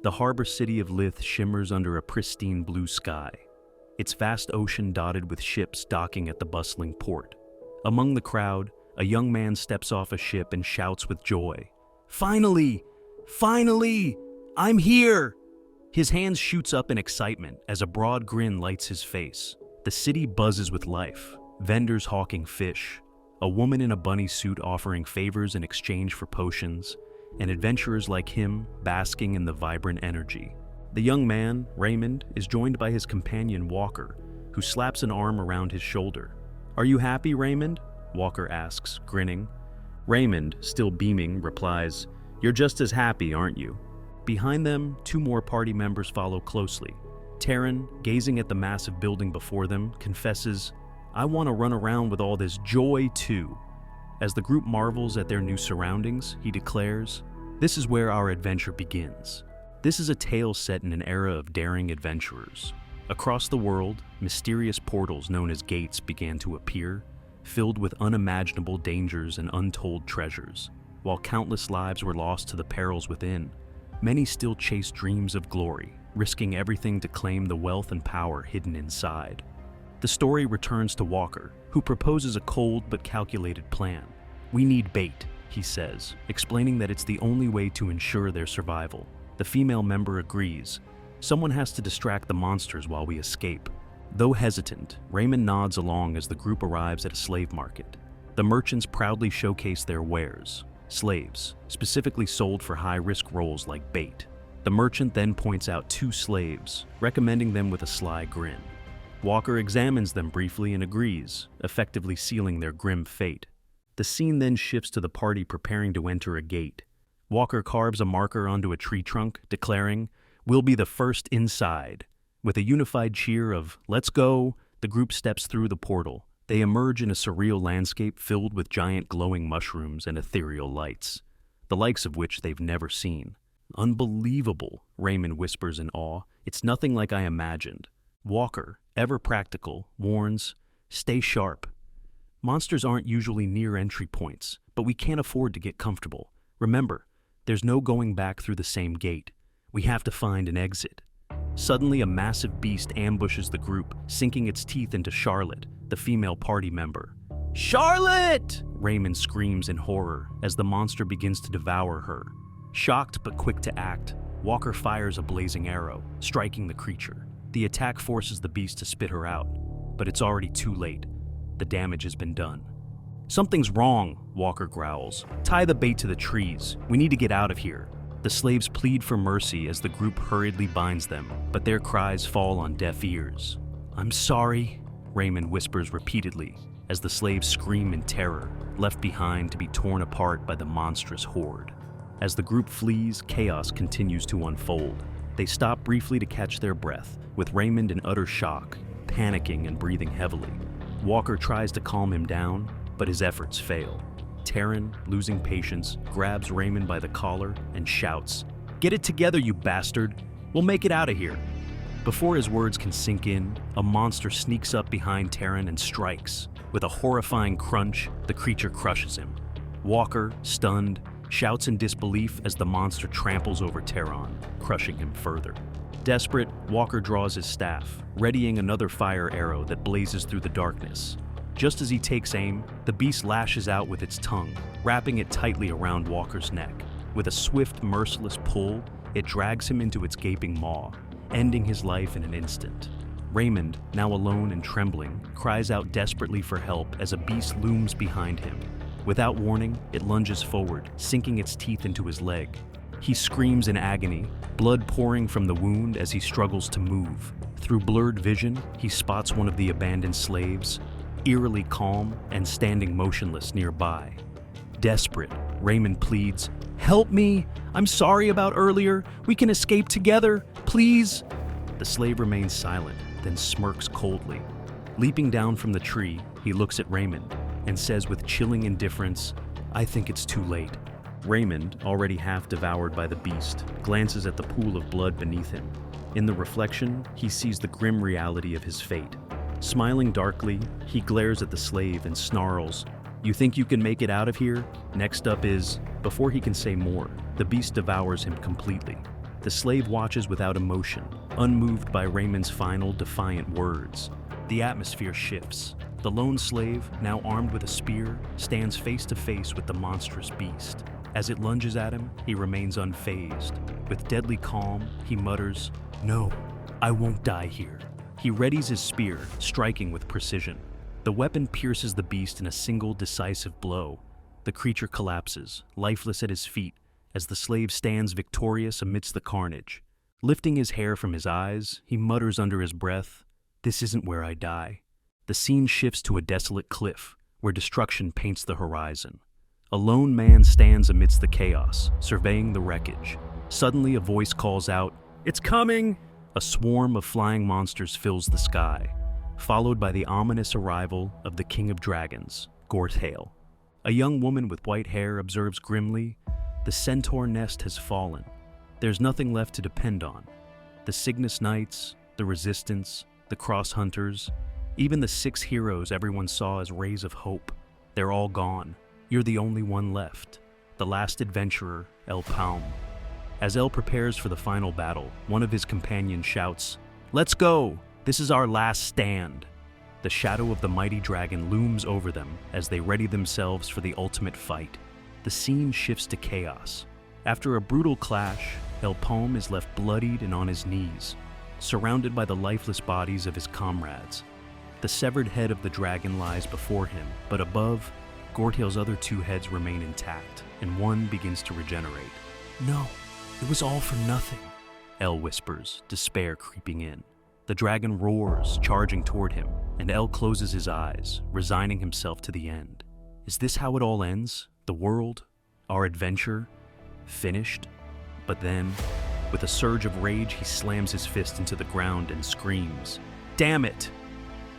The harbor city of Lith shimmers under a pristine blue sky, its vast ocean dotted with ships docking at the bustling port. Among the crowd, a young man steps off a ship and shouts with joy, "Finally! Finally! I'm here!" His hands shoots up in excitement as a broad grin lights his face. The city buzzes with life, vendors hawking fish, a woman in a bunny suit offering favors in exchange for potions, and adventurers like him basking in the vibrant energy. The young man, Raymond, is joined by his companion Walker, who slaps an arm around his shoulder. "Are you happy, Raymond?" Walker asks, grinning. Raymond, still beaming, replies, "You're just as happy, aren't you?" Behind them, two more party members follow closely. Taryn, gazing at the massive building before them, confesses, "I want to run around with all this joy too." As the group marvels at their new surroundings, he declares, "This is where our adventure begins." This is a tale set in an era of daring adventurers. Across the world, mysterious portals known as gates began to appear, filled with unimaginable dangers and untold treasures. While countless lives were lost to the perils within, many still chased dreams of glory, risking everything to claim the wealth and power hidden inside. The story returns to Walker, who proposes a cold but calculated plan. "We need bait," he says, explaining that it's the only way to ensure their survival. The female member agrees. Someone has to distract the monsters while we escape. Though hesitant, Raymond nods along as the group arrives at a slave market. The merchants proudly showcase their wares, slaves, specifically sold for high-risk roles like bait. The merchant then points out two slaves, recommending them with a sly grin. Walker examines them briefly and agrees, effectively sealing their grim fate. The scene then shifts to the party preparing to enter a gate. Walker carves a marker onto a tree trunk, declaring, "We'll be the first inside." With a unified cheer of, "Let's go," the group steps through the portal. They emerge in a surreal landscape filled with giant glowing mushrooms and ethereal lights, the likes of which they've never seen. "Unbelievable," Raymond whispers in awe. "It's nothing like I imagined." Walker, ever practical, warns, "Stay sharp. Monsters aren't usually near entry points, but we can't afford to get comfortable. Remember, there's no going back through the same gate. We have to find an exit." Suddenly, a massive beast ambushes the group, sinking its teeth into Charlotte, the female party member. "Charlotte!" Raymond screams in horror as the monster begins to devour her. Shocked but quick to act, Walker fires a blazing arrow, striking the creature. The attack forces the beast to spit her out, but it's already too late. The damage has been done. "Something's wrong," Walker growls. "Tie the bait to the trees. We need to get out of here." The slaves plead for mercy as the group hurriedly binds them, but their cries fall on deaf ears. "I'm sorry," Raymond whispers repeatedly as the slaves scream in terror, left behind to be torn apart by the monstrous horde. As the group flees, chaos continues to unfold. They stop briefly to catch their breath, with Raymond in utter shock, panicking and breathing heavily. Walker tries to calm him down, but his efforts fail. Taryn, losing patience, grabs Raymond by the collar and shouts, "Get it together, you bastard! We'll make it out of here!" Before his words can sink in, a monster sneaks up behind Taryn and strikes. With a horrifying crunch, the creature crushes him. Walker, stunned, shouts in disbelief as the monster tramples over Taron, crushing him further. Desperate, Walker draws his staff, readying another fire arrow that blazes through the darkness. Just as he takes aim, the beast lashes out with its tongue, wrapping it tightly around Walker's neck. With a swift, merciless pull, it drags him into its gaping maw, ending his life in an instant. Raymond, now alone and trembling, cries out desperately for help as a beast looms behind him. Without warning, it lunges forward, sinking its teeth into his leg. He screams in agony, blood pouring from the wound as he struggles to move. Through blurred vision, he spots one of the abandoned slaves, eerily calm and standing motionless nearby. Desperate, Raymond pleads, "Help me! I'm sorry about earlier. We can escape together, please!" The slave remains silent, then smirks coldly. Leaping down from the tree, he looks at Raymond and says with chilling indifference, "I think it's too late." Raymond, already half devoured by the beast, glances at the pool of blood beneath him. In the reflection, he sees the grim reality of his fate. Smiling darkly, he glares at the slave and snarls, "You think you can make it out of here? Next up is..." Before he can say more, the beast devours him completely. The slave watches without emotion, unmoved by Raymond's final defiant words. The atmosphere shifts. The lone slave, now armed with a spear, stands face to face with the monstrous beast. As it lunges at him, he remains unfazed. With deadly calm, he mutters, "No, I won't die here." He readies his spear, striking with precision. The weapon pierces the beast in a single decisive blow. The creature collapses, lifeless at his feet, as the slave stands victorious amidst the carnage. Lifting his hair from his eyes, he mutters under his breath, "This isn't where I die." The scene shifts to a desolate cliff, where destruction paints the horizon. A lone man stands amidst the chaos, surveying the wreckage. Suddenly a voice calls out, "It's coming!" A swarm of flying monsters fills the sky, followed by the ominous arrival of the King of Dragons, Gortail. A young woman with white hair observes grimly, "The centaur nest has fallen. There's nothing left to depend on. The Cygnus Knights, the Resistance, the Cross Hunters, even the 6 heroes everyone saw as rays of hope, they're all gone. You're the only one left, the last adventurer, El Palm." As El prepares for the final battle, one of his companions shouts, "Let's go! This is our last stand." The shadow of the mighty dragon looms over them as they ready themselves for the ultimate fight. The scene shifts to chaos. After a brutal clash, El Palm is left bloodied and on his knees, surrounded by the lifeless bodies of his comrades. The severed head of the dragon lies before him, but above, Gortail's other 2 heads remain intact, and one begins to regenerate. "No, it was all for nothing," El whispers, despair creeping in. The dragon roars, charging toward him, and El closes his eyes, resigning himself to the end. Is this how it all ends? The world? Our adventure? Finished? But then, with a surge of rage, he slams his fist into the ground and screams, "Damn it!"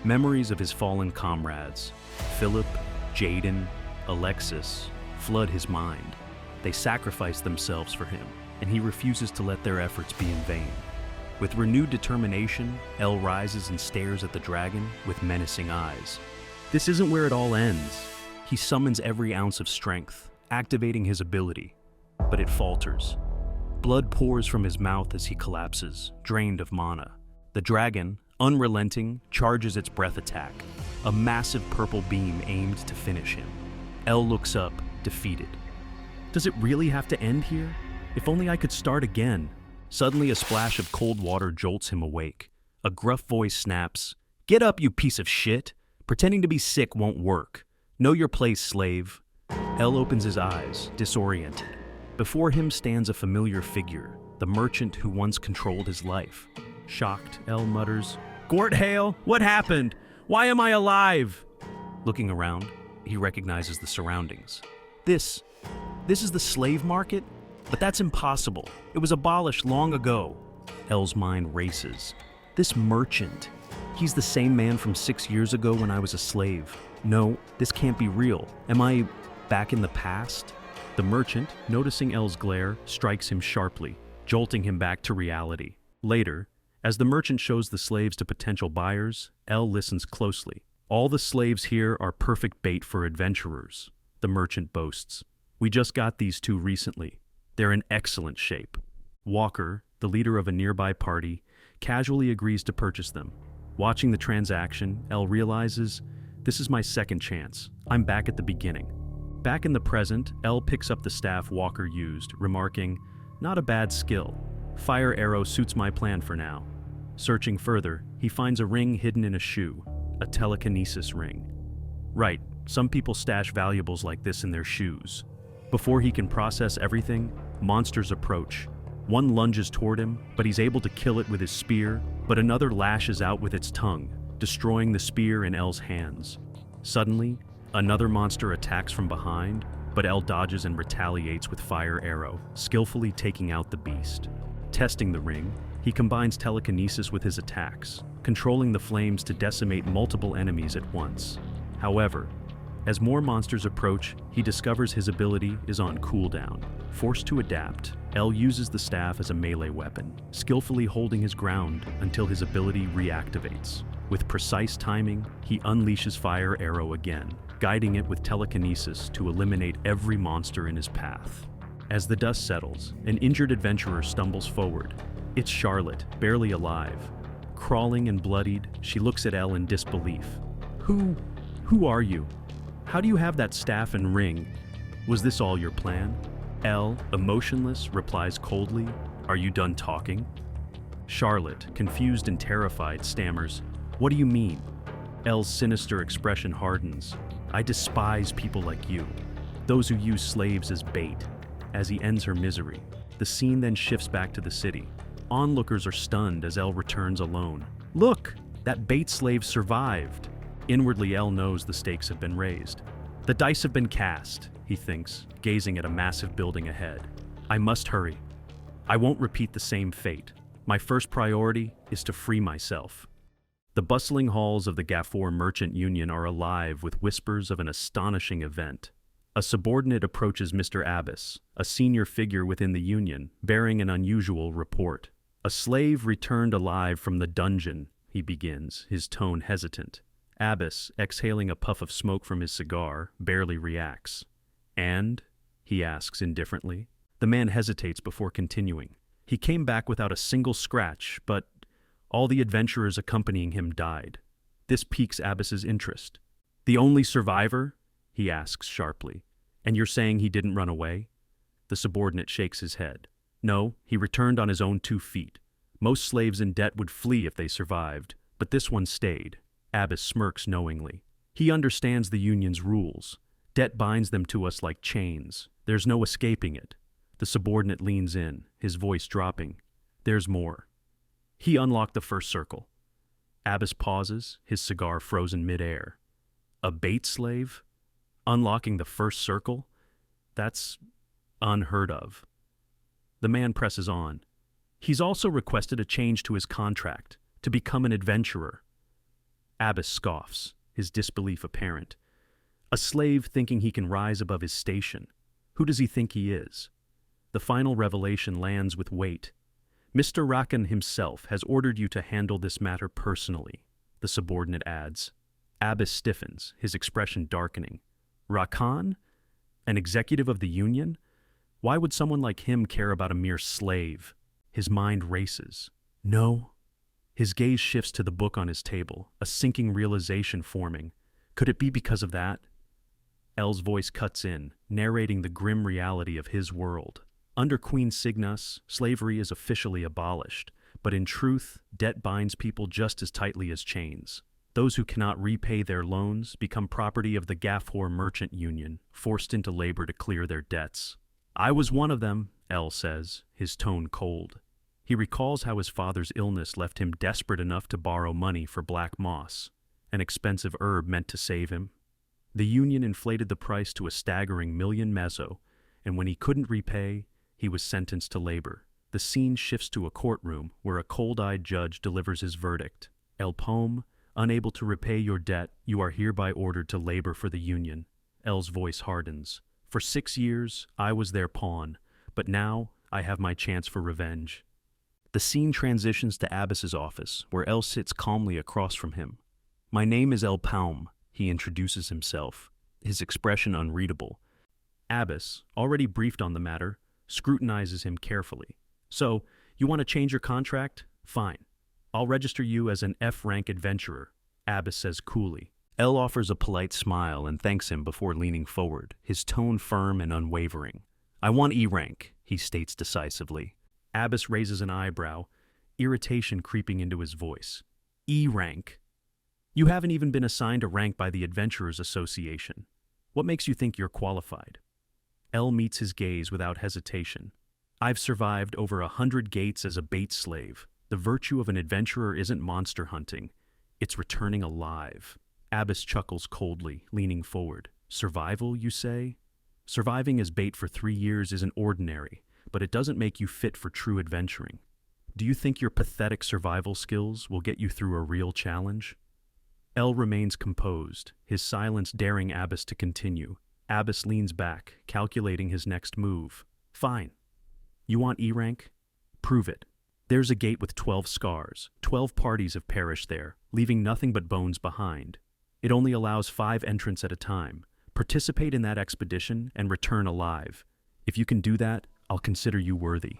Memories of his fallen comrades, Philip, Jaden, Alexis, flood his mind. They sacrificed themselves for him, and he refuses to let their efforts be in vain. With renewed determination, El rises and stares at the dragon with menacing eyes. This isn't where it all ends. He summons every ounce of strength, activating his ability, but it falters. Blood pours from his mouth as he collapses, drained of mana. The dragon, unrelenting, charges its breath attack, a massive purple beam aimed to finish him. El looks up, defeated. Does it really have to end here? If only I could start again. Suddenly, a splash of cold water jolts him awake. A gruff voice snaps, "Get up, you piece of shit! Pretending to be sick won't work. Know your place, slave." El opens his eyes, disoriented. Before him stands a familiar figure, the merchant who once controlled his life. Shocked, El mutters, "Gortail, what happened? Why am I alive?" Looking around, he recognizes the surroundings. This is the slave market? But that's impossible. It was abolished long ago. El's mind races. This merchant, he's the same man from 6 years ago when I was a slave. No, this can't be real. Am I back in the past? The merchant, noticing El's glare, strikes him sharply, jolting him back to reality. Later, as the merchant shows the slaves to potential buyers, El listens closely. "All the slaves here are perfect bait for adventurers," the merchant boasts. "We just got these 2 recently. They're in excellent shape." Walker, the leader of a nearby party, casually agrees to purchase them. Watching the transaction, El realizes, "This is my second chance. I'm back at the beginning." Back in the present, El picks up the staff Walker used, remarking, "Not a bad skill. Fire arrow suits my plan for now." Searching further, he finds a ring hidden in a shoe, a telekinesis ring. Right, some people stash valuables like this in their shoes. Before he can process everything, monsters approach. One lunges toward him, but he's able to kill it with his spear, but another lashes out with its tongue, destroying the spear in El's hands. Suddenly, another monster attacks from behind, but El dodges and retaliates with fire arrow, skillfully taking out the beast. Testing the ring, he combines telekinesis with his attacks, controlling the flames to decimate multiple enemies at once. However, as more monsters approach, he discovers his ability is on cooldown. Forced to adapt, El uses the staff as a melee weapon, skillfully holding his ground until his ability reactivates. With precise timing, he unleashes Fire Arrow again, guiding it with telekinesis to eliminate every monster in his path. As the dust settles, an injured adventurer stumbles forward. It's Charlotte, barely alive. Crawling and bloodied, she looks at Elle in disbelief. Who are you? How do you have that staff and ring? Was this all your plan? Elle, emotionless, replies coldly, "Are you done talking?" Charlotte, confused and terrified, stammers, "What do you mean?" Elle's sinister expression hardens. "I despise people like you, those who use slaves as bait." As he ends her misery, the scene then shifts back to the city. Onlookers are stunned as Elle returns alone. "Look, that bait slave survived." Inwardly, Elle knows the stakes have been raised. The dice have been cast, he thinks, gazing at a massive building ahead. "I must hurry. I won't repeat the same fate. My first priority is to free myself." The bustling halls of the Gafor Merchant Union are alive with whispers of an astonishing event. A subordinate approaches Mr. Abbas, a senior figure within the union, bearing an unusual report. "A slave returned alive from the dungeon," he begins, his tone hesitant. Abbas, exhaling a puff of smoke from his cigar, barely reacts. "And?" he asks indifferently. The man hesitates before continuing. "He came back without a single scratch, but all the adventurers accompanying him died." This piques Abbas's interest. "The only survivor?" he asks sharply. "And you're saying he didn't run away?" The subordinate shakes his head. "No, he returned on his own 2 feet. Most slaves in debt would flee if they survived, but this one stayed." Abbas smirks knowingly. He understands the union's rules. Debt binds them to us like chains. There's no escaping it. The subordinate leans in, his voice dropping. "There's more. He unlocked the first circle." Abbas pauses, his cigar frozen midair. "A bait slave? Unlocking the first circle? That's unheard of." The man presses on. "He's also requested a change to his contract, to become an adventurer." Abbas scoffs, his disbelief apparent. "A slave thinking he can rise above his station. Who does he think he is?" The final revelation lands with weight. "Mr. Rakan himself has ordered you to handle this matter personally," the subordinate adds. Abbas stiffens, his expression darkening. "Rakan? An executive of the union? Why would someone like him care about a mere slave?" His mind races. "No." His gaze shifts to the book on his table, a sinking realization forming. Could it be because of that? Elle's voice cuts in, narrating the grim reality of his world. Under Queen Cygnus, slavery is officially abolished, but in truth, debt binds people just as tightly as chains. Those who cannot repay their loans become property of the Gafor Merchant Union, forced into labor to clear their debts. "I was one of them," Elle says, his tone cold. He recalls how his father's illness left him desperate enough to borrow money for black moss, an expensive herb meant to save him. The union inflated the price to a staggering 1,000,000 meso, and when he couldn't repay, he was sentenced to labor. The scene shifts to a courtroom where a cold-eyed judge delivers his verdict. "El Pome, unable to repay your debt, you are hereby ordered to labor for the union." Elle's voice hardens. "For 6 years, I was their pawn, but now I have my chance for revenge." The scene transitions to Abbas's office, where Elle sits calmly across from him. "My name is El Palm," he introduces himself, his expression unreadable. Abbas, already briefed on the matter, scrutinizes him carefully. "So, you want to change your contract? Fine. I'll register you as an F-rank adventurer," Abbas says coolly. Elle offers a polite smile and thanks him before leaning forward, his tone firm and unwavering. "I want E-rank," he states decisively. Abbas raises an eyebrow, irritation creeping into his voice. "E-rank? You haven't even been assigned a rank by the Adventurers Association. What makes you think you're qualified?" Elle meets his gaze without hesitation. "I've survived over 100 gates as a bait slave. The virtue of an adventurer isn't monster hunting. It's returning alive." Abbas chuckles coldly, leaning forward. "Survival, you say? Surviving as bait for 3 years isn't ordinary, but it doesn't make you fit for true adventuring. Do you think your pathetic survival skills will get you through a real challenge?" Elle remains composed, his silence daring Abbas to continue. Abbas leans back, calculating his next move. "Fine. You want E-rank? Prove it. There's a gate with 12 scars. 12 parties have perished there, leaving nothing but bones behind. It only allows 5 entrants at a time. Participate in that expedition and return alive. If you can do that, I'll consider you worthy.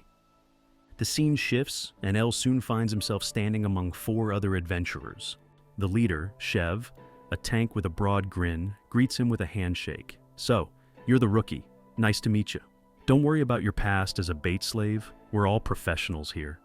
The scene shifts, and El soon finds himself standing among 4 other adventurers. The leader, Shev, a tank with a broad grin, greets him with a handshake. "So, you're the rookie. Nice to meet you. Don't worry about your past as a bait slave. We're all professionals here."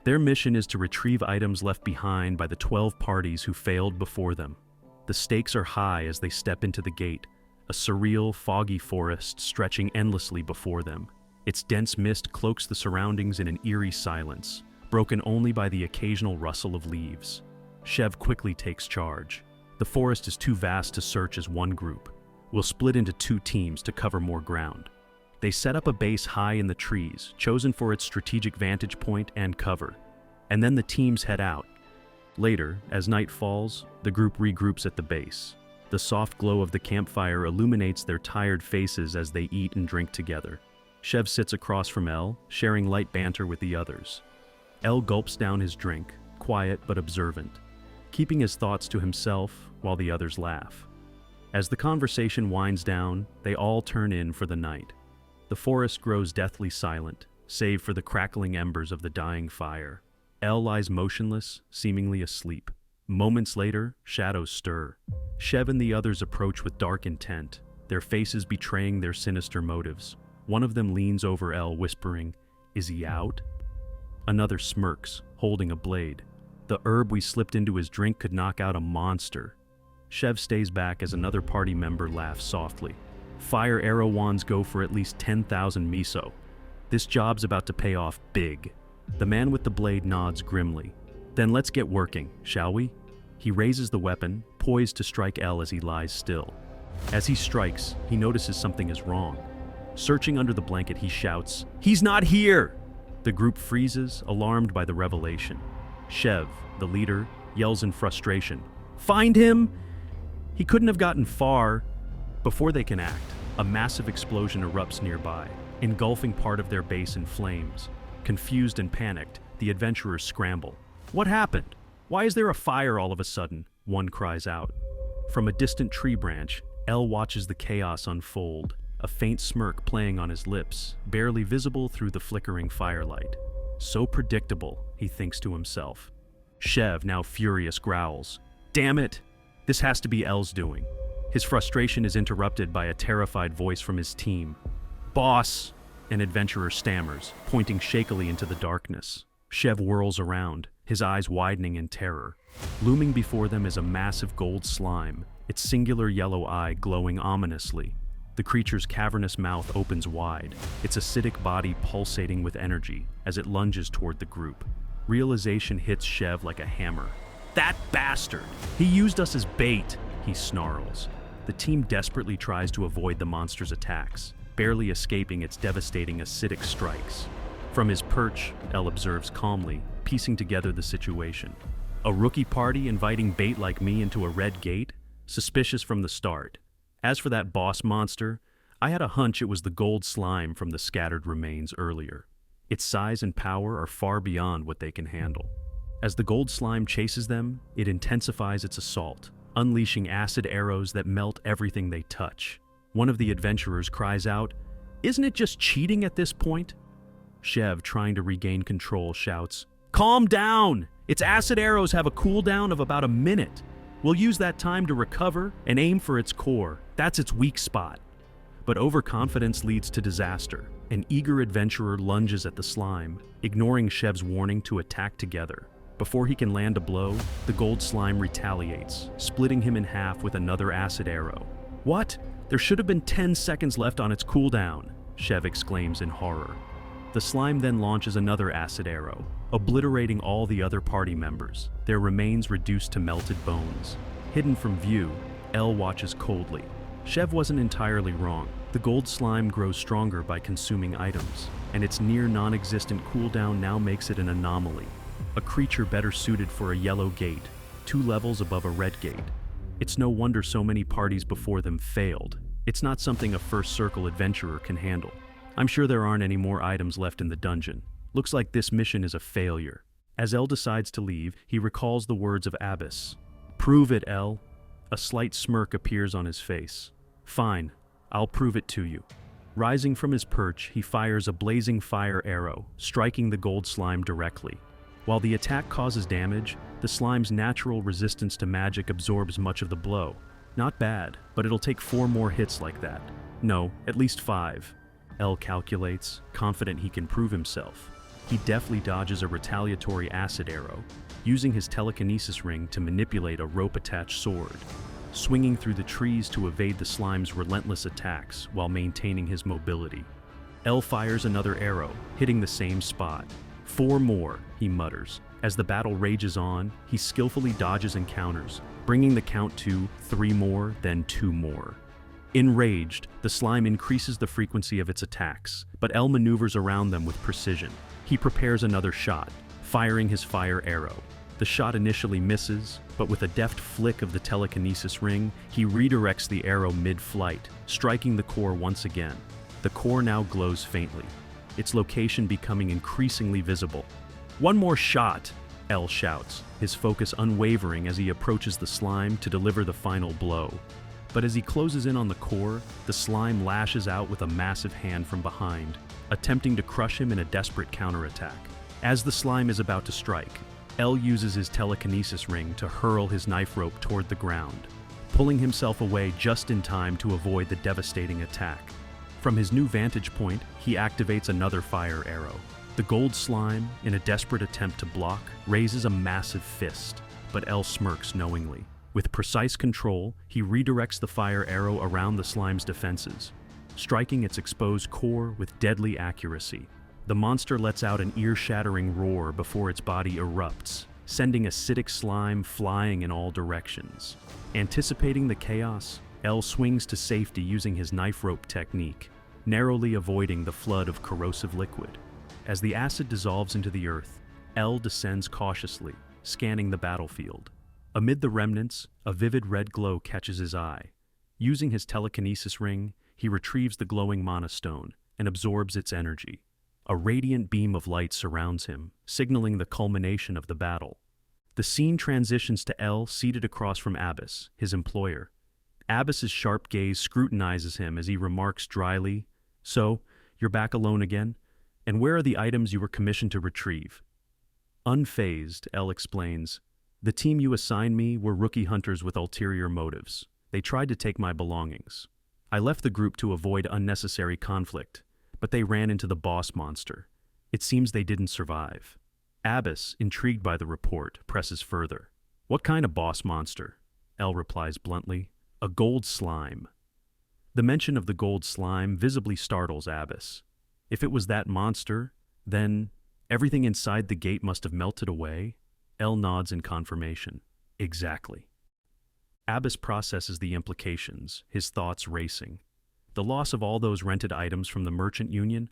Their mission is to retrieve items left behind by the 12 parties who failed before them. The stakes are high as they step into the gate, a surreal, foggy forest stretching endlessly before them. Its dense mist cloaks the surroundings in an eerie silence, broken only by the occasional rustle of leaves. Shev quickly takes charge. The forest is too vast to search as one group. We'll split into 2 teams to cover more ground. They set up a base high in the trees, chosen for its strategic vantage point and cover. And then the teams head out. Later, as night falls, the group regroups at the base. The soft glow of the campfire illuminates their tired faces as they eat and drink together. Shev sits across from El, sharing light banter with the others. El gulps down his drink, quiet but observant, keeping his thoughts to himself while the others laugh. As the conversation winds down, they all turn in for the night. The forest grows deathly silent, save for the crackling embers of the dying fire. El lies motionless, seemingly asleep. Moments later, shadows stir. Shev and the others approach with dark intent, their faces betraying their sinister motives. One of them leans over El, whispering, "Is he out?" Another smirks, holding a blade. "The herb we slipped into his drink could knock out a monster." Shev stays back as another party member laughs softly. "Fire arrow wands go for at least 10,000 miso. This job's about to pay off big." The man with the blade nods grimly. "Then let's get working, shall we?" He raises the weapon, poised to strike El as he lies still. As he strikes, he notices something is wrong. Searching under the blanket, he shouts, "He's not here!" The group freezes, alarmed by the revelation. Shev, the leader, yells in frustration, "Find him!" He couldn't have gotten far. Before they can act, a massive explosion erupts nearby, engulfing part of their base in flames. Confused and panicked, the adventurers scramble. "What happened? Why is there a fire all of a sudden?" one cries out. From a distant tree branch, El watches the chaos unfold, a faint smirk playing on his lips, barely visible through the flickering firelight. So predictable, he thinks to himself. Shev, now furious, growls, "Damn it! This has to be El's doing." His frustration is interrupted by a terrified voice from his team. "Boss!" An adventurer stammers, pointing shakily into the darkness. Shev whirls around, his eyes widening in terror. Looming before them is a massive gold slime, its singular yellow eye glowing ominously. The creature's cavernous mouth opens wide, its acidic body pulsating with energy as it lunges toward the group. Realization hits Shev like a hammer. "That bastard! He used us as bait!" he snarls. The team desperately tries to avoid the monster's attacks, barely escaping its devastating acidic strikes. From his perch, El observes calmly, piecing together the situation. A rookie party inviting bait like me into a red gate? Suspicious from the start. As for that boss monster, I had a hunch it was the gold slime from the scattered remains earlier. Its size and power are far beyond what they can handle. As the gold slime chases them, it intensifies its assault, unleashing acid arrows that melt everything they touch. One of the adventurers cries out, "Isn't it just cheating at this point?" Shev, trying to regain control, shouts, "Calm down! Its acid arrows have a cooldown of about a minute. We'll use that time to recover and aim for its core. That's its weak spot." But overconfidence leads to disaster. An eager adventurer lunges at the slime, ignoring Shev's warning to attack together. Before he can land a blow, the gold slime retaliates, splitting him in half with another acid arrow. "What? There should have been 10 seconds left on its cooldown," Shev exclaims in horror. The slime then launches another acid arrow, obliterating all the other party members, their remains reduced to melted bones. Hidden from view, El watches coldly. Shev wasn't entirely wrong. The gold slime grows stronger by consuming items, and its near non-existent cooldown now makes it an anomaly. A creature better suited for a yellow gate, 2 levels above a red gate. It's no wonder so many parties before them failed. It's not something a first circle adventurer can handle. I'm sure there aren't any more items left in the dungeon. Looks like this mission is a failure. As El decides to leave, he recalls the words of Abyss. "Prove it, El." A slight smirk appears on his face. "Fine, I'll prove it to you." Rising from his perch, he fires a blazing fire arrow, striking the gold slime directly. While the attack causes damage, the slime's natural resistance to magic absorbs much of the blow. Not bad, but it'll take 4 more hits like that. No, at least 5. L calculates, confident he can prove himself. He deftly dodges a retaliatory acid arrow, using his telekinesis ring to manipulate a rope-attached sword, swinging through the trees to evade the slime's relentless attacks while maintaining his mobility. L fires another arrow, hitting the same spot. 4 more, he mutters. As the battle rages on, he skillfully dodges and counters, bringing the count to 3 more, then 2 more. Enraged, the slime increases the frequency of its attacks, but L maneuvers around them with precision. He prepares another shot, firing his fire arrow. The shot initially misses, but with a deft flick of the telekinesis ring, he redirects the arrow mid-flight, striking the core once again. The core now glows faintly, its location becoming increasingly visible. "One more shot!" L shouts, his focus unwavering as he approaches the slime to deliver the final blow. But as he closes in on the core, the slime lashes out with a massive hand from behind, attempting to crush him in a desperate counterattack. As the slime is about to strike, L uses his telekinesis ring to hurl his knife rope toward the ground, pulling himself away just in time to avoid the devastating attack. From his new vantage point, he activates another fire arrow. The gold slime, in a desperate attempt to block, raises a massive fist, but L smirks knowingly. With precise control, he redirects the fire arrow around the slime's defenses, striking its exposed core with deadly accuracy. The monster lets out an ear-shattering roar before its body erupts, sending acidic slime flying in all directions. Anticipating the chaos, L swings to safety using his knife rope technique, narrowly avoiding the flood of corrosive liquid. As the acid dissolves into the earth, L descends cautiously, scanning the battlefield. Amid the remnants, a vivid red glow catches his eye. Using his telekinesis ring, he retrieves the glowing mana stone and absorbs its energy. A radiant beam of light surrounds him, signaling the culmination of the battle. The scene transitions to L seated across from Abbas, his employer. Abbas's sharp gaze scrutinizes him as he remarks dryly, "So, you're back alone again? And where are the items you were commissioned to retrieve?" Unfazed, L explains, "The team you assigned me were rookie hunters with ulterior motives. They tried to take my belongings. I left the group to avoid unnecessary conflict, but they ran into the boss monster. It seems they didn't survive." Abbas, intrigued by the report, presses further. "What kind of boss monster?" L replies bluntly, "A gold slime." The mention of the gold slime visibly startles Abbas. If it was that monster, then everything inside the gate must have melted away? L nods in confirmation. Exactly. Abbas processes the implications, his thoughts racing. The loss of all those rented items from the merchant union?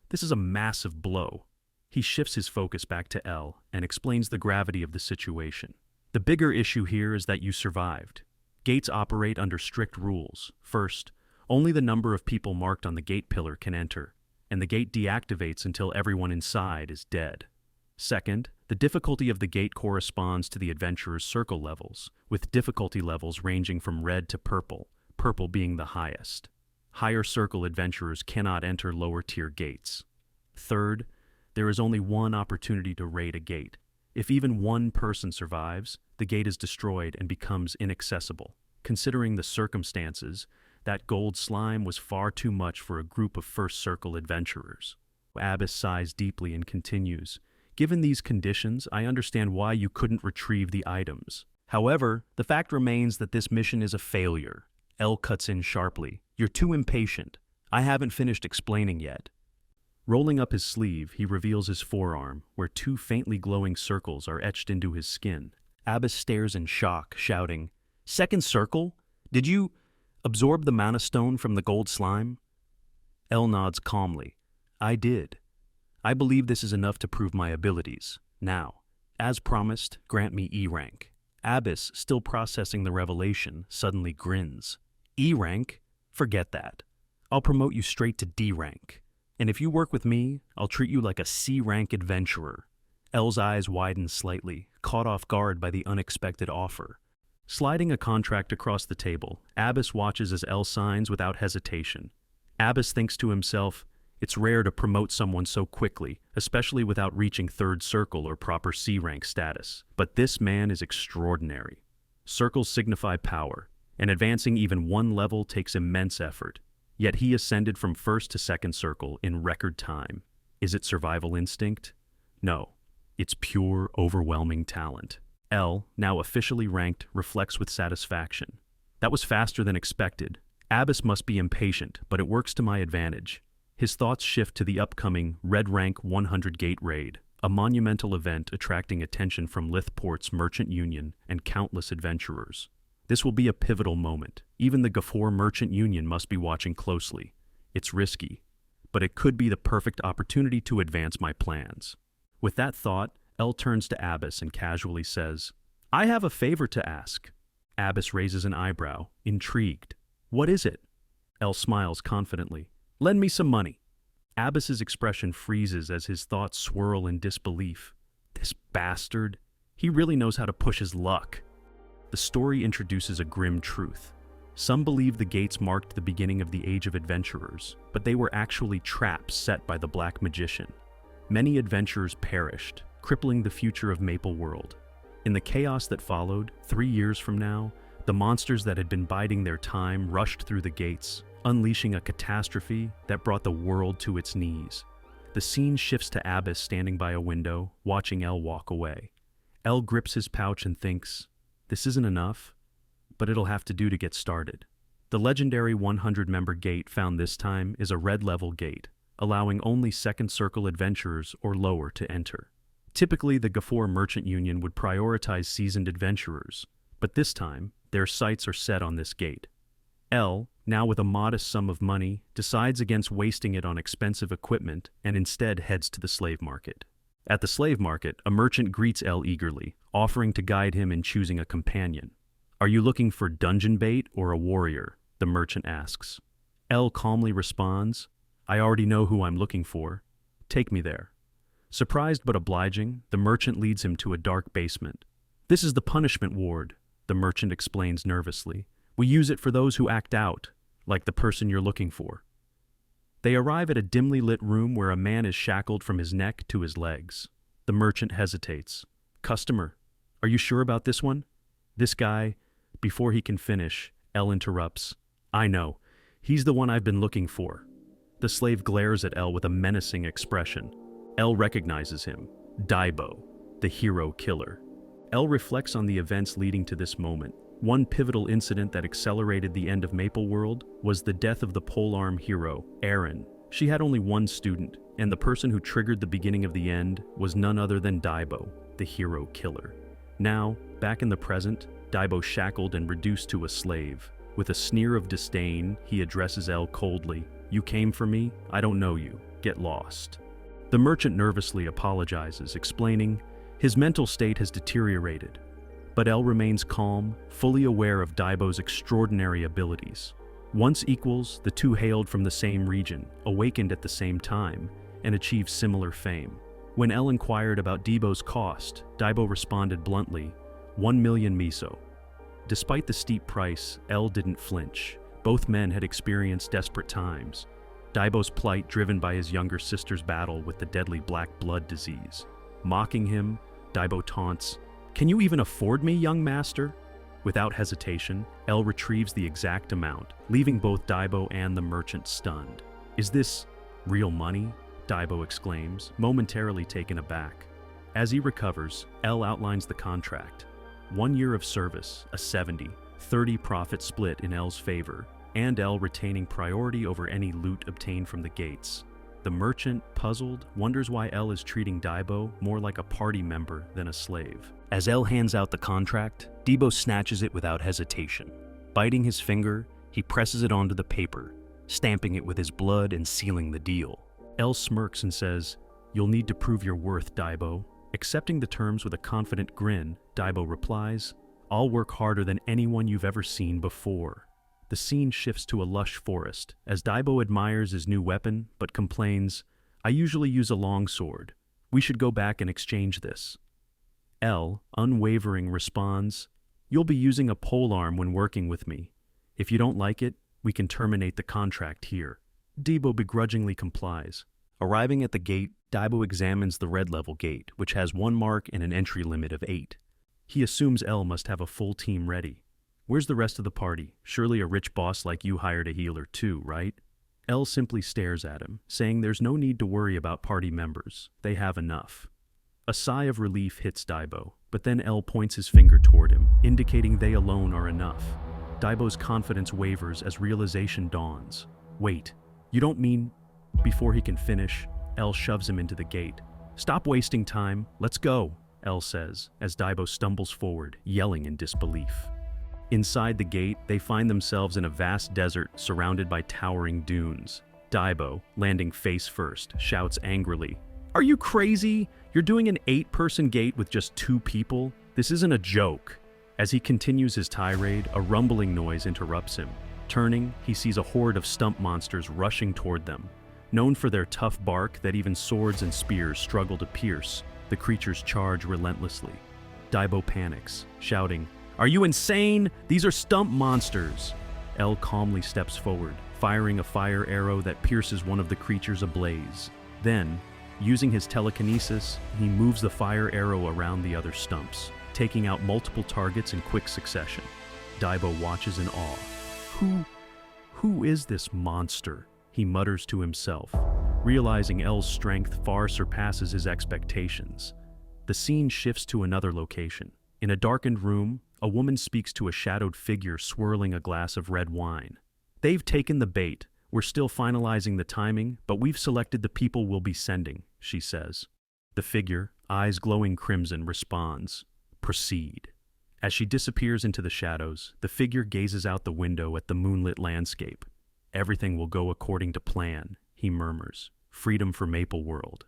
This is a massive blow. He shifts his focus back to L and explains the gravity of the situation. "The bigger issue here is that you survived. Gates operate under strict rules. First, only the number of people marked on the gate pillar can enter, and the gate deactivates until everyone inside is dead. Second, the difficulty of the gate corresponds to the adventurer's circle levels, with difficulty levels ranging from red to purple, purple being the highest. Higher circle adventurers cannot enter lower-tier gates. Third, there is only one opportunity to raid a gate. If even one person survives, the gate is destroyed and becomes inaccessible. Considering the circumstances, that gold slime was far too much for a group of first circle adventurers." Abbas sighs deeply and continues, "Given these conditions, I understand why you couldn't retrieve the items. However, the fact remains that this mission is a failure." L cuts in sharply. "You're too impatient. I haven't finished explaining yet." Rolling up his sleeve, he reveals his forearm, where 2 faintly glowing circles are etched into his skin. Abbas stares in shock, shouting, "Second circle? Did you absorb the mana stone from the gold slime?" L nods calmly. "I did. I believe this is enough to prove my abilities. Now, as promised, grant me E rank." Abbas, still processing the revelation, suddenly grins. "E rank? Forget that. I'll promote you straight to D rank. And if you work with me, I'll treat you like a C rank adventurer." L's eyes widen slightly, caught off guard by the unexpected offer. Sliding a contract across the table, Abbas watches as L signs without hesitation. Abbas thinks to himself, it's rare to promote someone so quickly, especially without reaching third circle or proper C rank status. But this man is extraordinary. Circles signify power, and advancing even one level takes immense effort. Yet he ascended from first to second circle in record time. Is it survival instinct? No. It's pure, overwhelming talent. L, now officially ranked, reflects with satisfaction. That was faster than expected. Abbas must be impatient, but it works to my advantage. His thoughts shift to the upcoming Red Rank 100 Gate Raid, a monumental event attracting attention from Lithport's merchant union and countless adventurers. This will be a pivotal moment. Even the Gafor Merchant Union must be watching closely. It's risky, but it could be the perfect opportunity to advance my plans. With that thought, El turns to Abbas and casually says, I have a favor to ask. Abbas raises an eyebrow, intrigued. What is it? El smiles confidently. Lend me some money. Abbas's expression freezes as his thoughts swirl in disbelief. This bastard. He really knows how to push his luck. The story introduces a grim truth. Some believe the gates marked the beginning of the Age of Adventurers, but they were actually traps set by the Black Magician. Many adventurers perished, crippling the future of Maple World. In the chaos that followed, 3 years from now, the monsters that had been biding their time rushed through the gates, unleashing a catastrophe that brought the world to its knees. The scene shifts to Abbas standing by a window, watching El walk away. El grips his pouch and thinks, this isn't enough, but it'll have to do to get started. The legendary 100-member gate found this time is a red-level gate, allowing only second circle adventurers or lower to enter. Typically, the Gafor Merchant Union would prioritize seasoned adventurers, but this time, their sights are set on this gate. El, now with a modest sum of money, decides against wasting it on expensive equipment and instead heads to the slave market. At the slave market, a merchant greets El eagerly, offering to guide him in choosing a companion. Are you looking for dungeon bait or a warrior? The merchant asks. El calmly responds, I already know who I'm looking for. Take me there. Surprised but obliging, the merchant leads him to a dark basement. This is the punishment ward, the merchant explains nervously. We use it for those who act out, like the person you're looking for. They arrive at a dimly lit room where a man is shackled from his neck to his legs. The merchant hesitates. Customer, are you sure about this one? This guy, before he can finish, El interrupts. I know. He's the one I've been looking for. The slave glares at El with a menacing expression. El recognizes him. Daibo, the hero killer. El reflects on the events leading to this moment. One pivotal incident that accelerated the end of Maple World was the death of the polearm hero, Erin. She had only one student, and the person who triggered the beginning of the end was none other than Daibo, the hero killer. Now, back in the present, Daibo shackled and reduced to a slave. With a sneer of disdain, he addresses El coldly. You came for me? I don't know you. Get lost. The merchant nervously apologizes, explaining, his mental state has deteriorated. But El remains calm, fully aware of Daibo's extraordinary abilities. Once equals, the two hailed from the same region, awakened at the same time, and achieved similar fame. When El inquired about Daibo's cost, Daibo responded bluntly, 1 million miso. Despite the steep price, El didn't flinch. Both men had experienced desperate times. Daibo's plight driven by his younger sister's battle with the deadly black blood disease. Mocking him, Daibo taunts, Can you even afford me, young master? Without hesitation, El retrieves the exact amount, leaving both Daibo and the merchant stunned. Is this real money? Daibo exclaims, momentarily taken aback. As he recovers, El outlines the contract. 1 year of service, a 70-30 profit split in El's favor, and El retaining priority over any loot obtained from the gates. The merchant, puzzled, wonders why El is treating Daibo more like a party member than a slave. As El hands out the contract, Daibo snatches it without hesitation. Biting his finger, he presses it onto the paper, stamping it with his blood and sealing the deal. El smirks and says, You'll need to prove your worth, Daibo. Accepting the terms with a confident grin, Daibo replies, I'll work harder than anyone you've ever seen before. The scene shifts to a lush forest, as Daibo admires his new weapon, but complains, I usually use a longsword. We should go back and exchange this. El, unwavering, responds, You'll be using a polearm when working with me. If you don't like it, we can terminate the contract here. Debo begrudgingly complies. Arriving at the gate, Daibo examines the red level gate, which has 1 mark and an entry limit of 8. He assumes L must have a full team ready. Where's the rest of the party? Surely a rich boss like you hired a healer too, right? L simply stares at him, saying there's no need to worry about party members. They have enough. A sigh of relief hits Daibo, but then L points his finger toward him, indicating they alone are enough. Daibo's confidence wavers as realization dawns. Wait, you don't mean... Before he can finish, L shoves him into the gate. Stop wasting time, let's go, L says, as Daibo stumbles forward, yelling in disbelief. Inside the gate, they find themselves in a vast desert surrounded by towering dunes. Daibo, landing face first, shouts angrily, "Are you crazy? You're doing an 8-person gate with just 2 people? This isn't a joke." As he continues his tirade, a rumbling noise interrupts him. Turning, he sees a horde of stump monsters rushing toward them. Known for their tough bark that even swords and spears struggle to pierce, the creatures charge relentlessly. Daibo panics, shouting, "Are you insane? These are stump monsters!" L calmly steps forward, firing a fire arrow that pierces one of the creatures ablaze. Then, using his telekinesis, he moves the fire arrow around the other stumps, taking out multiple targets in quick succession. Daibo watches in awe. Who is this monster? He mutters to himself, realizing L's strength far surpasses his expectations. The scene shifts to another location. In a darkened room, a woman speaks to a shadowed figure swirling a glass of red wine. "They've taken the bait. We're still finalizing the timing, but we've selected the people we'll be sending," she says. The figure, eyes glowing crimson, responds, "Proceed." As she disappears into the shadows, the figure gazes out the window at the moonlit landscape. "Everything will go according to plan," he murmurs. "Freedom for Maple World."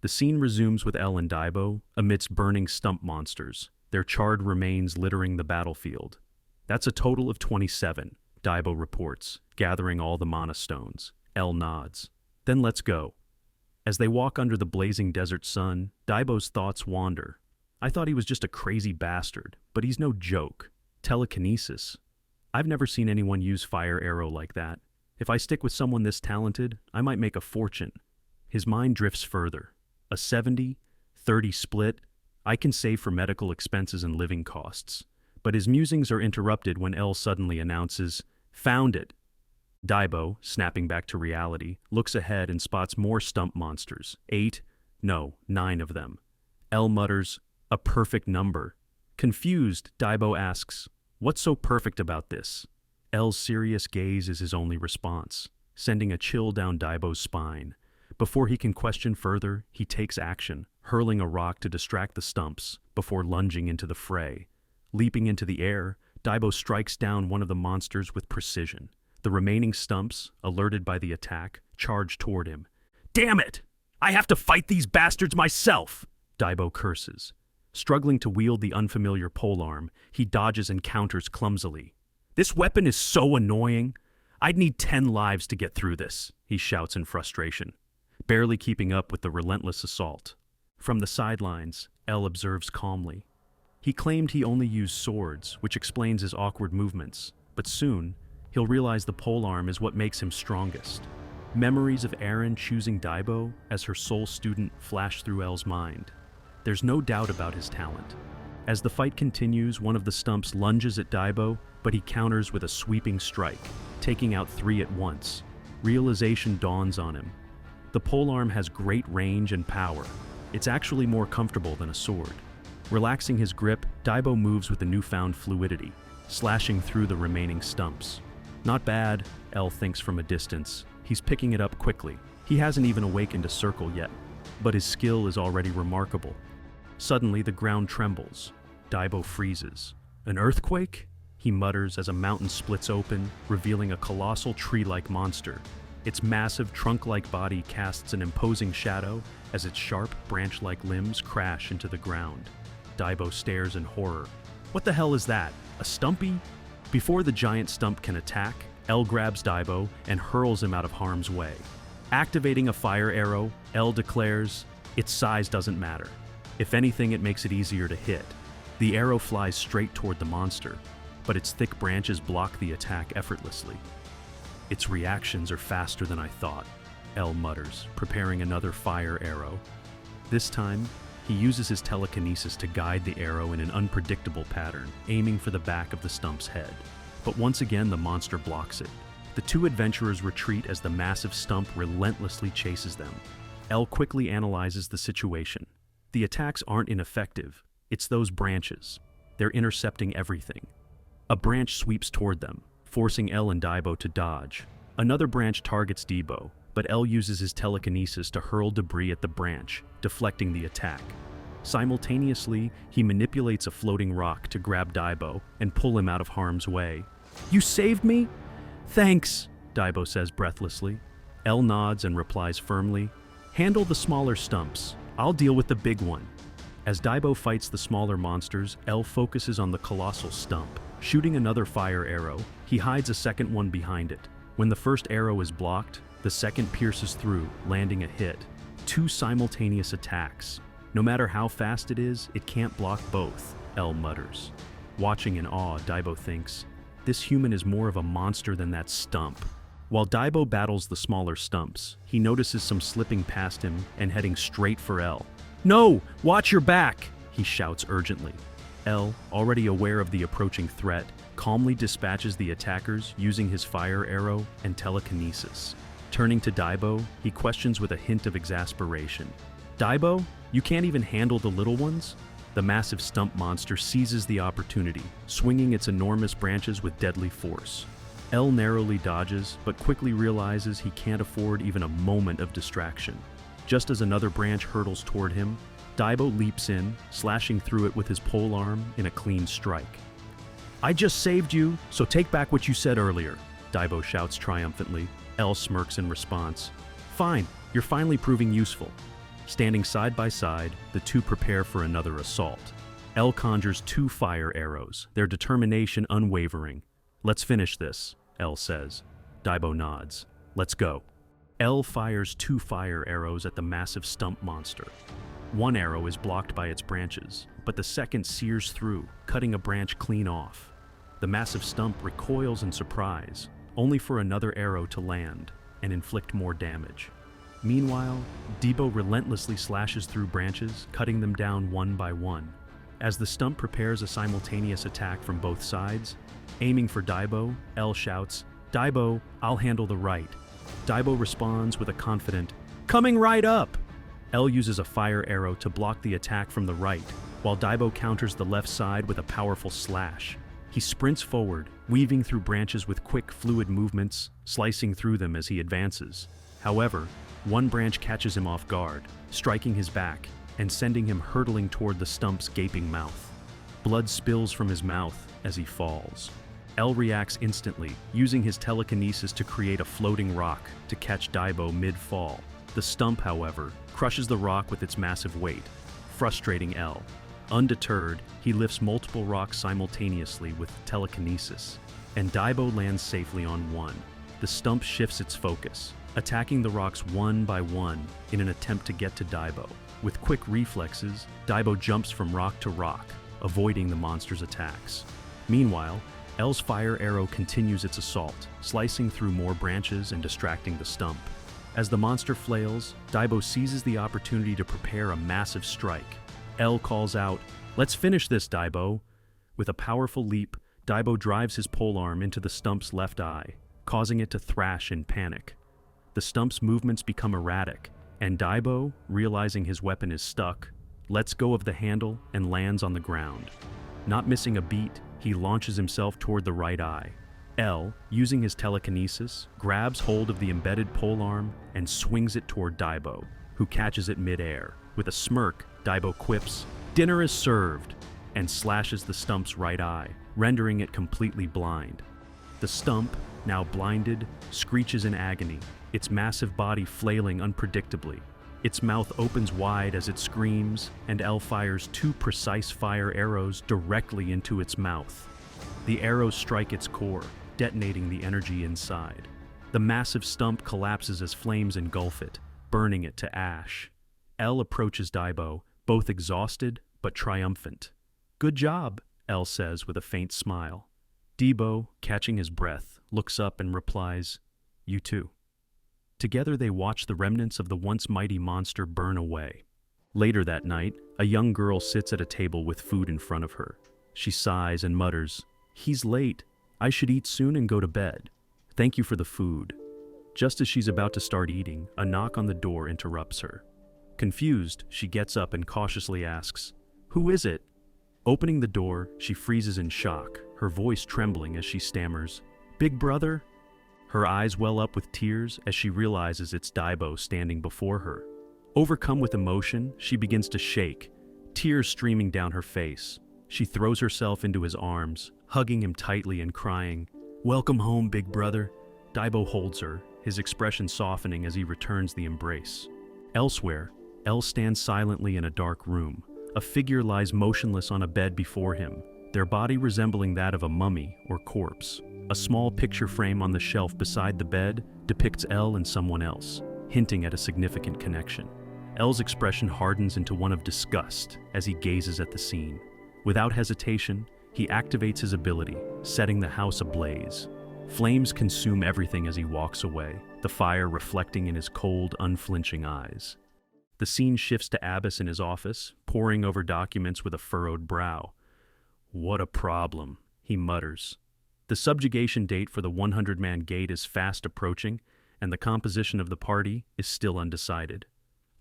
The scene resumes with L and Daibo amidst burning stump monsters, their charred remains littering the battlefield. "That's a total of 27, Daibo reports, gathering all the mana stones. L nods. "Then let's go." As they walk under the blazing desert sun, Daibo's thoughts wander. "I thought he was just a crazy bastard, but he's no joke. Telekinesis. I've never seen anyone use fire arrow like that. If I stick with someone this talented, I might make a fortune." His mind drifts further. A 70-30 split, I can save for medical expenses and living costs. But his musings are interrupted when L suddenly announces, "Found it." Daibo, snapping back to reality, looks ahead and spots more stump monsters. 9 of them. L mutters, "A perfect number." Confused, Daibo asks, "What's so perfect about this?" L's serious gaze is his only response, sending a chill down Daibo's spine. Before he can question further, he takes action, hurling a rock to distract the stumps before lunging into the fray. Leaping into the air, Daibo strikes down one of the monsters with precision. The remaining stumps, alerted by the attack, charge toward him. "Damn it! I have to fight these bastards myself!" Daibo curses. Struggling to wield the unfamiliar polearm, he dodges and counters clumsily. "This weapon is so annoying. I'd need 10 lives to get through this," he shouts in frustration, barely keeping up with the relentless assault. From the sidelines, L observes calmly. He claimed he only used swords, which explains his awkward movements, but soon, he'll realize the polearm is what makes him strongest. Memories of Aaron choosing Daibo as her sole student flash through L's mind. There's no doubt about his talent. As the fight continues, one of the stumps lunges at Daibo, but he counters with a sweeping strike, taking out 3 at once. Realization dawns on him. The polearm has great range and power. It's actually more comfortable than a sword. Relaxing his grip, Daibo moves with the newfound fluidity, slashing through the remaining stumps. Not bad, L thinks from a distance. He's picking it up quickly. He hasn't even awakened a circle yet, but his skill is already remarkable. Suddenly, the ground trembles. Daibo freezes. "An earthquake?" he mutters as a mountain splits open, revealing a colossal tree-like monster. Its massive trunk-like body casts an imposing shadow as its sharp, branch-like limbs crash into the ground. Daibo stares in horror. "What the hell is that? A stumpy?" Before the giant stump can attack, L grabs Daibo and hurls him out of harm's way. Activating a fire arrow, L declares, "Its size doesn't matter. If anything, it makes it easier to hit." The arrow flies straight toward the monster, but its thick branches block the attack effortlessly. Its reactions are faster than I thought, L mutters, preparing another fire arrow. This time, he uses his telekinesis to guide the arrow in an unpredictable pattern, aiming for the back of the stump's head. But once again, the monster blocks it. The two adventurers retreat as the massive stump relentlessly chases them. L quickly analyzes the situation. The attacks aren't ineffective, it's those branches. They're intercepting everything. A branch sweeps toward them, forcing L and Daibo to dodge. Another branch targets Daibo, but L uses his telekinesis to hurl debris at the branch, deflecting the attack. Simultaneously, he manipulates a floating rock to grab Daibo and pull him out of harm's way. "You saved me?" "Thanks," Daibo says breathlessly. L nods and replies firmly, "Handle the smaller stumps. I'll deal with the big one." As Daibo fights the smaller monsters, L focuses on the colossal stump. Shooting another fire arrow, he hides a second one behind it. When the first arrow is blocked, the second pierces through, landing a hit. Two simultaneous attacks. No matter how fast it is, it can't block both, L mutters. Watching in awe, Daibo thinks, this human is more of a monster than that stump. While Daibo battles the smaller stumps, he notices some slipping past him and heading straight for L. "No! Watch your back!" he shouts urgently. L, already aware of the approaching threat, calmly dispatches the attackers using his fire arrow and telekinesis. Turning to Daibo, he questions with a hint of exasperation. "Daibo, you can't even handle the little ones?" The massive stump monster seizes the opportunity, swinging its enormous branches with deadly force. L narrowly dodges, but quickly realizes he can't afford even a moment of distraction. Just as another branch hurtles toward him, Daibo leaps in, slashing through it with his polearm in a clean strike. "I just saved you, so take back what you said earlier," Daibo shouts triumphantly. L smirks in response. "Fine, you're finally proving useful." Standing side by side, the two prepare for another assault. L conjures two fire arrows, their determination unwavering. "Let's finish this," L says. Daibo nods. "Let's go." L fires two fire arrows at the massive stump monster. One arrow is blocked by its branches, but the second sears through, cutting a branch clean off. The massive stump recoils in surprise, only for another arrow to land and inflict more damage. Meanwhile, Daibo relentlessly slashes through branches, cutting them down one by one. As the stump prepares a simultaneous attack from both sides, aiming for Daibo, L shouts, "Daibo, I'll handle the right." Daibo responds with a confident, "Coming right up!" L uses a fire arrow to block the attack from the right, while Daibo counters the left side with a powerful slash. He sprints forward, weaving through branches with quick, fluid movements, slicing through them as he advances. However, one branch catches him off guard, striking his back and sending him hurtling toward the stump's gaping mouth. Blood spills from his mouth as he falls. L reacts instantly, using his telekinesis to create a floating rock to catch Daibo mid-fall. The stump, however, crushes the rock with its massive weight, frustrating L. Undeterred, he lifts multiple rocks simultaneously with telekinesis, and Daibo lands safely on one. The stump shifts its focus, attacking the rocks one by one in an attempt to get to Daibo. With quick reflexes, Daibo jumps from rock to rock, avoiding the monster's attacks. Meanwhile, L's fire arrow continues its assault, slicing through more branches and distracting the stump. As the monster flails, Daibo seizes the opportunity to prepare a massive strike. L calls out, "Let's finish this, Daibo." With a powerful leap, Daibo drives his polearm into the stump's left eye, causing it to thrash in panic. The stump's movements become erratic, and Daibo, realizing his weapon is stuck, lets go of the handle and lands on the ground. Not missing a beat, he launches himself toward the right eye. L, using his telekinesis, grabs hold of the embedded polearm and swings it toward Daibo, who catches it mid-air. With a smirk, Daibo quips, "Dinner is served," and slashes the stump's right eye, rendering it completely blind. The stump, now blinded, screeches in agony, its massive body flailing unpredictably. Its mouth opens wide as it screams, and L fires two precise fire arrows directly into its mouth. The arrows strike its core, detonating the energy inside. The massive stump collapses as flames engulf it, burning it to ash. L approaches Daibo, both exhausted but triumphant. "Good job," L says with a faint smile. Daibo, catching his breath, looks up and replies, You too." Together they watch the remnants of the once mighty monster burn away. Later that night, a young girl sits at a table with food in front of her. She sighs and mutters, "He's late. I should eat soon and go to bed. Thank you for the food." Just as she's about to start eating, a knock on the door interrupts her. Confused, she gets up and cautiously asks, "Who is it?" Opening the door, she freezes in shock, her voice trembling as she stammers, "Big brother?" Her eyes well up with tears as she realizes it's Daibo standing before her. Overcome with emotion, she begins to shake, tears streaming down her face. She throws herself into his arms, hugging him tightly and crying, "Welcome home, big brother." Daibo holds her, his expression softening as he returns the embrace. Elsewhere, El stands silently in a dark room. A figure lies motionless on a bed before him, their body resembling that of a mummy or corpse. A small picture frame on the shelf beside the bed depicts El and someone else, hinting at a significant connection. El's expression hardens into one of disgust as he gazes at the scene. Without hesitation, he activates his ability, setting the house ablaze. Flames consume everything as he walks away, the fire reflecting in his cold, unflinching eyes. The scene shifts to Abbas in his office, poring over documents with a furrowed brow. "What a problem," he mutters. The subjugation date for the 100-man gate is fast approaching, and the composition of the party is still undecided.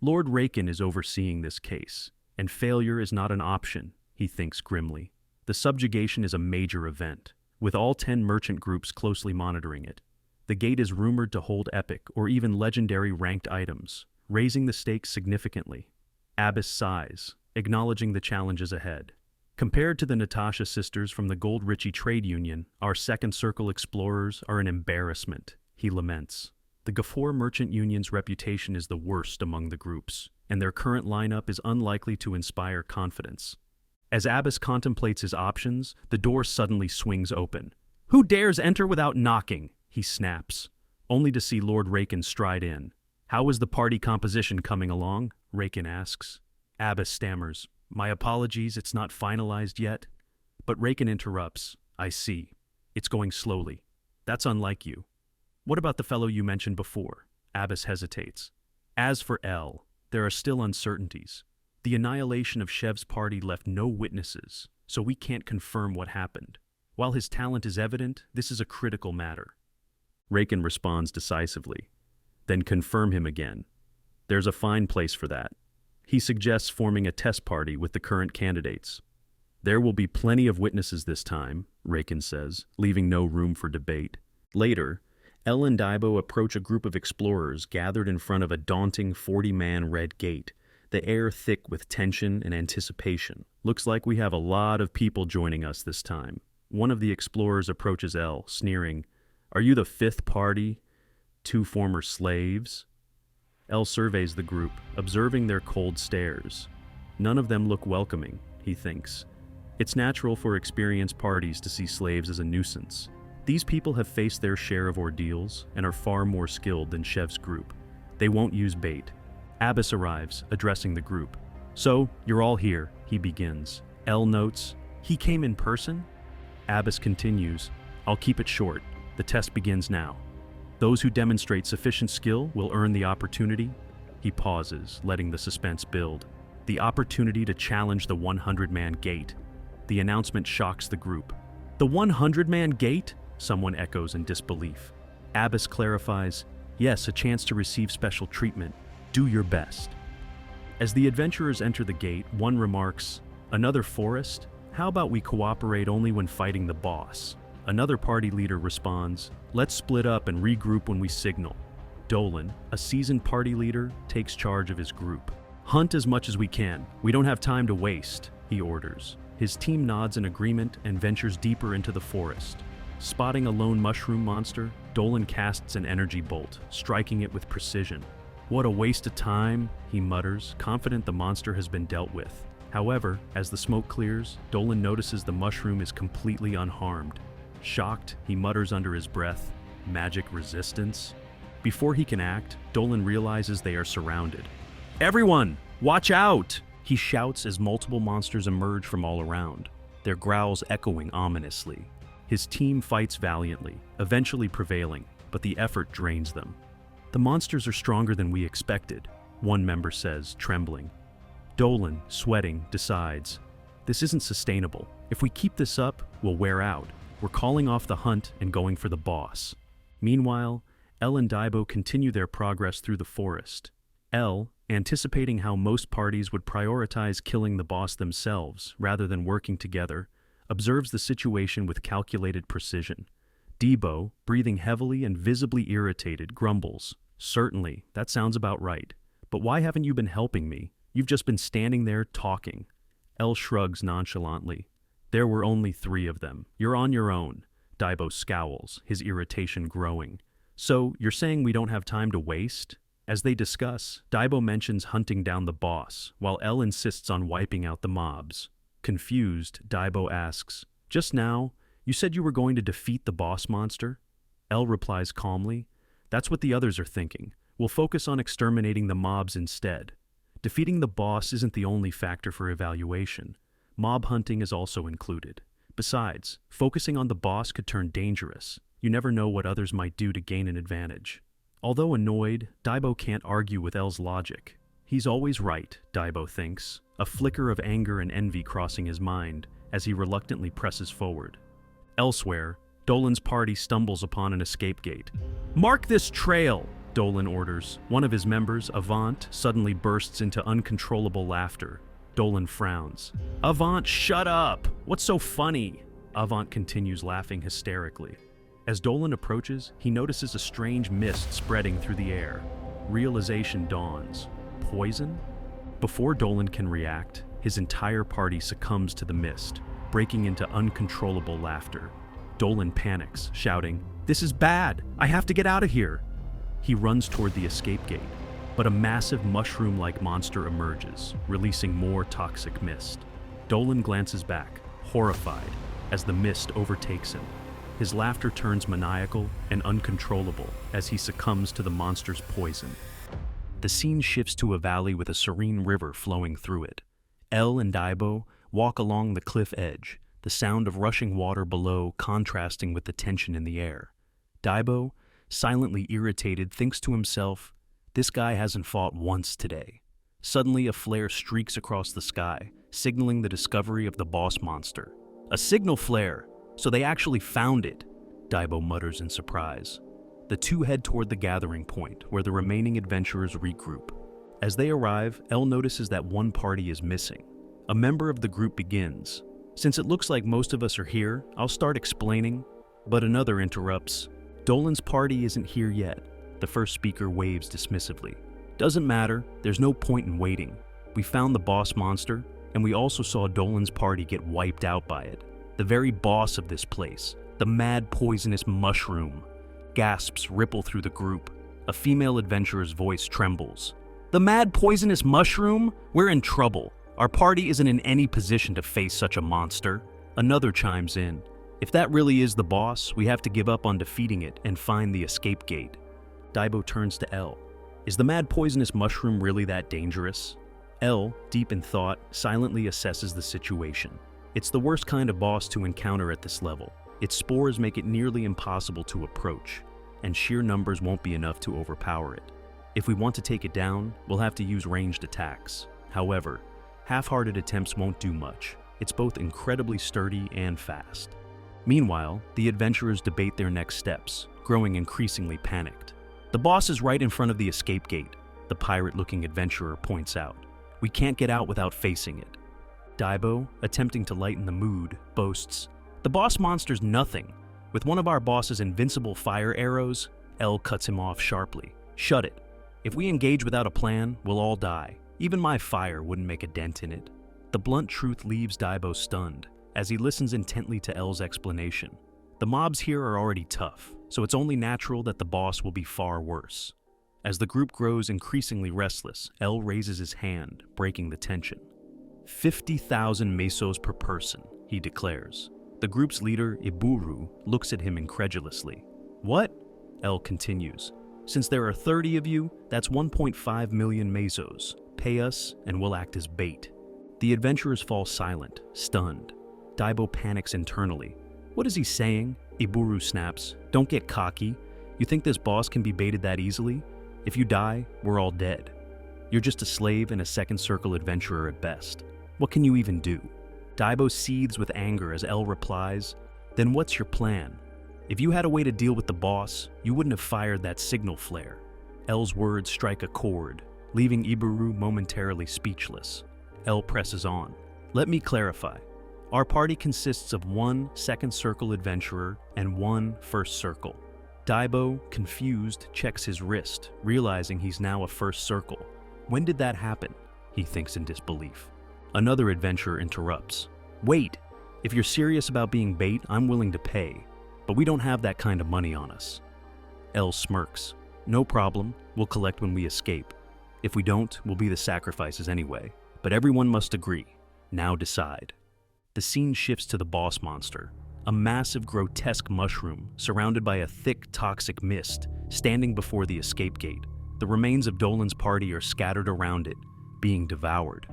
Lord Raken is overseeing this case, and failure is not an option, he thinks grimly. The subjugation is a major event, with all 10 merchant groups closely monitoring it. The gate is rumored to hold epic or even legendary ranked items, raising the stakes significantly. Abbas sighs, acknowledging the challenges ahead. Compared to the Natasha sisters from the Gold Ritchie Trade Union, our Second Circle explorers are an embarrassment, he laments. The Gafor Merchant Union's reputation is the worst among the groups, and their current lineup is unlikely to inspire confidence. As Abbas contemplates his options, the door suddenly swings open. "Who dares enter without knocking?" he snaps, only to see Lord Raken stride in. "How is the party composition coming along?" Raken asks. Abbas stammers, "My apologies, it's not finalized yet." But Raken interrupts, "I see. It's going slowly. That's unlike you. What about the fellow you mentioned before?" Abbas hesitates. "As for El, there are still uncertainties. The annihilation of Shev's party left no witnesses, so we can't confirm what happened. While his talent is evident, this is a critical matter." Raken responds decisively. "Then confirm him again. There's a fine place for that." He suggests forming a test party with the current candidates. "There will be plenty of witnesses this time," Raken says, leaving no room for debate. Later, El and Daibo approach a group of explorers gathered in front of a daunting 40-man red gate, the air thick with tension and anticipation. "Looks like we have a lot of people joining us this time." One of the explorers approaches El, sneering, "Are you the 5th party? 2 former slaves?" El surveys the group, observing their cold stares. None of them look welcoming, he thinks. It's natural for experienced parties to see slaves as a nuisance. These people have faced their share of ordeals and are far more skilled than Shev's group. They won't use bait. Abbas arrives, addressing the group. "So, you're all here," he begins. El notes, "He came in person?" Abbas continues, "I'll keep it short. The test begins now. Those who demonstrate sufficient skill will earn the opportunity." He pauses, letting the suspense build. "The opportunity to challenge the 100-man gate." The announcement shocks the group. "The 100-man gate?" someone echoes in disbelief. Abbas clarifies, "Yes, a chance to receive special treatment. Do your best." As the adventurers enter the gate, one remarks, "Another forest? How about we cooperate only when fighting the boss?" Another party leader responds, "Let's split up and regroup when we signal." Dolan, a seasoned party leader, takes charge of his group. "Hunt as much as we can. We don't have time to waste," he orders. His team nods in agreement and ventures deeper into the forest. Spotting a lone mushroom monster, Dolan casts an energy bolt, striking it with precision. "What a waste of time," he mutters, confident the monster has been dealt with. However, as the smoke clears, Dolan notices the mushroom is completely unharmed. Shocked, he mutters under his breath, "Magic resistance?" Before he can act, Dolan realizes they are surrounded. "Everyone, watch out!" he shouts as multiple monsters emerge from all around, their growls echoing ominously. His team fights valiantly, eventually prevailing, but the effort drains them. "The monsters are stronger than we expected," one member says, trembling. Dolan, sweating, decides, "This isn't sustainable. If we keep this up, we'll wear out. We're calling off the hunt and going for the boss." Meanwhile, Elle and Daibo continue their progress through the forest. Elle, anticipating how most parties would prioritize killing the boss themselves rather than working together, observes the situation with calculated precision. Daibo, breathing heavily and visibly irritated, grumbles, "Certainly, that sounds about right. But why haven't you been helping me? You've just been standing there talking." Elle shrugs nonchalantly. "There were only 3 of them. You're on your own." Daibo scowls, his irritation growing. "So, you're saying we don't have time to waste?" As they discuss, Daibo mentions hunting down the boss, while Elle insists on wiping out the mobs. Confused, Daibo asks, "Just now, you said you were going to defeat the boss monster?" Elle replies calmly, "That's what the others are thinking. We'll focus on exterminating the mobs instead. Defeating the boss isn't the only factor for evaluation. Mob hunting is also included. Besides, focusing on the boss could turn dangerous. You never know what others might do to gain an advantage." Although annoyed, Daibo can't argue with Elle's logic. He's always right, Daibo thinks, a flicker of anger and envy crossing his mind as he reluctantly presses forward. Elsewhere, Dolan's party stumbles upon an escape gate. "Mark this trail!" Dolan orders. One of his members, Avant, suddenly bursts into uncontrollable laughter. Dolan frowns. "Avant, shut up! What's so funny?" Avant continues laughing hysterically. As Dolan approaches, he notices a strange mist spreading through the air. Realization dawns. Poison? Before Dolan can react, his entire party succumbs to the mist, breaking into uncontrollable laughter. Dolan panics, shouting, "This is bad! I have to get out of here!" He runs toward the escape gate, but a massive mushroom-like monster emerges, releasing more toxic mist. Dolan glances back, horrified, as the mist overtakes him. His laughter turns maniacal and uncontrollable as he succumbs to the monster's poison. The scene shifts to a valley with a serene river flowing through it. Elle and Daibo walk along the cliff edge, the sound of rushing water below contrasting with the tension in the air. Daibo, silently irritated, thinks to himself, "This guy hasn't fought once today." Suddenly, a flare streaks across the sky, signaling the discovery of the boss monster. "A signal flare! So they actually found it," Daibo mutters in surprise. The two head toward the gathering point, where the remaining adventurers regroup. As they arrive, Elle notices that one party is missing. A member of the group begins. "Since it looks like most of us are here, I'll start explaining." But another interrupts. "Dolan's party isn't here yet." The first speaker waves dismissively. "Doesn't matter, there's no point in waiting. We found the boss monster, and we also saw Dolan's party get wiped out by it. The very boss of this place, the mad poisonous mushroom." Gasps ripple through the group. A female adventurer's voice trembles. "The mad poisonous mushroom? We're in trouble. Our party isn't in any position to face such a monster." Another chimes in. "If that really is the boss, we have to give up on defeating it and find the escape gate." Daibo turns to Elle. "Is the mad poisonous mushroom really that dangerous?" Elle, deep in thought, silently assesses the situation. It's the worst kind of boss to encounter at this level. Its spores make it nearly impossible to approach, and sheer numbers won't be enough to overpower it. If we want to take it down, we'll have to use ranged attacks. However, half-hearted attempts won't do much. It's both incredibly sturdy and fast. Meanwhile, the adventurers debate their next steps, growing increasingly panicked. "The boss is right in front of the escape gate," the pirate-looking adventurer points out. "We can't get out without facing it." Daibo, attempting to lighten the mood, boasts, "The boss monster's nothing. With one of our boss's invincible fire arrows." Elle cuts him off sharply. "Shut it. If we engage without a plan, we'll all die. Even my fire wouldn't make a dent in it." The blunt truth leaves Daibo stunned, as he listens intently to Elle's explanation. The mobs here are already tough, so it's only natural that the boss will be far worse. As the group grows increasingly restless, Elle raises his hand, breaking the tension. 50,000 mesos per person, he declares. The group's leader, Iburu, looks at him incredulously. "What?" Elle continues. "Since there are 30 of you, that's 1.5 million mesos. Pay us, and we'll act as bait." The adventurers fall silent, stunned. Daibo panics internally. "What is he saying?" Iburu snaps. "Don't get cocky. You think this boss can be baited that easily? If you die, we're all dead. You're just a slave and a second circle adventurer at best. What can you even do? Daibo seethes with anger as L replies, "Then what's your plan? If you had a way to deal with the boss, you wouldn't have fired that signal flare." L's words strike a chord, leaving Iburu momentarily speechless. L presses on. "Let me clarify. Our party consists of one second circle adventurer and one first circle." Daibo, confused, checks his wrist, realizing he's now a first circle. When did that happen? He thinks in disbelief. Another adventurer interrupts. "Wait! If you're serious about being bait, I'm willing to pay. But we don't have that kind of money on us." L smirks. "No problem, we'll collect when we escape. If we don't, we'll be the sacrifices anyway. But everyone must agree. Now decide." The scene shifts to the boss monster, a massive, grotesque mushroom surrounded by a thick, toxic mist, standing before the escape gate. The remains of Dolan's party are scattered around it, being devoured.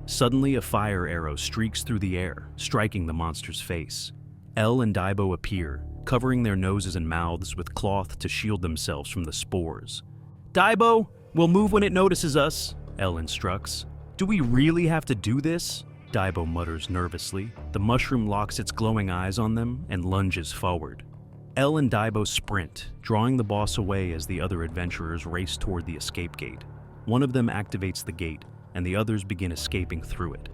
Suddenly, a fire arrow streaks through the air, striking the monster's face. L and Daibo appear, covering their noses and mouths with cloth to shield themselves from the spores. "Daibo, we'll move when it notices us," L instructs. "Do we really have to do this?" Daibo mutters nervously. The mushroom locks its glowing eyes on them and lunges forward. L and Daibo sprint, drawing the boss away as the other adventurers race toward the escape gate. One of them activates the gate, and the others begin escaping through it.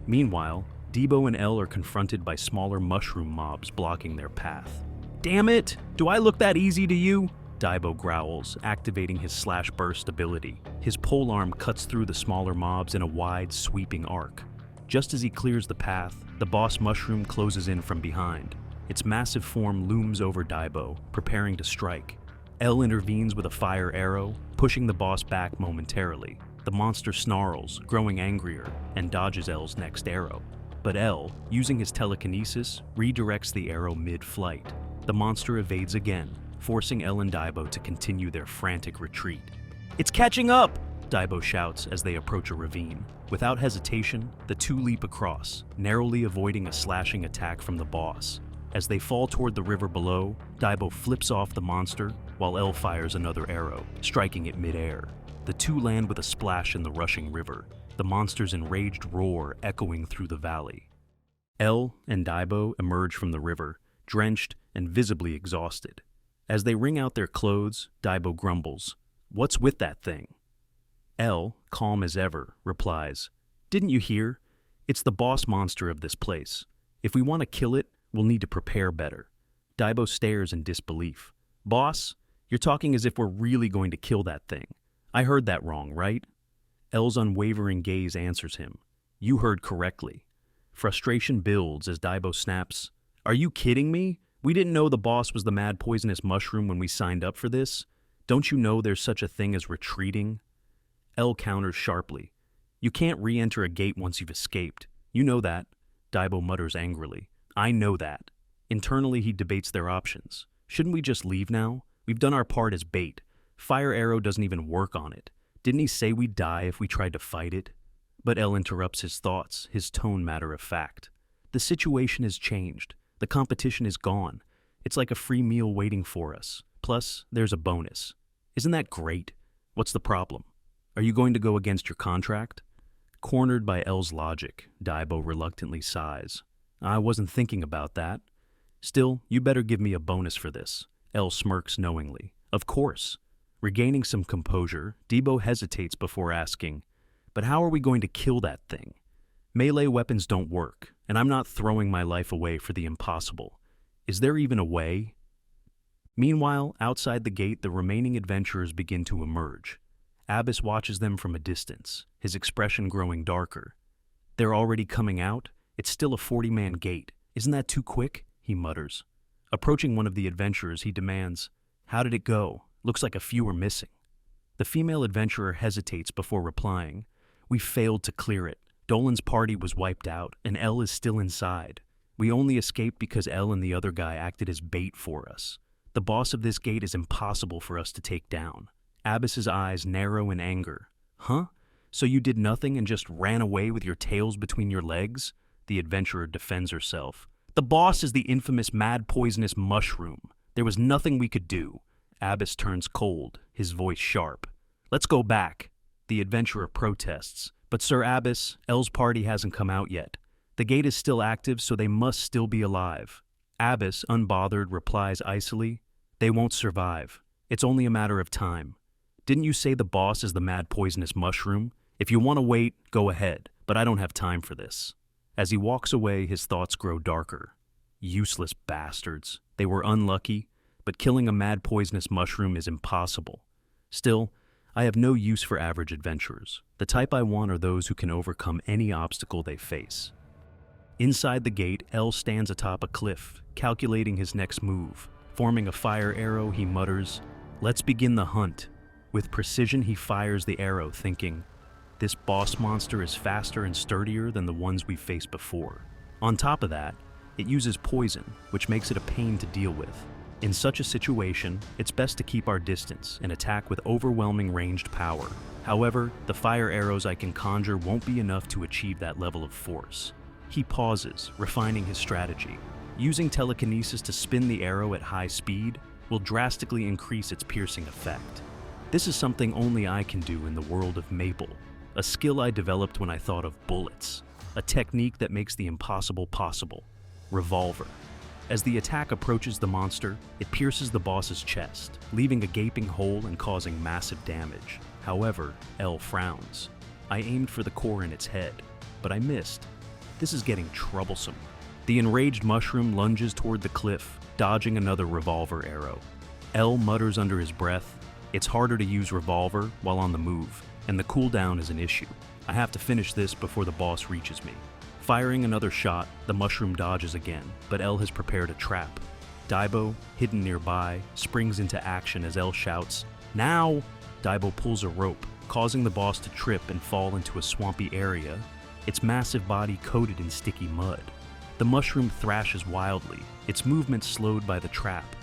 Meanwhile, Daibo and L are confronted by smaller mushroom mobs blocking their path. "Damn it! Do I look that easy to you?" Daibo growls, activating his slash burst ability. His polearm cuts through the smaller mobs in a wide, sweeping arc. Just as he clears the path, the boss mushroom closes in from behind. Its massive form looms over Daibo, preparing to strike. L intervenes with a fire arrow, pushing the boss back momentarily. The monster snarls, growing angrier, and dodges L's next arrow. But L, using his telekinesis, redirects the arrow mid-flight. The monster evades again, forcing L and Daibo to continue their frantic retreat. "It's catching up!" Daibo shouts as they approach a ravine. Without hesitation, the two leap across, narrowly avoiding a slashing attack from the boss. As they fall toward the river below, Daibo flips off the monster, while L fires another arrow, striking it mid-air. The two land with a splash in the rushing river, the monster's enraged roar echoing through the valley. L and Daibo emerge from the river, drenched and visibly exhausted. As they wring out their clothes, Daibo grumbles, "What's with that thing?" L, calm as ever, replies, "Didn't you hear? It's the boss monster of this place. If we want to kill it, we'll need to prepare better." Daibo stares in disbelief. "Boss, you're talking as if we're really going to kill that thing. I heard that wrong, right?" L's unwavering gaze answers him. "You heard correctly." Frustration builds as Daibo snaps, "Are you kidding me? We didn't know the boss was the mad poisonous mushroom when we signed up for this. Don't you know there's such a thing as retreating?" L counters sharply, "You can't re-enter a gate once you've escaped. You know that." Daibo mutters angrily, "I know that." Internally, he debates their options. Shouldn't we just leave now? We've done our part as bait. Fire arrow doesn't even work on it. Didn't he say we'd die if we tried to fight it? But L interrupts his thoughts, his tone matter of fact. "The situation has changed. The competition is gone. It's like a free meal waiting for us. Plus, there's a bonus. Isn't that great? What's the problem? Are you going to go against your contract?" Cornered by L's logic, Daibo reluctantly sighs. "I wasn't thinking about that. Still, you better give me a bonus for this." L smirks knowingly. "Of course." Regaining some composure, Daibo hesitates before asking, "But how are we going to kill that thing? Melee weapons don't work, and I'm not throwing my life away for the impossible. Is there even a way?" Meanwhile, outside the gate, the remaining adventurers begin to emerge. Abbas watches them from a distance, his expression growing darker. "They're already coming out? It's still a 40-man gate. Isn't that too quick?" he mutters. Approaching one of the adventurers, he demands, "How did it go? Looks like a few are missing." The female adventurer hesitates before replying, "We failed to clear it. Dolan's party was wiped out, and L is still inside. We only escaped because L and the other guy acted as bait for us. The boss of this gate is impossible for us to take down." Abbas's eyes narrow in anger. "Huh? So you did nothing and just ran away with your tails between your legs?" The adventurer defends herself. "The boss is the infamous mad poisonous mushroom. There was nothing we could do." Abbas turns cold, his voice sharp. "Let's go back." The adventurer protests. "But Sir Abbas, L's party hasn't come out yet. The gate is still active, so they must still be alive." Abbas, unbothered, replies icily, "They won't survive. It's only a matter of time. Didn't you say the boss is the mad poisonous mushroom? If you want to wait, go ahead, but I don't have time for this." As he walks away, his thoughts grow darker. Useless bastards. They were unlucky, but killing a mad poisonous mushroom is impossible. Still, I have no use for average adventurers. The type I want are those who can overcome any obstacle they face. Inside the gate, L stands atop a cliff, calculating his next move. Forming a fire arrow, he mutters, "Let's begin the hunt." With precision, he fires the arrow, thinking, "This boss monster is faster and sturdier than the ones we've faced before." On top of that, it uses poison, which makes it a pain to deal with. In such a situation, it's best to keep our distance and attack with overwhelming ranged power. However, the fire arrows I can conjure won't be enough to achieve that level of force. He pauses, refining his strategy. Using telekinesis to spin the arrow at high speed will drastically increase its piercing effect. This is something only I can do in the world of Maple, a skill I developed when I thought of bullets, a technique that makes the impossible possible. Revolver. As the attack approaches the monster, it pierces the boss's chest, leaving a gaping hole and causing massive damage. However, L frowns. I aimed for the core in its head, but I missed. This is getting troublesome. The enraged mushroom lunges toward the cliff, dodging another revolver arrow. L mutters under his breath, "It's harder to use revolver while on the move, and the cooldown is an issue. I have to finish this before the boss reaches me." Firing another shot, the mushroom dodges again, but L has prepared a trap. Daibo, hidden nearby, springs into action as L shouts, "Now!" Daibo pulls a rope, causing the boss to trip and fall into a swampy area, its massive body coated in sticky mud. The mushroom thrashes wildly, its movement slowed by the trap.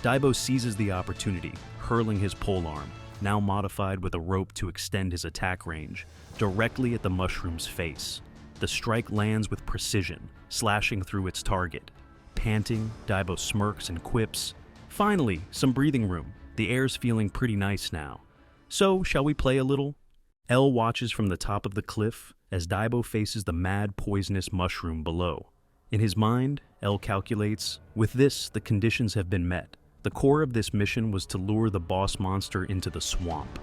Daibo seizes the opportunity, hurling his polearm, now modified with a rope to extend his attack range, directly at the mushroom's face. The strike lands with precision, slashing through its target. Panting, Daibo smirks and quips, "Finally, some breathing room. The air's feeling pretty nice now. So, shall we play a little?" L watches from the top of the cliff as Daibo faces the mad, poisonous mushroom below. In his mind, L calculates, "With this, the conditions have been met. The core of this mission was to lure the boss monster into the swamp."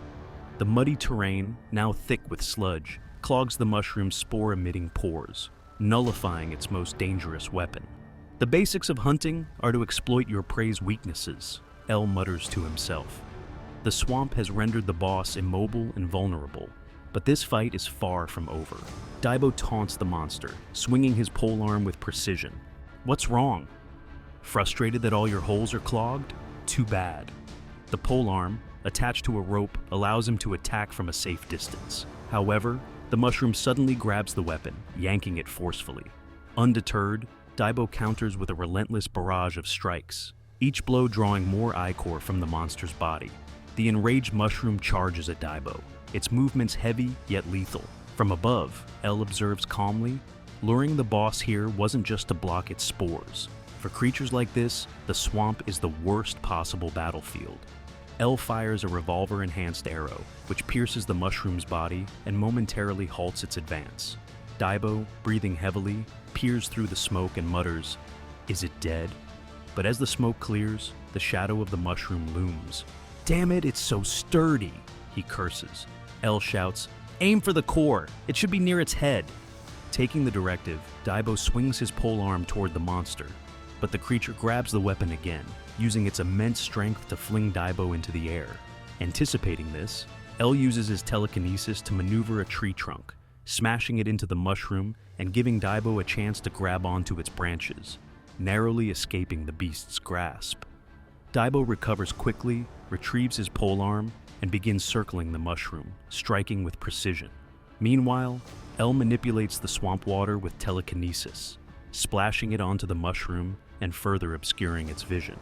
The muddy terrain, now thick with sludge, clogs the mushroom's spore-emitting pores, nullifying its most dangerous weapon. "The basics of hunting are to exploit your prey's weaknesses," L mutters to himself. The swamp has rendered the boss immobile and vulnerable, but this fight is far from over. Daibo taunts the monster, swinging his polearm with precision. "What's wrong? Frustrated that all your holes are clogged? Too bad." The polearm, attached to a rope, allows him to attack from a safe distance. However, the mushroom suddenly grabs the weapon, yanking it forcefully. Undeterred, Daibo counters with a relentless barrage of strikes, each blow drawing more ichor from the monster's body. The enraged mushroom charges at Daibo, its movements heavy yet lethal. From above, L observes calmly, luring the boss here wasn't just to block its spores. For creatures like this, the swamp is the worst possible battlefield. L fires a revolver-enhanced arrow, which pierces the mushroom's body and momentarily halts its advance. Daibo, breathing heavily, peers through the smoke and mutters, "Is it dead?" But as the smoke clears, the shadow of the mushroom looms. "Damn it, it's so sturdy," he curses. L shouts, "Aim for the core. It should be near its head." Taking the directive, Daibo swings his polearm toward the monster, but the creature grabs the weapon again, using its immense strength to fling Daibo into the air. Anticipating this, L uses his telekinesis to maneuver a tree trunk, smashing it into the mushroom and giving Daibo a chance to grab onto its branches, narrowly escaping the beast's grasp. Daibo recovers quickly, retrieves his polearm, and begins circling the mushroom, striking with precision. Meanwhile, L manipulates the swamp water with telekinesis, splashing it onto the mushroom and further obscuring its vision.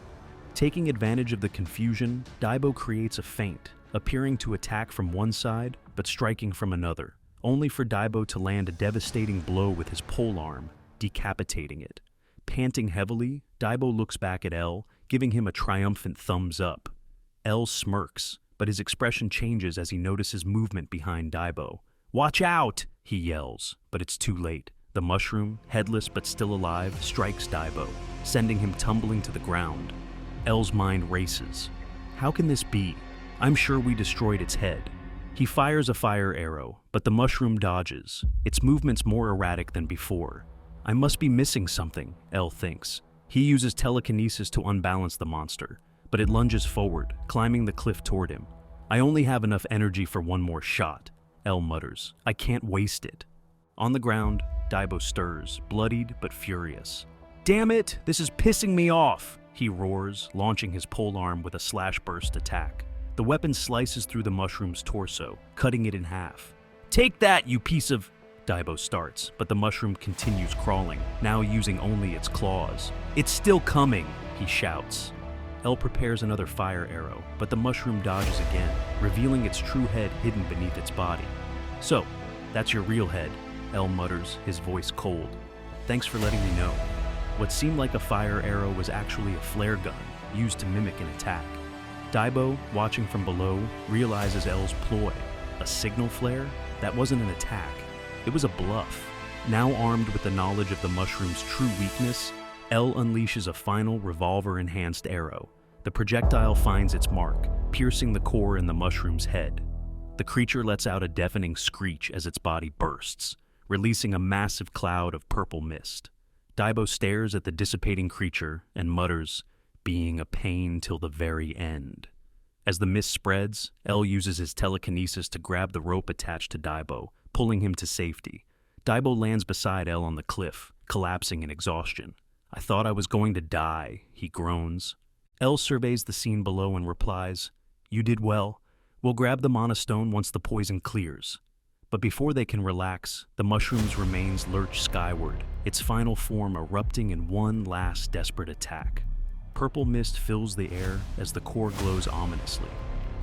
Taking advantage of the confusion, Daibo creates a feint, appearing to attack from one side but striking from another, only for Daibo to land a devastating blow with his polearm, decapitating it. Panting heavily, Daibo looks back at L, giving him a triumphant thumbs up. L smirks, but his expression changes as he notices movement behind Daibo. "Watch out!" he yells, but it's too late. The mushroom, headless but still alive, strikes Daibo, sending him tumbling to the ground. L's mind races. How can this be? I'm sure we destroyed its head. He fires a fire arrow, but the mushroom dodges, its movements more erratic than before. I must be missing something, L thinks. He uses telekinesis to unbalance the monster, but it lunges forward, climbing the cliff toward him. I only have enough energy for one more shot, L mutters. I can't waste it. On the ground, Daibo stirs, bloodied but furious. "Damn it, this is pissing me off," he roars, launching his polearm with a slash burst attack. The weapon slices through the mushroom's torso, cutting it in half. "Take that, you piece of..." Daibo starts, but the mushroom continues crawling, now using only its claws. "It's still coming," he shouts. L prepares another fire arrow, but the mushroom dodges again, revealing its true head hidden beneath its body. "So, that's your real head," L mutters, his voice cold. "Thanks for letting me know." What seemed like a fire arrow was actually a flare gun, used to mimic an attack. Daibo, watching from below, realizes L's ploy. A signal flare? That wasn't an attack. It was a bluff. Now armed with the knowledge of the mushroom's true weakness, L unleashes a final revolver-enhanced arrow. The projectile finds its mark, piercing the core in the mushroom's head. The creature lets out a deafening screech as its body bursts, releasing a massive cloud of purple mist. Daibo stares at the dissipating creature and mutters, "Being a pain till the very end." As the mist spreads, L uses his telekinesis to grab the rope attached to Daibo, pulling him to safety. Daibo lands beside L on the cliff, collapsing in exhaustion. "I thought I was going to die," he groans. L surveys the scene below and replies, "You did well. We'll grab the mana stone once the poison clears." But before they can relax, the mushroom's remains lurch skyward, its final form erupting in one last desperate attack. Purple mist fills the air as the core glows ominously.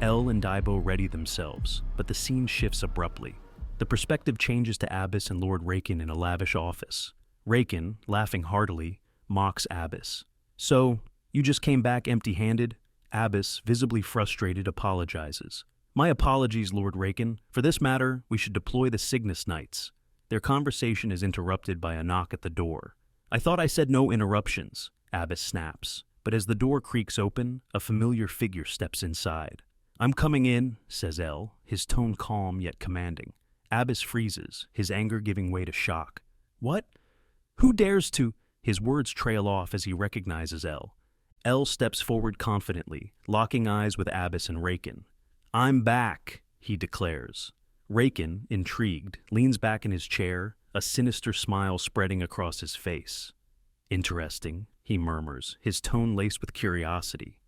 L and Daibo ready themselves, but the scene shifts abruptly. The perspective changes to Abbas and Lord Raken in a lavish office. Raken, laughing heartily, mocks Abbas. "So, you just came back empty-handed?" Abbas, visibly frustrated, apologizes. "My apologies, Lord Raken. For this matter, we should deploy the Cygnus Knights." Their conversation is interrupted by a knock at the door. "I thought I said no interruptions," Abbas snaps. But as the door creaks open, a familiar figure steps inside. "I'm coming in," says L, his tone calm yet commanding. Abbas freezes, his anger giving way to shock. "What? Who dares to..." His words trail off as he recognizes L. L steps forward confidently, locking eyes with Abbas and Raken. "I'm back," he declares. Raken, intrigued, leans back in his chair, a sinister smile spreading across his face. "Interesting," he murmurs, his tone laced with curiosity.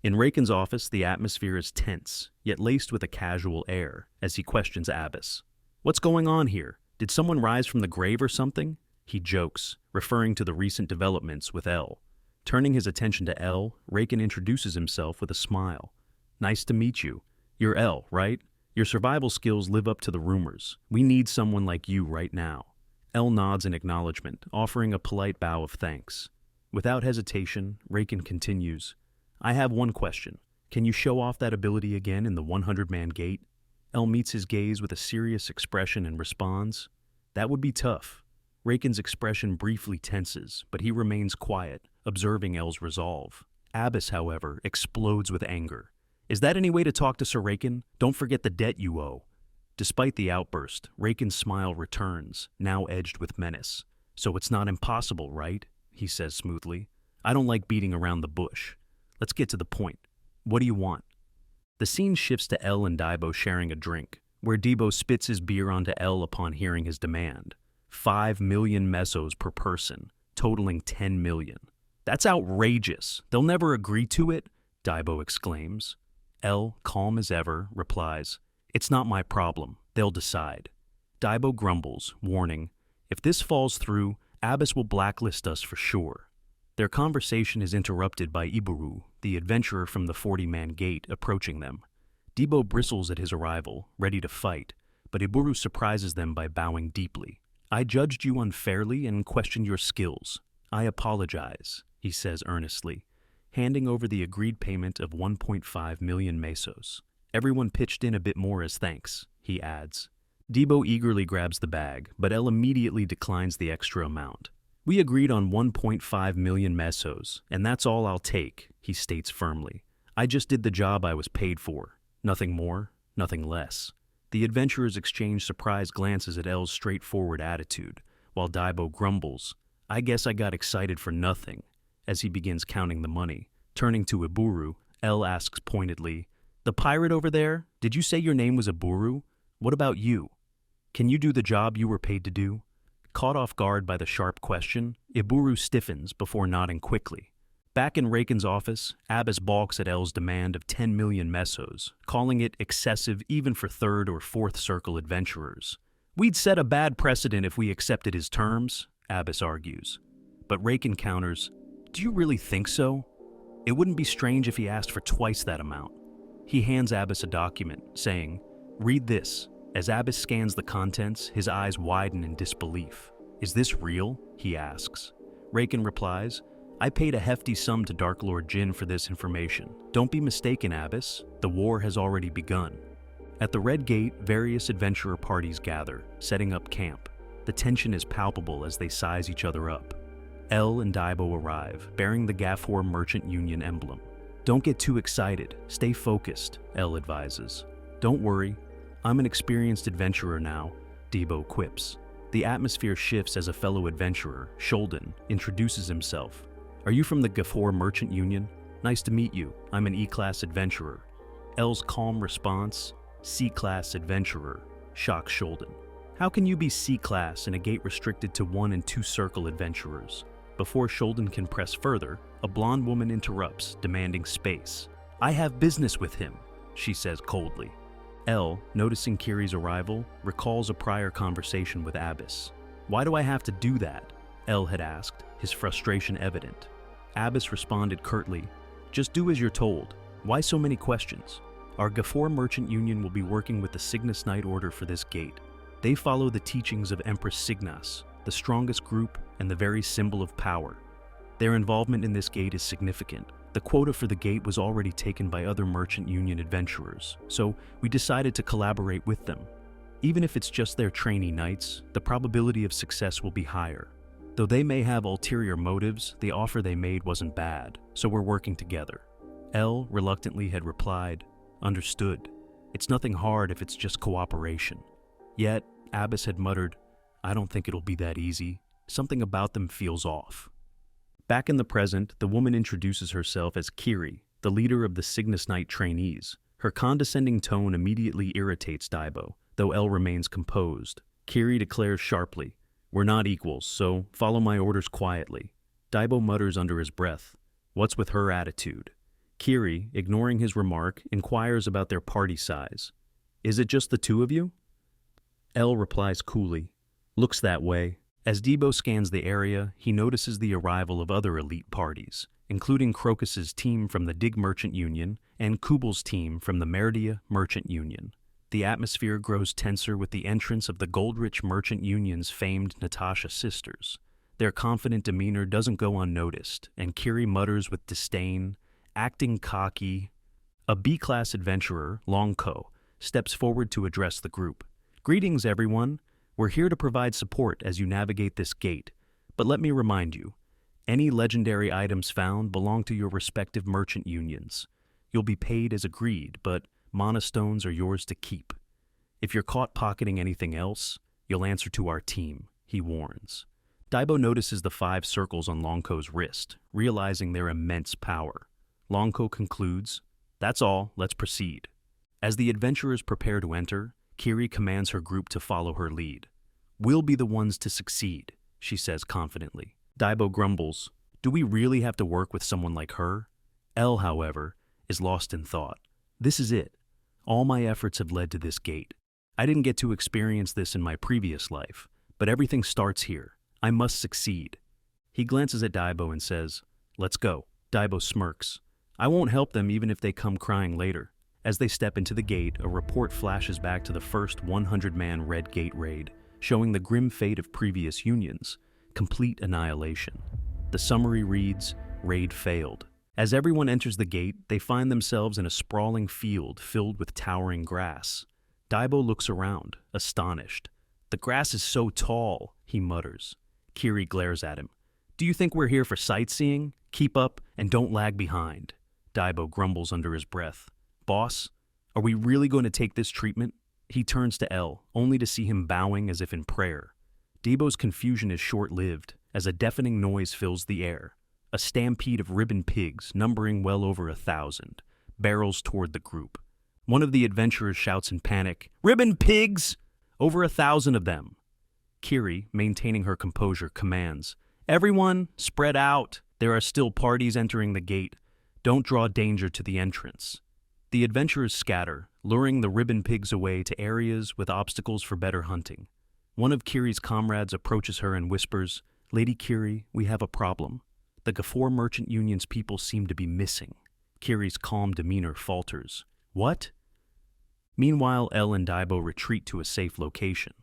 In Raken's office, the atmosphere is tense, yet laced with a casual air, as he questions Abbas. "What's going on here? Did someone rise from the grave or something?" He jokes, referring to the recent developments with L. Turning his attention to L, Raken introduces himself with a smile. "Nice to meet you. You're L, right? Your survival skills live up to the rumors. We need someone like you right now." L nods in acknowledgement, offering a polite bow of thanks. Without hesitation, Raken continues, "I have one question. Can you show off that ability again in the 100-man gate?" L meets his gaze with a serious expression and responds, "That would be tough." Raken's expression briefly tenses, but he remains quiet, observing L's resolve. Abbas, however, explodes with anger. "Is that any way to talk to Sir Raken? Don't forget the debt you owe." Despite the outburst, Raken's smile returns, now edged with menace. "So it's not impossible, right?" he says smoothly. "I don't like beating around the bush. Let's get to the point. What do you want?" The scene shifts to L and Daibo sharing a drink, where Daibo spits his beer onto L upon hearing his demand. 5 million mesos per person, totaling 10 million. "That's outrageous. They'll never agree to it," Daibo exclaims. L, calm as ever, replies, "It's not my problem. They'll decide." Daibo grumbles, warning, "If this falls through, Abbas will blacklist us for sure." Their conversation is interrupted by Iburu, the adventurer from the 40-man gate, approaching them. Daibo bristles at his arrival, ready to fight, but Iburu surprises them by bowing deeply. "I judged you unfairly and questioned your skills. I apologize," he says earnestly. handing over the agreed payment of 1.5 million mesos. Everyone pitched in a bit more as thanks, he adds. Debo eagerly grabs the bag, but El immediately declines the extra amount. We agreed on 1.5 million mesos, and that's all I'll take, he states firmly. I just did the job I was paid for. Nothing more, nothing less. The adventurers exchange surprised glances at El's straightforward attitude, while Daibo grumbles, I guess I got excited for nothing, as he begins counting the money. Turning to Iburu, El asks pointedly, The pirate over there, did you say your name was Iburu? What about you? Can you do the job you were paid to do? Caught off guard by the sharp question, Iburu stiffens before nodding quickly. Back in Raken's office, Abbas balks at El's demand of 10 million mesos, calling it excessive even for third or fourth circle adventurers. We'd set a bad precedent if we accepted his terms, Abbas argues. But Raken counters, Do you really think so? It wouldn't be strange if he asked for twice that amount. He hands Abbas a document, saying, Read this. As Abbas scans the contents, his eyes widen in disbelief. Is this real? He asks. Raken replies, I paid a hefty sum to Dark Lord Jin for this information. Don't be mistaken, Abbas. The war has already begun. At the Red Gate, various adventurer parties gather, setting up camp. The tension is palpable as they size each other up. El and Daibo arrive, bearing the Gafor Merchant Union emblem. Don't get too excited. Stay focused, El advises. Don't worry. I'm an experienced adventurer now, Debo quips. The atmosphere shifts as a fellow adventurer, Sholden, introduces himself. Are you from the Gafor Merchant Union? Nice to meet you. I'm an E-Class adventurer. El's calm response, C-Class adventurer, shocks Sholden. How can you be C-Class in a gate restricted to 1 and 2 circle adventurers? Before Sholden can press further, a blonde woman interrupts, demanding space. I have business with him, she says coldly. El, noticing Kiri's arrival, recalls a prior conversation with Abbas. Why do I have to do that? El had asked, his frustration evident. Abbas responded curtly, Just do as you're told. Why so many questions? Our Gafor Merchant Union will be working with the Cygnus Knight Order for this gate. They follow the teachings of Empress Cygnas, the strongest group and the very symbol of power. Their involvement in this gate is significant. The quota for the gate was already taken by other Merchant Union adventurers, so we decided to collaborate with them. Even if it's just their trainee knights, the probability of success will be higher. Though they may have ulterior motives, the offer they made wasn't bad, so we're working together. El reluctantly had replied, Understood. It's nothing hard if it's just cooperation. Yet, Abbas had muttered, I don't think it'll be that easy. Something about them feels off. Back in the present, the woman introduces herself as Kiri, the leader of the Cygnus Knight trainees. Her condescending tone immediately irritates Daibo, though El remains composed. Kiri declares sharply, We're not equals, so follow my orders quietly. Daibo mutters under his breath, What's with her attitude? Kiri, ignoring his remark, inquires about their party size. Is it just the two of you? El replies coolly, Looks that way. As Debo scans the area, he notices the arrival of other elite parties, including Crocus's team from the Dig Merchant Union and Kubal's team from the Meridia Merchant Union. The atmosphere grows tenser with the entrance of the Goldrich Merchant Union's famed Natasha sisters. Their confident demeanor doesn't go unnoticed, and Kiri mutters with disdain, acting cocky. A B-class adventurer, Longko, steps forward to address the group. Greetings, everyone. We're here to provide support as you navigate this gate, but let me remind you, any legendary items found belong to your respective merchant unions. You'll be paid as agreed, but monastones are yours to keep. If you're caught pocketing anything else, you'll answer to our team, he warns. Daibo notices the 5 circles on Longko's wrist, realizing their immense power. Longko concludes, That's all, let's proceed. As the adventurers prepare to enter, Kiri commands her group to follow her lead. We'll be the ones to succeed, she says confidently. Daibo grumbles, Do we really have to work with someone like her? El, however, is lost in thought. This is it. All my efforts have led to this gate. I didn't get to experience this in my previous life, but everything starts here. I must succeed. He glances at Daibo and says, Let's go. Daibo smirks. I won't help them even if they come crying later. As they step into the gate, a report flashes back to the first 100-man Red Gate raid, showing the grim fate of previous unions, complete annihilation. The summary reads, Raid failed. As everyone enters the gate, they find themselves in a sprawling field filled with towering grass. Daibo looks around, astonished. "The grass is so tall," he mutters. Kiri glares at him. "Do you think we're here for sightseeing? Keep up and don't lag behind." Daibo grumbles under his breath. "Boss, are we really going to take this treatment?" He turns to L, only to see him bowing as if in prayer. Daibo's confusion is short-lived, as a deafening noise fills the air. A stampede of ribbon pigs, numbering well over 1,000, barrels toward the group. One of the adventurers shouts in panic, "Ribbon pigs! Over 1,000 of them!" Kiri, maintaining her composure, commands, "Everyone, spread out! There are still parties entering the gate. Don't draw danger to the entrance." The adventurers scatter, luring the ribbon pigs away to areas with obstacles for better hunting. One of Kiri's comrades approaches her and whispers, "Lady Kiri, we have a problem. The Gafor Merchant Union's people seem to be missing." Kiri's calm demeanor falters. "What?" Meanwhile, Elle and Daibo retreat to a safe location.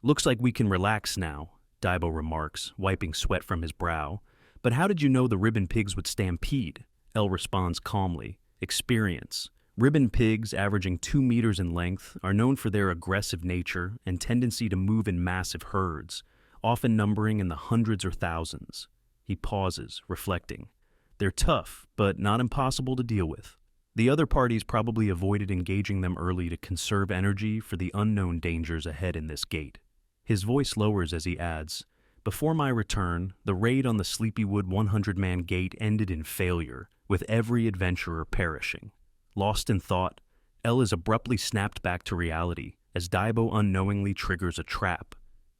"Looks like we can relax now," Daibo remarks, wiping sweat from his brow. "But how did you know the ribbon pigs would stampede?" Elle responds calmly, "Experience. Ribbon pigs, averaging 2 meters in length, are known for their aggressive nature and tendency to move in massive herds, often numbering in the hundreds or thousands." He pauses, reflecting. "They're tough, but not impossible to deal with. The other parties probably avoided engaging them early to conserve energy for the unknown dangers ahead in this gate." His voice lowers as he adds, "Before my return, the raid on the Sleepywood 100-man gate ended in failure, with every adventurer perishing." Lost in thought, Elle is abruptly snapped back to reality as Daibo unknowingly triggers a trap.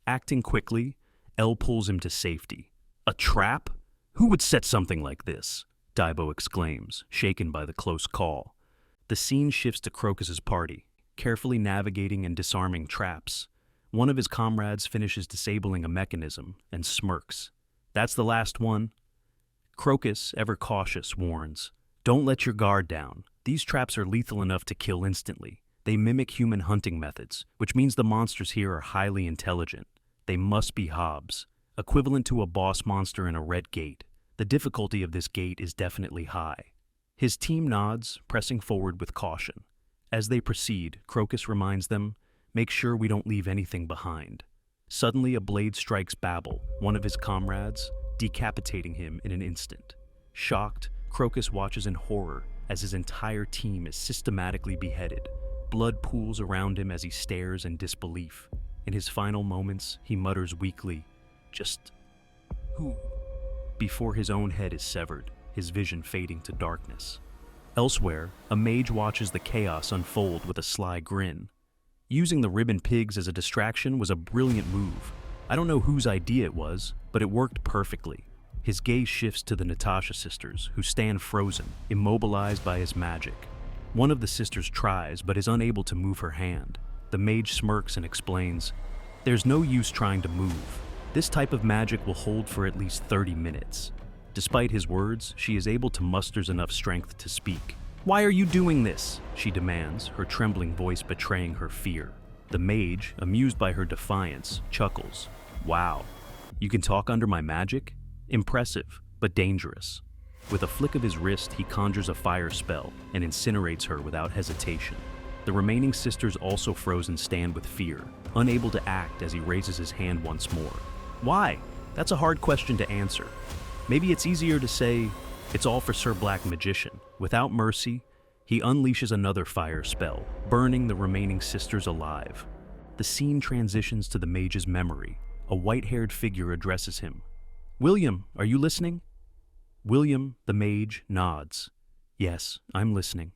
Acting quickly, Elle pulls him to safety. "A trap? Who would set something like this?" Daibo exclaims, shaken by the close call. The scene shifts to Crocus's party, carefully navigating and disarming traps. One of his comrades finishes disabling a mechanism and smirks. "That's the last one." Crocus, ever cautious, warns, "Don't let your guard down. These traps are lethal enough to kill instantly. They mimic human hunting methods, which means the monsters here are highly intelligent. They must be Hobbs, equivalent to a boss monster in a red gate. The difficulty of this gate is definitely high." His team nods, pressing forward with caution. As they proceed, Crocus reminds them, "Make sure we don't leave anything behind." Suddenly, a blade strikes Babel, one of his comrades, decapitating him in an instant. Shocked, Crocus watches in horror as his entire team is systematically beheaded. Blood pools around him as he stares in disbelief. In his final moments, he mutters weakly, "Just who?" before his own head is severed, his vision fading to darkness. Elsewhere, a mage watches the chaos unfold with a sly grin. Using the ribbon pigs as a distraction was a brilliant move. I don't know whose idea it was, but it worked perfectly. His gaze shifts to the Natasha sisters, who stand frozen, immobilized by his magic. One of the sisters tries, but is unable to move her hand. The mage smirks and explains, "There's no use trying to move. This type of magic will hold for at least 30 minutes. Despite his words, she is able to muster enough strength to speak. "Why are you doing this?" she demands, her trembling voice betraying her fear. The mage, amused by her defiance, chuckles. "Wow, you can talk under my magic? Impressive, but dangerous." With a flick of his wrist, he conjures a fire spell and incinerates her without hesitation. The remaining sisters, also frozen, stand with fear, unable to act as he raises his hand once more. Why? That's a hard question to answer. Maybe it's easier to say, "It's all for Sir Black Magician." Without mercy, he unleashes another fire spell, burning the remaining sisters alive. The scene transitions to the mage's memory. A white-haired figure addresses him. "William, are you listening?" William, the mage, nods. "Yes, I'm listening."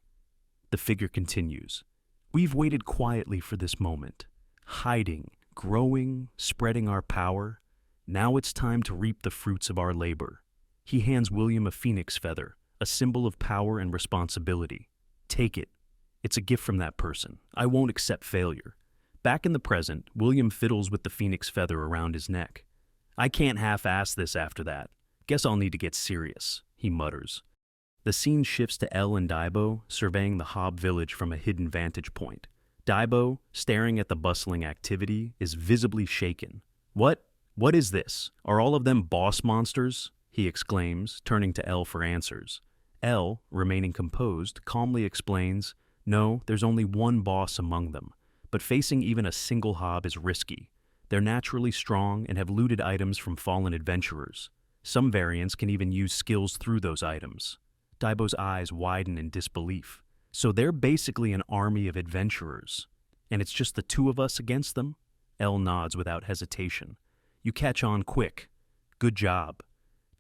The figure continues. "We've waited quietly for this moment, hiding, growing, spreading our power. Now it's time to reap the fruits of our labor." He hands William a phoenix feather, a symbol of power and responsibility. "Take it. It's a gift from that person. I won't accept failure." Back in the present, William fiddles with the phoenix feather around his neck. "I can't half-ass this after that. Guess I'll need to get serious," he mutters. The scene shifts to Elle and Daibo, surveying the Hob village from a hidden vantage point. Daibo, staring at the bustling activity, is visibly shaken. What is this? Are all of them boss monsters?" he exclaims, turning to Elle for answers. L, remaining composed, calmly explains, no, there's only one boss among them, but facing even a single hob is risky. They're naturally strong and have looted items from fallen adventurers. Some variants can even use skills through those items. Daibo's eyes widen in disbelief. So they're basically an army of adventurers. And it's just the two of us against them? L nods without hesitation. You catch on quick. Good job.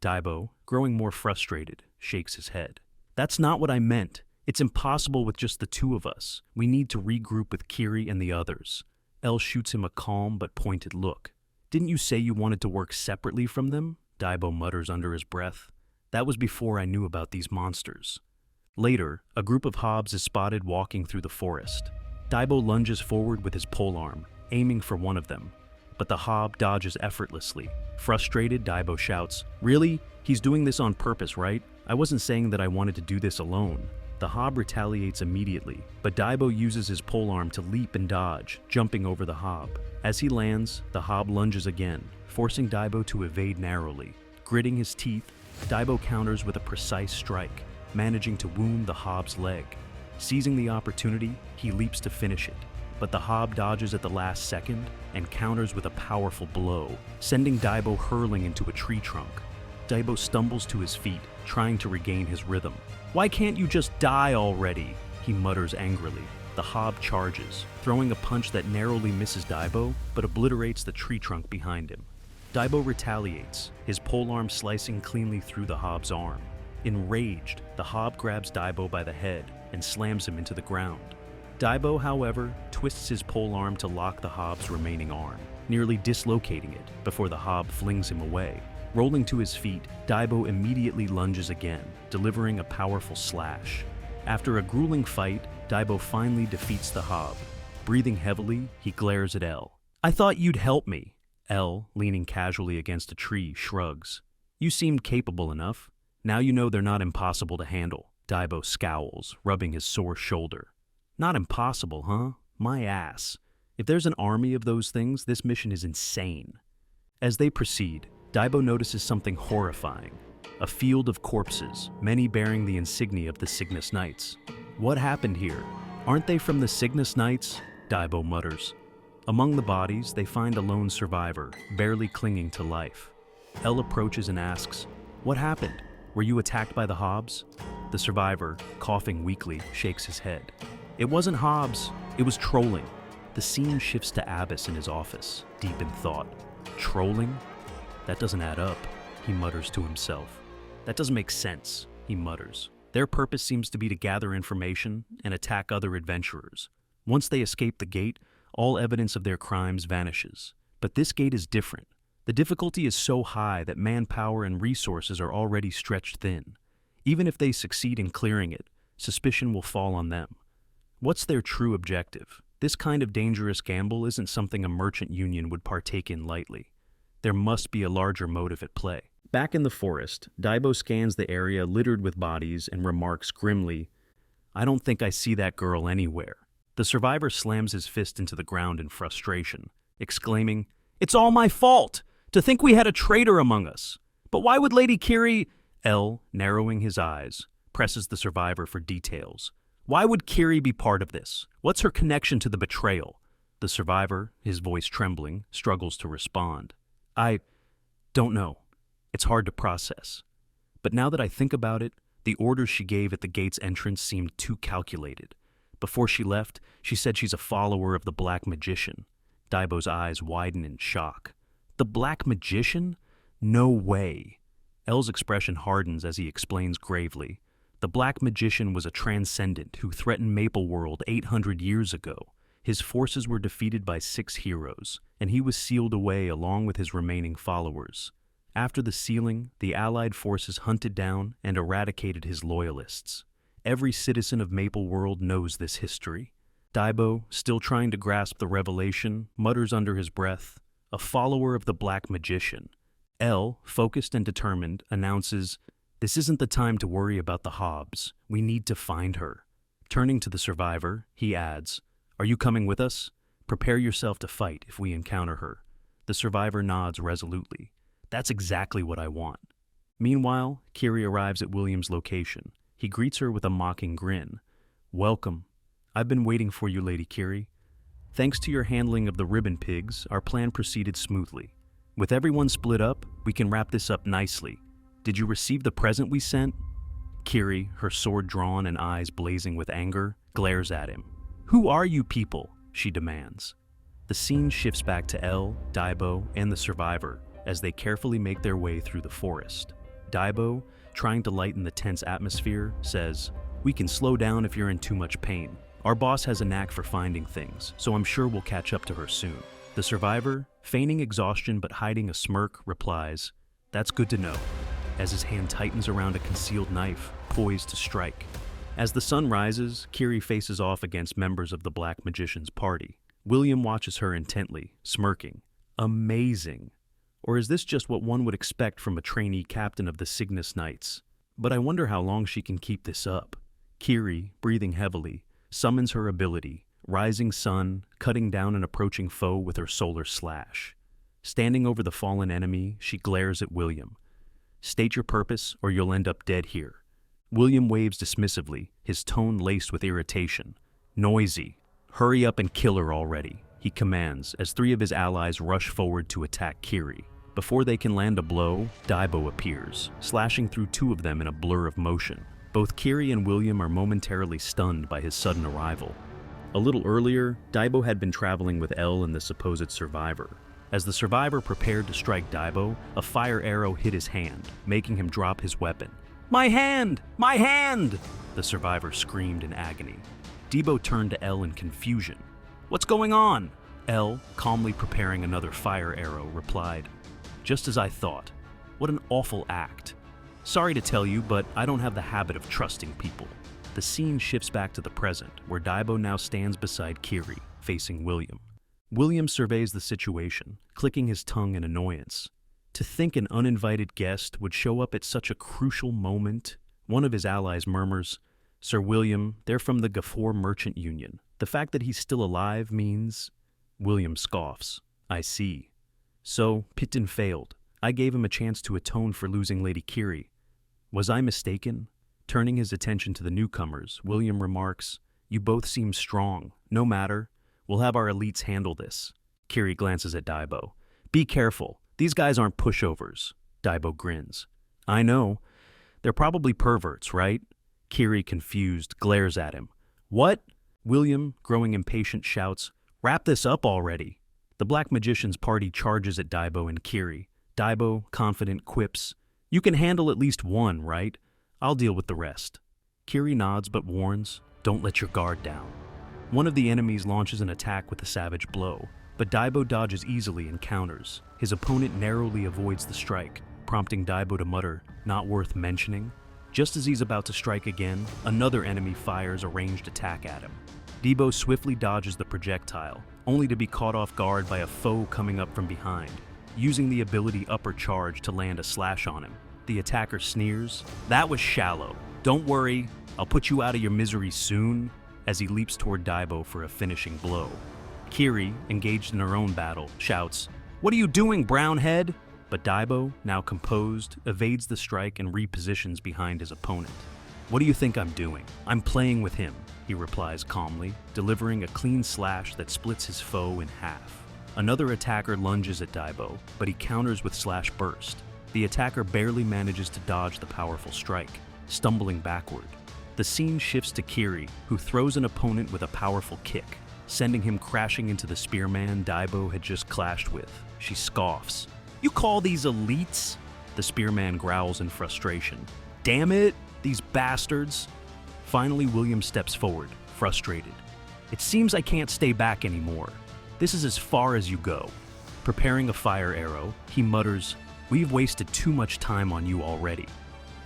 Daibo, growing more frustrated, shakes his head. That's not what I meant. It's impossible with just the two of us. We need to regroup with Kiri and the others. L shoots him a calm but pointed look. Didn't you say you wanted to work separately from them? Daibo mutters under his breath. That was before I knew about these monsters. Later, a group of hobs is spotted walking through the forest. Daibo lunges forward with his polearm, aiming for one of them. But the hob dodges effortlessly. Frustrated, Daibo shouts, "Really? He's doing this on purpose, right? I wasn't saying that I wanted to do this alone." The hob retaliates immediately, but Daibo uses his polearm to leap and dodge, jumping over the hob. As he lands, the hob lunges again, forcing Daibo to evade narrowly. Gritting his teeth, Daibo counters with a precise strike, managing to wound the hob's leg. Seizing the opportunity, he leaps to finish it, but the hob dodges at the last second and counters with a powerful blow, sending Daibo hurling into a tree trunk. Daibo stumbles to his feet, trying to regain his rhythm. "Why can't you just die already?" he mutters angrily. The hob charges, throwing a punch that narrowly misses Daibo, but obliterates the tree trunk behind him. Daibo retaliates, his polearm slicing cleanly through the hob's arm. Enraged, the hob grabs Daibo by the head and slams him into the ground. Daibo, however, twists his polearm to lock the hob's remaining arm, nearly dislocating it before the hob flings him away. Rolling to his feet, Daibo immediately lunges again, delivering a powerful slash. After a grueling fight, Daibo finally defeats the hob. Breathing heavily, he glares at L. "I thought you'd help me." L, leaning casually against a tree, shrugs. "You seemed capable enough. Now you know they're not impossible to handle." Daibo scowls, rubbing his sore shoulder. "Not impossible, huh? My ass. If there's an army of those things, this mission is insane." As they proceed, Daibo notices something horrifying. A field of corpses, many bearing the insignia of the Cygnus Knights. "What happened here? Aren't they from the Cygnus Knights?" Daibo mutters. Among the bodies, they find a lone survivor, barely clinging to life. L approaches and asks, "What happened? Were you attacked by the hobs?" The survivor, coughing weakly, shakes his head. "It wasn't hobs, it was trolling." The scene shifts to Abbas in his office, deep in thought. Trolling? That doesn't add up, he mutters to himself. That doesn't make sense, he mutters. Their purpose seems to be to gather information and attack other adventurers. Once they escape the gate, all evidence of their crimes vanishes. But this gate is different. The difficulty is so high that manpower and resources are already stretched thin. Even if they succeed in clearing it, suspicion will fall on them. What's their true objective? This kind of dangerous gamble isn't something a merchant union would partake in lightly. There must be a larger motive at play. Back in the forest, Daibo scans the area littered with bodies and remarks grimly, "I don't think I see that girl anywhere." The survivor slams his fist into the ground in frustration, exclaiming, "It's all my fault! To think we had a traitor among us! But why would Lady Kiri—" L, narrowing his eyes, presses the survivor for details. "Why would Kiri be part of this? What's her connection to the betrayal?" The survivor, his voice trembling, struggles to respond. "I don't know. It's hard to process. But now that I think about it, the orders she gave at the gate's entrance seemed too calculated. Before she left, she said she's a follower of the Black Magician." Daibo's eyes widen in shock. "The Black Magician? No way." L's expression hardens as he explains gravely. "The Black Magician was a transcendent who threatened Maple World 800 years ago. His forces were defeated by 6 heroes, and he was sealed away along with his remaining followers. After the sealing, the Allied forces hunted down and eradicated his loyalists. Every citizen of Maple World knows this history." Daibo, still trying to grasp the revelation, mutters under his breath, "A follower of the Black Magician." L, focused and determined, announces, "This isn't the time to worry about the hobs. We need to find her." Turning to the survivor, he adds, "Are you coming with us? Prepare yourself to fight if we encounter her." The survivor nods resolutely. "That's exactly what I want." Meanwhile, Kiri arrives at William's location. He greets her with a mocking grin. "Welcome. I've been waiting for you, Lady Kiri. Thanks to your handling of the ribbon pigs, our plan proceeded smoothly. With everyone split up, we can wrap this up nicely. Did you receive the present we sent?" Kiri, her sword drawn and eyes blazing with anger, glares at him. "Who are you people?" she demands. The scene shifts back to Elle, Daibo, and the survivor as they carefully make their way through the forest. Daibo, trying to lighten the tense atmosphere, says, "We can slow down if you're in too much pain. Our boss has a knack for finding things, so I'm sure we'll catch up to her soon." The survivor, feigning exhaustion but hiding a smirk, replies, "That's good to know," as his hand tightens around a concealed knife, poised to strike. As the sun rises, Kiri faces off against members of the Black Magician's party. William watches her intently, smirking. Amazing. Or is this just what one would expect from a trainee captain of the Cygnus Knights? But I wonder how long she can keep this up. Kiri, breathing heavily, summons her ability, Rising Sun, cutting down an approaching foe with her solar slash. Standing over the fallen enemy, she glares at William. "State your purpose, or you'll end up dead here." William waves dismissively, his tone laced with irritation. "Noisy. Hurry up and kill her already," he commands as three of his allies rush forward to attack Kiri. Before they can land a blow, Daibo appears, slashing through two of them in a blur of motion. Both Kiri and William are momentarily stunned by his sudden arrival. A little earlier, Daibo had been traveling with Elle and the supposed survivor. As the survivor prepared to strike Daibo, a fire arrow hit his hand, making him drop his weapon. "My hand! My hand!" the survivor screamed in agony. Daibo turned to Elle in confusion. "What's going on?" Elle, calmly preparing another fire arrow, replied, "Just as I thought. What an awful act. Sorry to tell you, but I don't have the habit of trusting people." The scene shifts back to the present, where Daibo now stands beside Kiri, facing William. William surveys the situation, clicking his tongue in annoyance. To think an uninvited guest would show up at such a crucial moment. One of his allies murmurs, "Sir William, they're from the Gafor Merchant Union. The fact that he's still alive means—" William scoffs. "I see. So, Piton failed. I gave him a chance to atone for losing Lady Kiri. Was I mistaken?" Turning his attention to the newcomers, William remarks, "You both seem strong. No matter. We'll have our elites handle this." Kiri glances at Daibo. "Be careful. These guys aren't pushovers." Daibo grins. "I know. They're probably perverts, right?" Kiri, confused, glares at him. "What?" William, growing impatient, shouts, "Wrap this up already." The Black Magician's party charges at Daibo and Kiri. Daibo, confident, quips, "You can handle at least one, right? I'll deal with the rest." Kiri nods but warns, "Don't let your guard down." One of the enemies launches an attack with a savage blow, but Daibo dodges easily and counters. His opponent narrowly avoids the strike, prompting Daibo to mutter, "Not worth mentioning." Just as he's about to strike again, another enemy fires a ranged attack at him. Daibo swiftly dodges the projectile, only to be caught off guard by a foe coming up from behind, using the ability Upper Charge to land a slash on him. The attacker sneers, "That was shallow. Don't worry, I'll put you out of your misery soon," as he leaps toward Daibo for a finishing blow. Kiri, engaged in her own battle, shouts, "What are you doing, brownhead?" But Daibo, now composed, evades the strike and repositions behind his opponent. "What do you think I'm doing? I'm playing with him," he replies calmly, delivering a clean slash that splits his foe in half. Another attacker lunges at Daibo, but he counters with slash burst. The attacker barely manages to dodge the powerful strike, stumbling backward. The scene shifts to Kiri, who throws an opponent with a powerful kick, sending him crashing into the spearman Daibo had just clashed with. She scoffs. "You call these elites?" The spearman growls in frustration. "Damn it, these bastards!" Finally, William steps forward, frustrated. "It seems I can't stay back anymore. This is as far as you go." Preparing a fire arrow, he mutters, "We've wasted too much time on you already."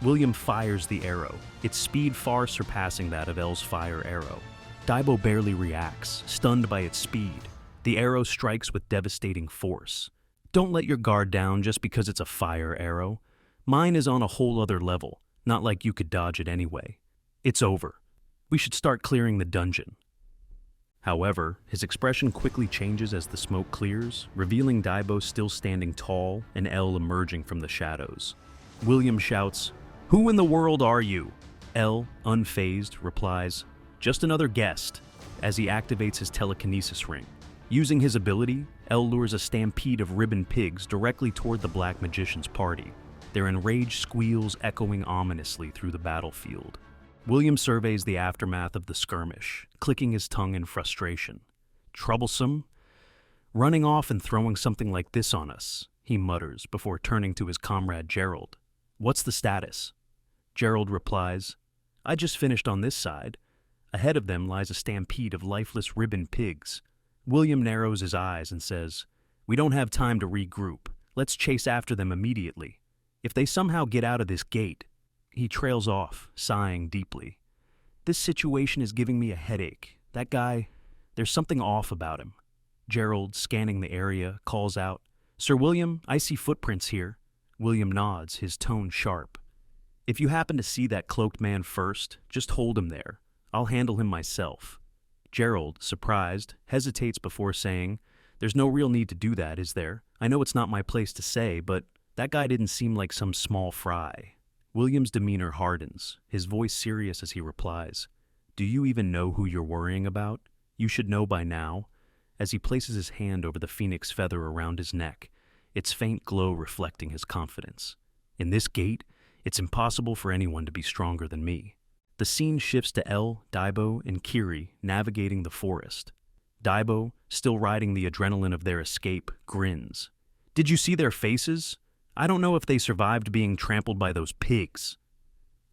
William fires the arrow, its speed far surpassing that of Elle's fire arrow. Daibo barely reacts, stunned by its speed. The arrow strikes with devastating force. Don't let your guard down just because it's a fire arrow. Mine is on a whole other level, not like you could dodge it anyway. It's over. We should start clearing the dungeon. However, his expression quickly changes as the smoke clears, revealing Daibo still standing tall and Elle emerging from the shadows. William shouts, "Who in the world are you?" L, unfazed, replies, "Just another guest," as he activates his telekinesis ring. Using his ability, L lures a stampede of ribbon pigs directly toward the Black Magician's party, their enraged squeals echoing ominously through the battlefield. William surveys the aftermath of the skirmish, clicking his tongue in frustration. "Troublesome? Running off and throwing something like this on us," he mutters before turning to his comrade Gerald. "What's the status?" Gerald replies, "I just finished on this side." Ahead of them lies a stampede of lifeless ribbon pigs. William narrows his eyes and says, "We don't have time to regroup. Let's chase after them immediately. If they somehow get out of this gate..." He trails off, sighing deeply. "This situation is giving me a headache. That guy, there's something off about him." Gerald, scanning the area, calls out, "Sir William, I see footprints here." William nods, his tone sharp. "If you happen to see that cloaked man first, just hold him there. I'll handle him myself." Gerald, surprised, hesitates before saying, "There's no real need to do that, is there? I know it's not my place to say, but that guy didn't seem like some small fry." William's demeanor hardens, his voice serious as he replies, "Do you even know who you're worrying about? You should know by now." As he places his hand over the phoenix feather around his neck, its faint glow reflecting his confidence. "In this gate, it's impossible for anyone to be stronger than me." The scene shifts to El, Daibo, and Kiri navigating the forest. Daibo, still riding the adrenaline of their escape, grins. "Did you see their faces? I don't know if they survived being trampled by those pigs."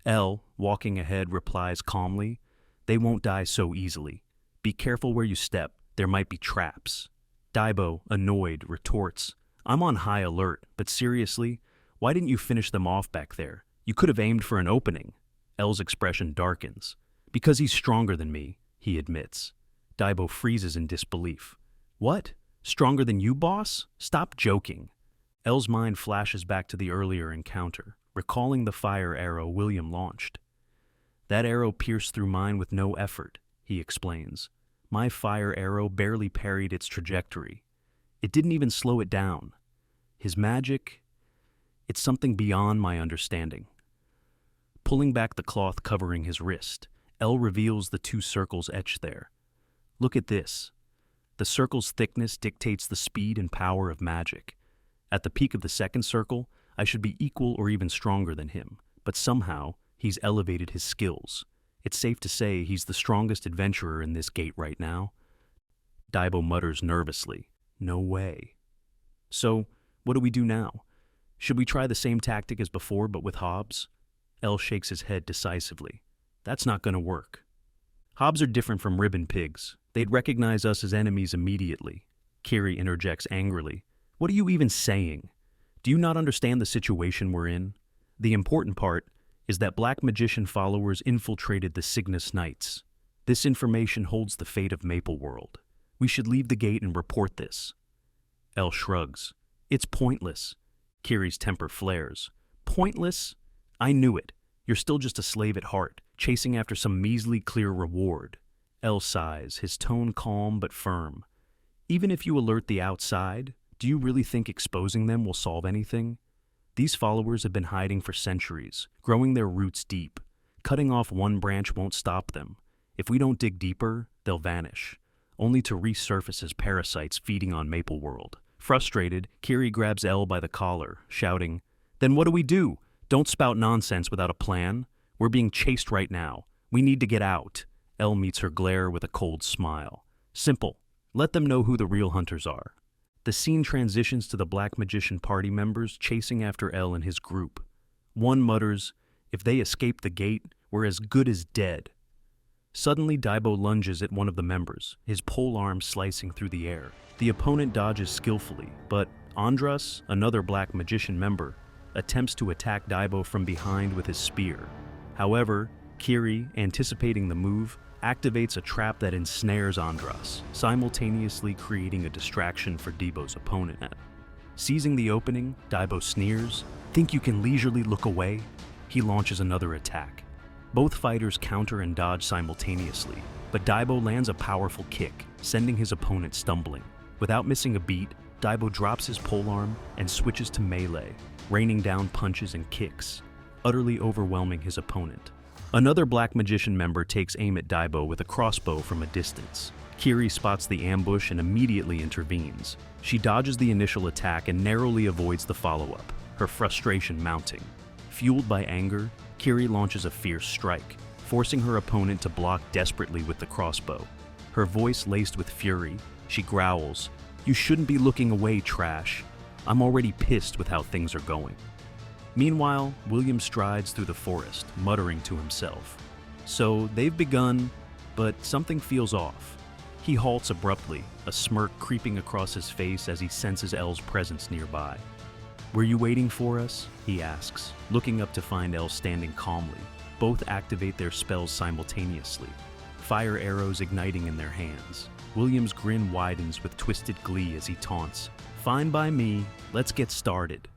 El, walking ahead, replies calmly, "They won't die so easily. Be careful where you step. There might be traps." Daibo, annoyed, retorts, "I'm on high alert, but seriously, why didn't you finish them off back there? You could have aimed for an opening." El's expression darkens. "Because he's stronger than me," he admits. Daibo freezes in disbelief. "What? Stronger than you, boss? Stop joking." El's mind flashes back to the earlier encounter, recalling the fire arrow William launched. "That arrow pierced through mine with no effort," he explains. "My fire arrow barely parried its trajectory. It didn't even slow it down. His magic, it's something beyond my understanding." Pulling back the cloth covering his wrist, El reveals the two circles etched there. "Look at this. The circle's thickness dictates the speed and power of magic. At the peak of the second circle, I should be equal or even stronger than him, but somehow he's elevated his skills. It's safe to say he's the strongest adventurer in this gate right now." Daibo mutters nervously, "No way." "So, what do we do now? Should we try the same tactic as before but with Hobbs?" El shakes his head decisively. "That's not going to work. Hobbs are different from ribbon pigs. They'd recognize us as enemies immediately." Kiri interjects angrily. "What are you even saying? Do you not understand the situation we're in? The important part is that Black Magician followers infiltrated the Cygnus Knights. This information holds the fate of Maple World. We should leave the gate and report this." El shrugs. "It's pointless." Kiri's temper flares. "Pointless? I knew it. You're still just a slave at heart, chasing after some measly clear reward." El sighs, his tone calm but firm. "Even if you alert the outside, do you really think exposing them will solve anything? These followers have been hiding for centuries, growing their roots deep. Cutting off one branch won't stop them. If we don't dig deeper, they'll vanish, only to resurface as parasites feeding on Maple World." Frustrated, Kiri grabs El by the collar, shouting, "Then what do we do? Don't spout nonsense without a plan. We're being chased right now. We need to get out." El meets her glare with a cold smile. "Simple. Let them know who the real hunters are." The scene transitions to the Black Magician party members chasing after El and his group. One mutters, "If they escape the gate, we're as good as dead." Suddenly, Daibo lunges at one of the members, his polearm slicing through the air. The opponent dodges skillfully, but Andras, another Black Magician member, attempts to attack Daibo from behind with his spear. However, Kiri, anticipating the move, activates a trap that ensnares Andras, simultaneously creating a distraction for Daibo's opponent. Seizing the opening, Daibo sneers, "Think you can leisurely look away?" He launches another attack. Both fighters counter and dodge simultaneously, but Daibo lands a powerful kick, sending his opponent stumbling. Without missing a beat, Daibo drops his polearm and switches to melee, raining down punches and kicks, utterly overwhelming his opponent. Another Black Magician member takes aim at Daibo with a crossbow from a distance. Kiri spots the ambush and immediately intervenes. She dodges the initial attack and narrowly avoids the follow-up, her frustration mounting. Fueled by anger, Kiri launches a fierce strike, forcing her opponent to block desperately with the crossbow. Her voice laced with fury, she growls, "You shouldn't be looking away, trash. I'm already pissed with how things are going." Meanwhile, William strides through the forest, muttering to himself. So they've begun, but something feels off. He halts abruptly, a smirk creeping across his face as he senses Elle's presence nearby. "Were you waiting for us?" he asks, looking up to find Elle standing calmly. Both activate their spells simultaneously, fire arrows igniting in their hands. William's grin widens with twisted glee as he taunts, "Fine by me, let's get started."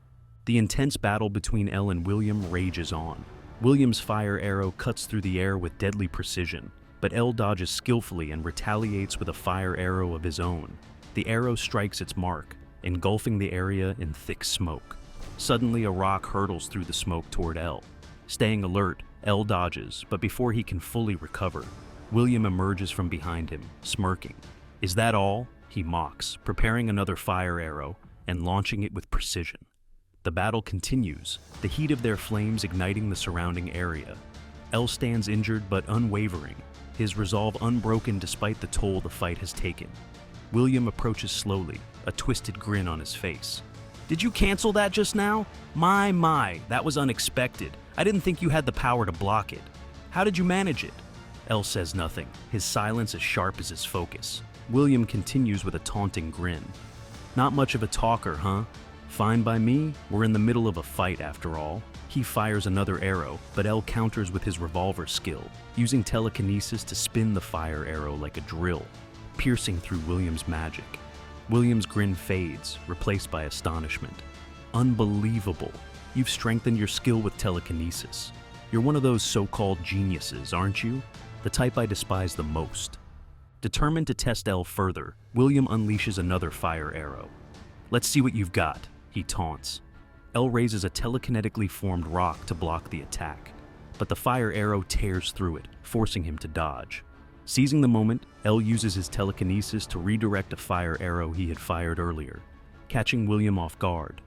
The intense battle between Elle and William rages on. William's fire arrow cuts through the air with deadly precision, but Elle dodges skillfully and retaliates with a fire arrow of his own. The arrow strikes its mark, engulfing the area in thick smoke. Suddenly, a rock hurtles through the smoke toward Elle. Staying alert, Elle dodges, but before he can fully recover, William emerges from behind him, smirking. "Is that all?" he mocks, preparing another fire arrow and launching it with precision. The battle continues, the heat of their flames igniting the surrounding area. Elle stands injured but unwavering, his resolve unbroken despite the toll the fight has taken. William approaches slowly, a twisted grin on his face. "Did you cancel that just now? My, that was unexpected. I didn't think you had the power to block it. How did you manage it?" Elle says nothing, his silence as sharp as his focus. William continues with a taunting grin. "Not much of a talker, huh? Fine by me, we're in the middle of a fight after all." He fires another arrow, but Elle counters with his revolver skill, using telekinesis to spin the fire arrow like a drill, piercing through William's magic. William's grin fades, replaced by astonishment. "Unbelievable. You've strengthened your skill with telekinesis. You're one of those so-called geniuses, aren't you? The type I despise the most." Determined to test Elle further, William unleashes another fire arrow. "Let's see what you've got," he taunts. Elle raises a telekinetically formed rock to block the attack, but the fire arrow tears through it, forcing him to dodge. Seizing the moment, Elle uses his telekinesis to redirect a fire arrow he had fired earlier, catching William off guard.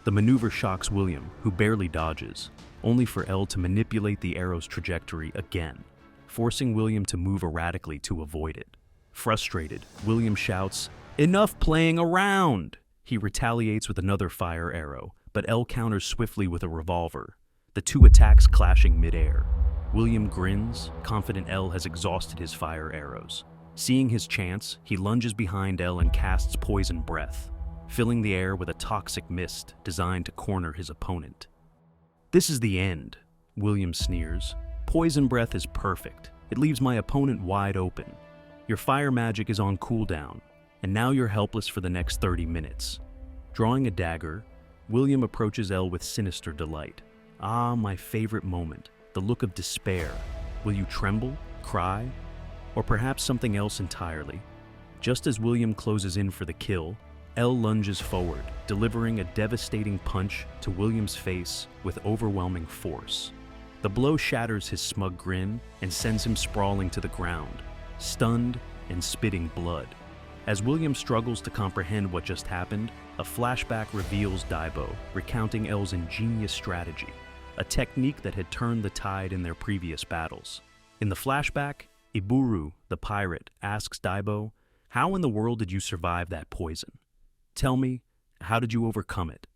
The maneuver shocks William, who barely dodges, only for Elle to manipulate the arrow's trajectory again, forcing William to move erratically to avoid it. Frustrated, William shouts, "Enough playing around!" He retaliates with another fire arrow, but Elle counters swiftly with a revolver, the two attacks clashing midair. William grins, confident Elle has exhausted his fire arrows. Seeing his chance, he lunges behind Elle and casts Poison Breath, filling the air with a toxic mist designed to corner his opponent. "This is the end," William sneers. "Poison Breath is perfect. It leaves my opponent wide open. Your fire magic is on cooldown, and now you're helpless for the next 30 minutes. Drawing a dagger, William approaches Elle with sinister delight. "Ah, my favorite moment, the look of despair. Will you tremble, cry, or perhaps something else entirely?" Just as William closes in for the kill, Elle lunges forward, delivering a devastating punch to William's face with overwhelming force. The blow shatters his smug grin and sends him sprawling to the ground, stunned and spitting blood. As William struggles to comprehend what just happened, a flashback reveals Daibo recounting Elle's ingenious strategy, a technique that had turned the tide in their previous battles. In the flashback, Iburu, the pirate, asks Daibo, "How in the world did you survive that poison? Tell me, how did you overcome it?"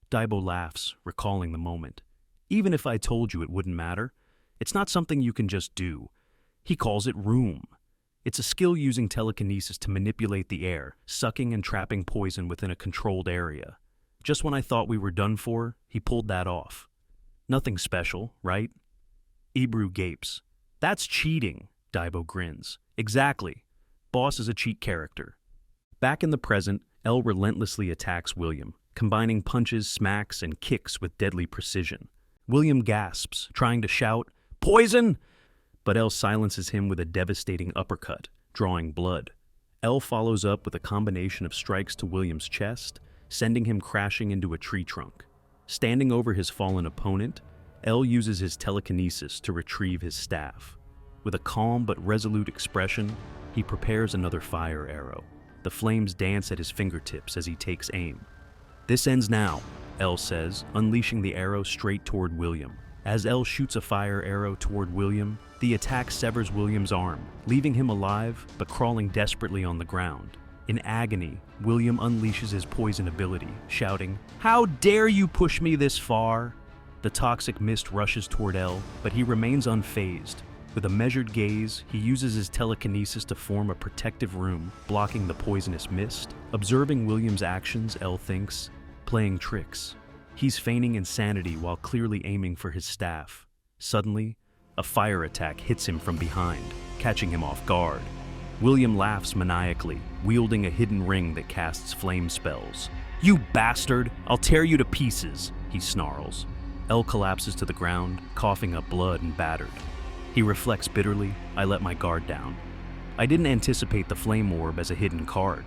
Daibo laughs, recalling the moment. "Even if I told you, it wouldn't matter. It's not something you can just do." He calls it room. It's a skill using telekinesis to manipulate the air, sucking and trapping poison within a controlled area. Just when I thought we were done for, he pulled that off. Nothing special, right? Ibru gapes. "That's cheating," Daibo grins. "Exactly. Boss is a cheat character." Back in the present, Elle relentlessly attacks William, combining punches, smacks, and kicks with deadly precision. William gasps, trying to shout, "Poison!" But Elle silences him with a devastating uppercut, drawing blood. Elle follows up with a combination of strikes to William's chest, sending him crashing into a tree trunk. Standing over his fallen opponent, L uses his telekinesis to retrieve his staff. With a calm but resolute expression, he prepares another fire arrow. The flames dance at his fingertips as he takes aim. "This ends now," L says, unleashing the arrow straight toward William. As L shoots a fire arrow toward William, the attack severs William's arm, leaving him alive but crawling desperately on the ground. In agony, William unleashes his poison ability, shouting, "How dare you push me this far?" The toxic mist rushes toward L, but he remains unfazed. With a measured gaze, he uses his telekinesis to form a protective room, blocking the poisonous mist. Observing William's actions, L thinks, playing tricks. He's feigning insanity while clearly aiming for his staff. Suddenly, a fire attack hits him from behind, catching him off guard. William laughs maniacally, wielding a hidden ring that casts flame spells. "You bastard! I'll tear you to pieces!" he snarls. L collapses to the ground, coughing up blood and battered. He reflects bitterly, "I let my guard down. I didn't anticipate the flame orb as a hidden card.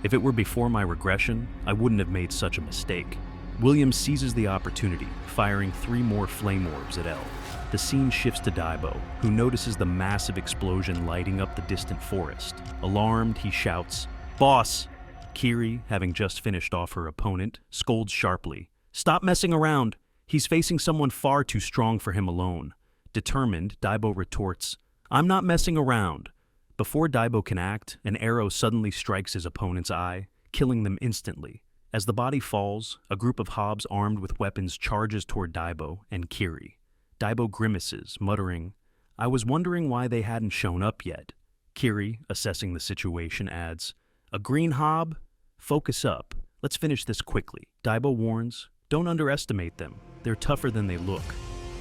If it were before my regression, I wouldn't have made such a mistake." William seizes the opportunity, firing 3 more flame orbs at L. The scene shifts to Daibo, who notices the massive explosion lighting up the distant forest. Alarmed, he shouts, "Boss!" Kiri, having just finished off her opponent, scolds sharply, "Stop messing around! He's facing someone far too strong for him alone." Determined, Daibo retorts, "I'm not messing around." Before Daibo can act, an arrow suddenly strikes his opponent's eye, killing them instantly. As the body falls, a group of Hobbs armed with weapons charges toward Daibo and Kiri. Daibo grimaces, muttering, "I was wondering why they hadn't shown up yet." Kiri, assessing the situation, adds, "A green Hobb? Focus up. Let's finish this quickly." Daibo warns, "Don't underestimate them. They're tougher than they look.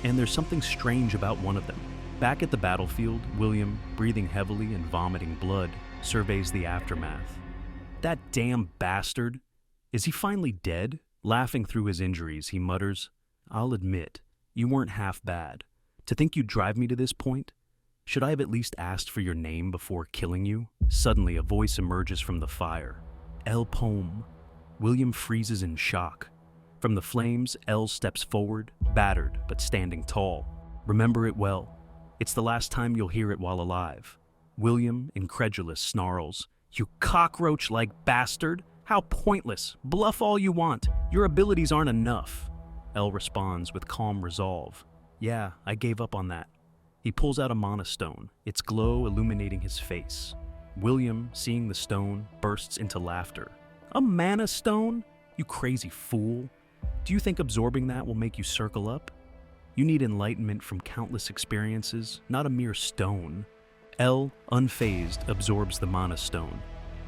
And there's something strange about one of them." Back at the battlefield, William, breathing heavily and vomiting blood, surveys the aftermath. "That damn bastard! Is he finally dead?" Laughing through his injuries, he mutters, "I'll admit, you weren't half bad. To think you'd drive me to this point? Should I have at least asked for your name before killing you?" Suddenly, a voice emerges from the fire. "El Pome." William freezes in shock. From the flames, El steps forward, battered but standing tall. "Remember it well. It's the last time you'll hear it while alive." William, incredulous, snarls, "You cockroach-like bastard! How pointless! Bluff all you want. Your abilities aren't enough." El responds with calm resolve, "Yeah, I gave up on that." He pulls out a mana stone, its glow illuminating his face. William, seeing the stone, bursts into laughter. "A mana stone? You crazy fool. Do you think absorbing that will make you circle up? You need enlightenment from countless experiences, not a mere stone." El, unfazed, absorbs the mana stone.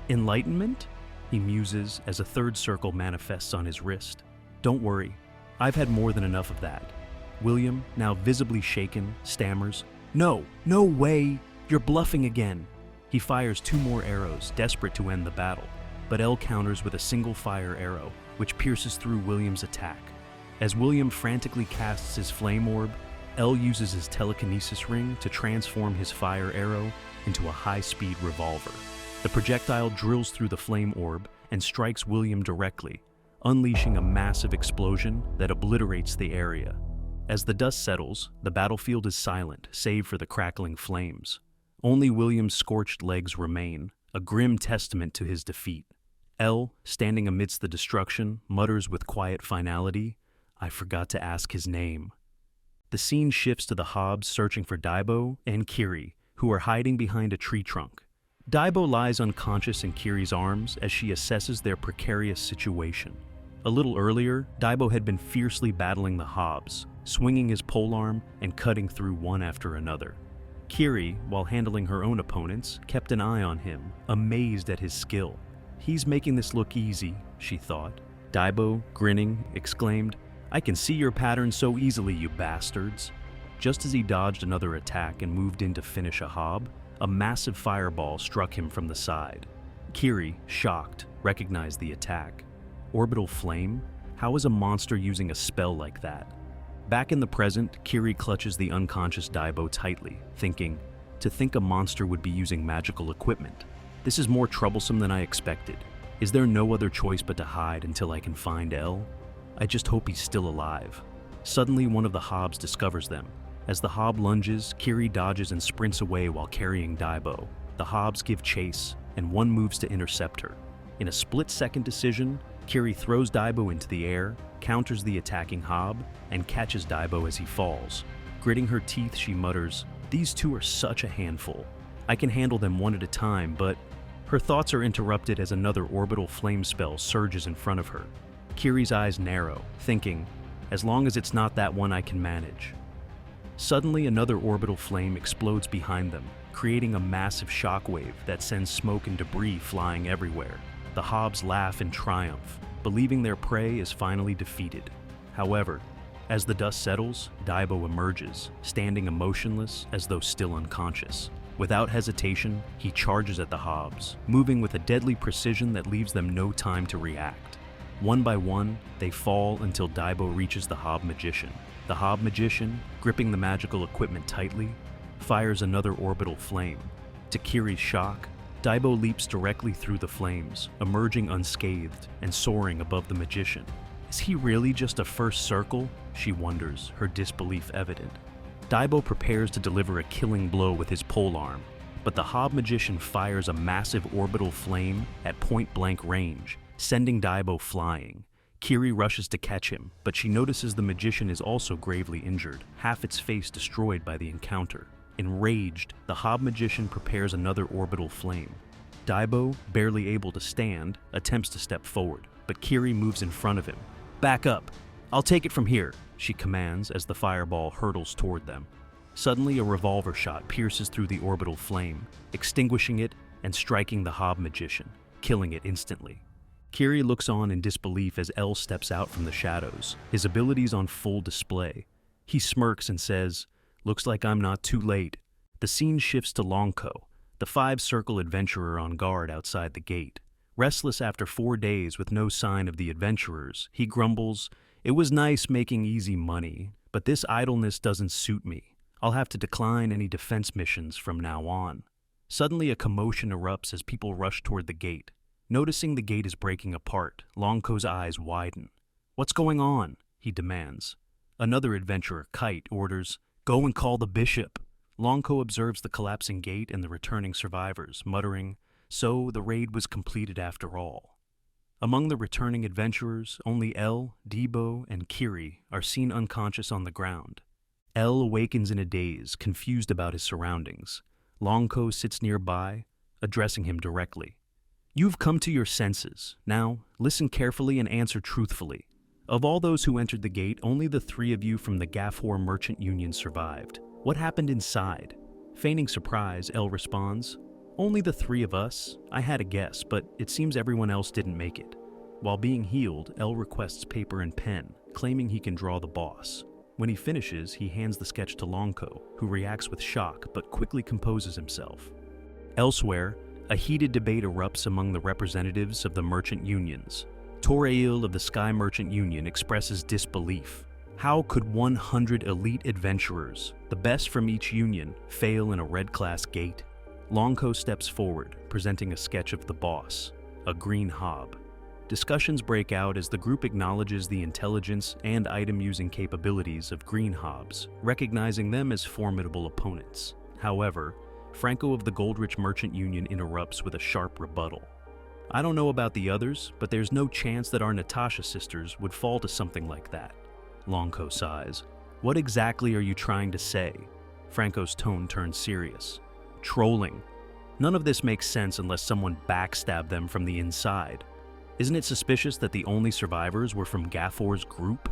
"Enlightenment?" he muses as a third circle manifests on his wrist. "Don't worry, I've had more than enough of that." William, now visibly shaken, stammers, No way! You're bluffing again." He fires 2 more arrows, desperate to end the battle, but El counters with a single fire arrow, which pierces through William's attack. As William frantically casts his flame orb, El uses his telekinesis ring to transform his fire arrow into a high-speed revolver. The projectile drills through the flame orb and strikes William directly, unleashing a massive explosion that obliterates the area. As the dust settles, the battlefield is silent, save for the crackling flames. Only William's scorched legs remain, a grim testament to his defeat. El, standing amidst the destruction, mutters with quiet finality, "I forgot to ask his name." The scene shifts to the Hobbs searching for Daibo and Kiri, who are hiding behind a tree trunk. Daibo lies unconscious in Kiri's arms as she assesses their precarious situation. A little earlier, Daibo had been fiercely battling the Hobbs, swinging his polearm and cutting through one after another. Kiri, while handling her own opponents, kept an eye on him, amazed at his skill. "He's making this look easy," she thought. Daibo, grinning, exclaimed, "I can see your pattern so easily, you bastards." Just as he dodged another attack and moved in to finish a Hobb, a massive fireball struck him from the side. Kiri, shocked, recognized the attack. Orbital flame? How is a monster using a spell like that? Back in the present, Kiri clutches the unconscious Daibo tightly, thinking, to think a monster would be using magical equipment. This is more troublesome than I expected. Is there no other choice but to hide until I can find El? I just hope he's still alive. Suddenly, one of the Hobs discovers them. As the Hob lunges, Kiri dodges and sprints away while carrying Daibo. The Hobs give chase, and one moves to intercept her. In a split-second decision, Kiri throws Daibo into the air, counters the attacking Hob, and catches Daibo as he falls. Gritting her teeth, she mutters, "These two are such a handful. I can handle them one at a time," but her thoughts are interrupted as another orbital flame spell surges in front of her. Kiri's eyes narrow, thinking, "As long as it's not that one, I can manage." Suddenly, another orbital flame explodes behind them, creating a massive shockwave that sends smoke and debris flying everywhere. The Hobs laugh in triumph, believing their prey is finally defeated. However, as the dust settles, Daibo emerges, standing emotionless as though still unconscious. Without hesitation, he charges at the Hobs, moving with a deadly precision that leaves them no time to react. One by one, they fall until Daibo reaches the Hob Magician. The Hob Magician, gripping the magical equipment tightly, fires another orbital flame. To Kiri's shock, Daibo leaps directly through the flames, emerging unscathed and soaring above the Magician. Is he really just a first circle? She wonders, her disbelief evident. Daibo prepares to deliver a killing blow with his polearm, but the Hob Magician fires a massive orbital flame at point-blank range, sending Daibo flying. Kiri rushes to catch him, but she notices the Magician is also gravely injured, half its face destroyed by the encounter. Enraged, the Hob Magician prepares another orbital flame. Daibo, barely able to stand, attempts to step forward, but Kiri moves in front of him. "Back up! I'll take it from here," she commands as the fireball hurtles toward them. Suddenly, a revolver shot pierces through the orbital flame, extinguishing it and striking the Hob Magician, killing it instantly. Kiri looks on in disbelief as L steps out from the shadows, his abilities on full display. He smirks and says, "Looks like I'm not too late." The scene shifts to Longko, the five-circle adventurer on guard outside the gate. Restless after 4 days with no sign of the adventurers, he grumbles, "It was nice making easy money, but this idleness doesn't suit me. I'll have to decline any defense missions from now on." Suddenly, a commotion erupts as people rush toward the gate. Noticing the gate is breaking apart, Longko's eyes widen. "What's going on?" he demands. Another adventurer, Kite, orders, "Go and call the bishop." Longko observes the collapsing gate and the returning survivors, muttering, "So the raid was completed after all." Among the returning adventurers, only L, Daibo, and Kiri are seen unconscious on the ground. L awakens in a daze, confused about his surroundings. Longko sits nearby, addressing him directly. "You've come to your senses. Now, listen carefully and answer truthfully. Of all those who entered the gate, only the 3 of you from the Gafor Merchant Union survived. What happened inside?" Feigning surprise, L responds, "Only the 3 of us. I had a guess, but it seems everyone else didn't make it." While being healed, L requests paper and pen, claiming he can draw the boss. When he finishes, he hands the sketch to Longko, who reacts with shock but quickly composes himself. Elsewhere, a heated debate erupts among the representatives of the merchant unions. Torail of the Sky Merchant Union expresses disbelief. How could 100 elite adventurers, the best from each union, fail in a red-class gate? Longko steps forward, presenting a sketch of the boss, a green Hob. Discussions break out as the group acknowledges the intelligence and item-using capabilities of green Hobs, recognizing them as formidable opponents. However, Franco of the Goldrich Merchant Union interrupts with a sharp rebuttal. "I don't know about the others, but there's no chance that our Natasha sisters would fall to something like that." Longko sighs. "What exactly are you trying to say?" Franco's tone turns serious. "Trolling. None of this makes sense unless someone backstabbed them from the inside. Isn't it suspicious that the only survivors were from Gafor's group?"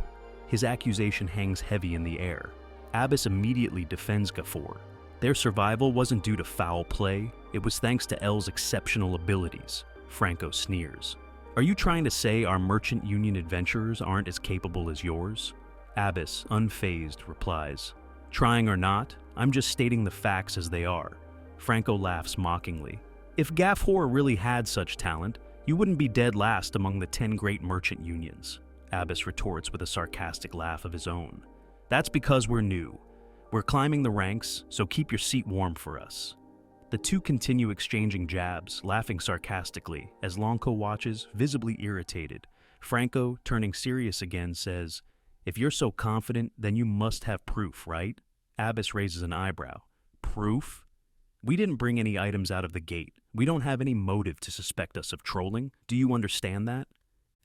His accusation hangs heavy in the air. Abbas immediately defends Gafor. Their survival wasn't due to foul play, it was thanks to L's exceptional abilities. Franco sneers. "Are you trying to say our Merchant Union adventurers aren't as capable as yours?" Abbas, unfazed, replies, "Trying or not, I'm just stating the facts as they are." Franco laughs mockingly. "If Gafor really had such talent, you wouldn't be dead last among the 10 great merchant unions." Abbas retorts with a sarcastic laugh of his own. "That's because we're new. We're climbing the ranks, so keep your seat warm for us." The two continue exchanging jabs, laughing sarcastically, as Longko watches, visibly irritated. Franco, turning serious again, says, If you're so confident, then you must have proof, right? Abbas raises an eyebrow. Proof? We didn't bring any items out of the gate. We don't have any motive to suspect us of trolling. Do you understand that?